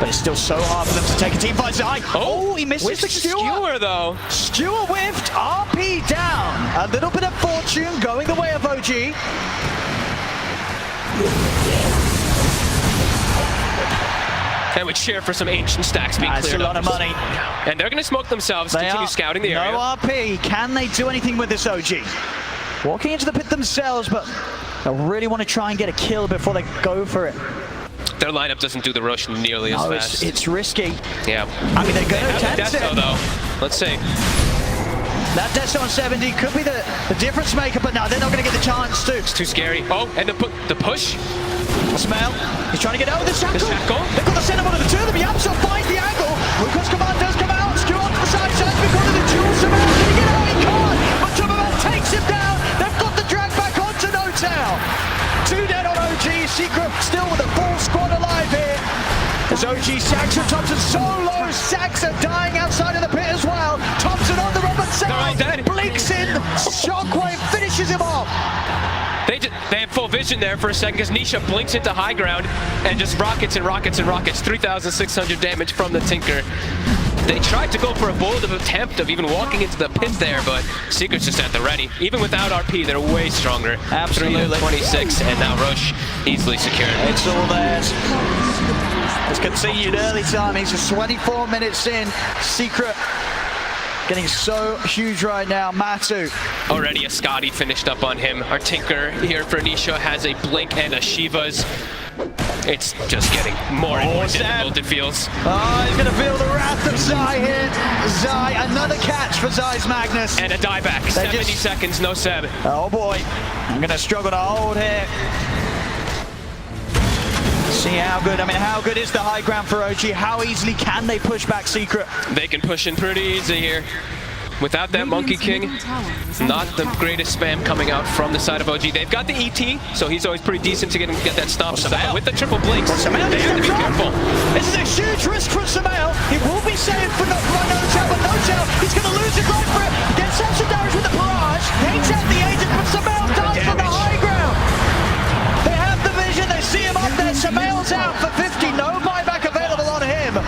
But it's still so hard for them to take a team fight. Zai. Oh, he misses the skewer though. Skewer whiffed, RP down. A little bit of fortune going the way of OG. And we cheer for some ancient stacks being cleared up. That's a lot of money. And they're going to smoke themselves, They continue are scouting the area. No RP. Can they do anything with this OG? Walking into the pit themselves, but they really want to try and get a kill before they go for it. Their lineup doesn't do the rush nearly as fast. It's risky. Yeah. I mean, they're going to attempt it. Though. Let's see. That Desto on 70 could be the difference maker, but no, they're not going to get the chance to. It's too scary. Oh, and the push. Smell. He's trying to get out of the shackle. They've got the center one of the two of them. Yamso finds the angle. Lucas Command does come out. Skew off to the side. Shines because of the duel. Smell. Can he get out? He can't. But Superman takes him down. They've got the drag back onto No-Tail. 2 dead on OG. Secret still with a full squad alive here. As OG Saxa Thompson so low. Saxa dying outside of the pit as well. Thompson on the Robert side. Blinks in. Shockwave finishes him off. They have full vision there for a second because Nisha blinks into high ground and just rockets and rockets and rockets. 3,600 damage from the Tinker. They tried to go for a bold attempt of even walking into the pit there, but Secret's just at the ready. Even without RP, they're way stronger. Absolutely. 26, and now Roche easily secured. It's all theirs. It's continued early time. He's just 24 minutes in. Secret getting so huge right now. Matu. Already a Scotty finished up on him. Our Tinker here for Nisha has a Blink and a Shiva's. It's just getting more and more difficult, it feels. Oh, he's going to feel the wrath of Zai here. Zai, another catch for Zai's Magnus. And a dieback. 70 seconds, no Seb. Oh boy. I'm going to struggle to hold here. See how good, how good is the high ground for OG? How easily can they push back Secret? They can push in pretty easy here. Without that Monkey King, not the greatest spam coming out from the side of OG. They've got the ET, so he's always pretty decent to get that stomp. With the triple blinks, they have to be careful. This is a huge risk for Sumail. He will be saved for No-Tail, but No-Tail, he's going to lose his life for it. Gets out some damage with the barrage. Takes out the agent, but Sumail dies on the high ground. They have the vision, they see him up there. Sumail's out for 50, no buyback available on him.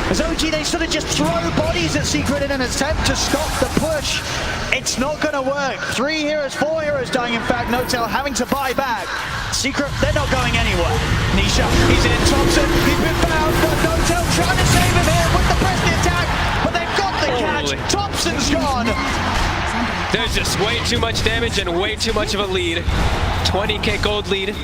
As OG, they sort of just throw bodies at Secret in an attempt to stop the push. It's not going to work. 3 heroes, 4 heroes dying, in fact. No-Tail having to buy back. Secret, they're not going anywhere. Nisha, he's in. Thompson, he's been found, but No-Tail trying to save him here with the press the attack, but they've got the catch. Thompson's gone. There's just way too much damage and way too much of a lead. 20k gold lead.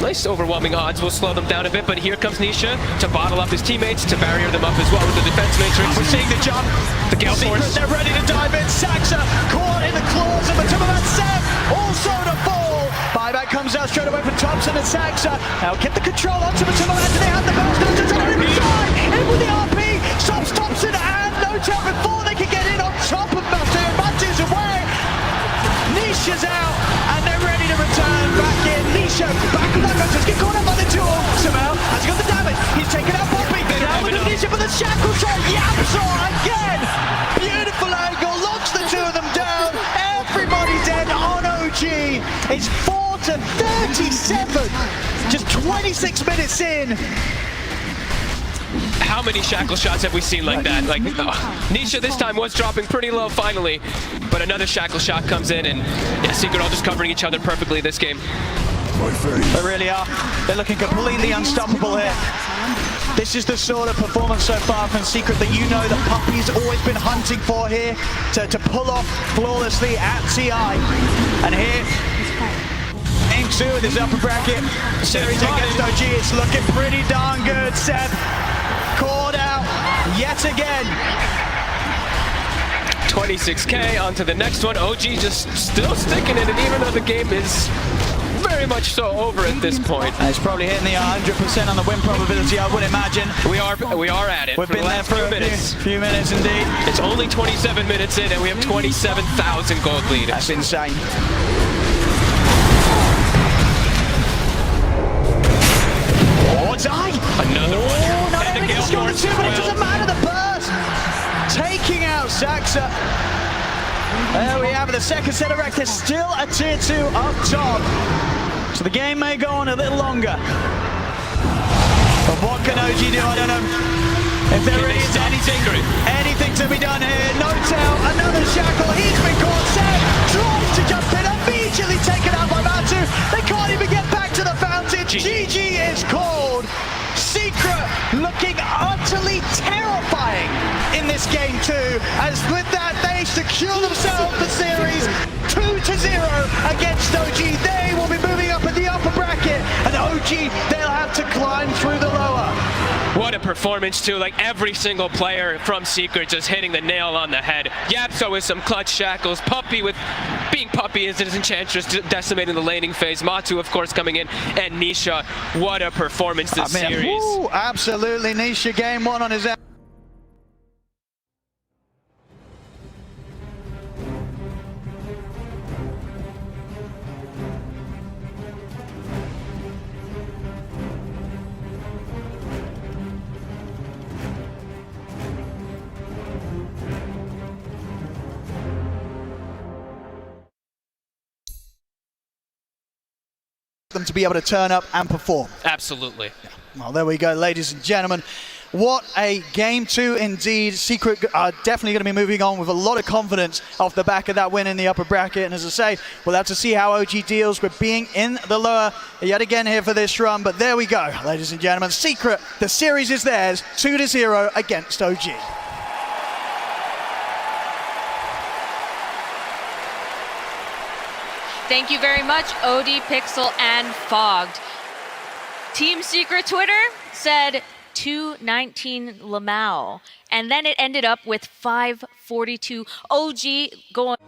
Nice overwhelming odds will slow them down a bit, but here comes Nisha to bottle up his teammates, to barrier them up as well with the defense matrix. We're seeing the jump. The Gale Force. They're ready to dive in. Saxa caught in the claws of Matuma. Seb also to fall. Buyback comes out straight away from Thompson and Saxa. Now get the control onto Matuma. They have the burst. In with the RP. Stops Thompson and No-Tail before they can get in on top of Matu. Matu's away. Nisha's out and they're ready to return back in. Nisha back Just get caught up on the duel. Somehow has got the damage. He's taken out Poppy. Now with the vision for the shackle shot. Yapso again. Beautiful angle. Locks the two of them down. Everybody dead on OG. It's 4-37. Just 26 minutes in. How many shackle shots have we seen like that? Like, Nisha this time was dropping pretty low finally, but another shackle shot comes in, and yeah, Secret all just covering each other perfectly this game. They really are. They're looking completely unstoppable here. This is the sort of performance so far from Secret that you know that Puppy's always been hunting for here to pull off flawlessly at TI. And here, Game 2 of this upper bracket series against OG. It's looking pretty darn good. Seb caught out yet again. 26K onto the next one. OG just still sticking in it, even though the game is very much so over at this point. It's probably hitting the 100% on the win probability, I would imagine. We are at it. We've been there for a few minutes indeed. It's only 27 minutes in, and we have 27,000 gold lead. That's insane. Another one. Oh, not only has gone two, but it doesn't matter. The burst taking out Saxa. There we have it. The second set of wreck. There's still a tier 2 up top, so the game may go on a little longer. But what can OG do? I don't know. If there is anything to be done here. No tell. Another shackle. He's been caught. Sam tries to jump in. Immediately taken out by Matu. They can't even get back to the fountain. GG is called. Secret looking utterly terrifying in this game 2, as with that they secure themselves the series 2-0 against OG. They will be moving up in the upper bracket, and OG, they'll have to climb through the lower. What a performance too, like every single player from Secret just hitting the nail on the head. Yapso with some clutch shackles, Puppy with being Puppy as his Enchantress decimating the laning phase, Matu of course coming in, and Nisha, what a performance this series. Woo, absolutely, Nisha game 1 on his own. Them to be able to turn up and perform. Absolutely. Well, there we go, ladies and gentlemen. What a game 2 indeed. Secret are definitely going to be moving on with a lot of confidence off the back of that win in the upper bracket. And as I say, we'll have to see how OG deals with being in the lower yet again here for this run. But there we go, ladies and gentlemen. Secret, the series is theirs, 2-0 against OG. Thank you very much, OD, Pixel, and Fogged. Team Secret Twitter said 219 Lamau, and then it ended up with 542 OG going.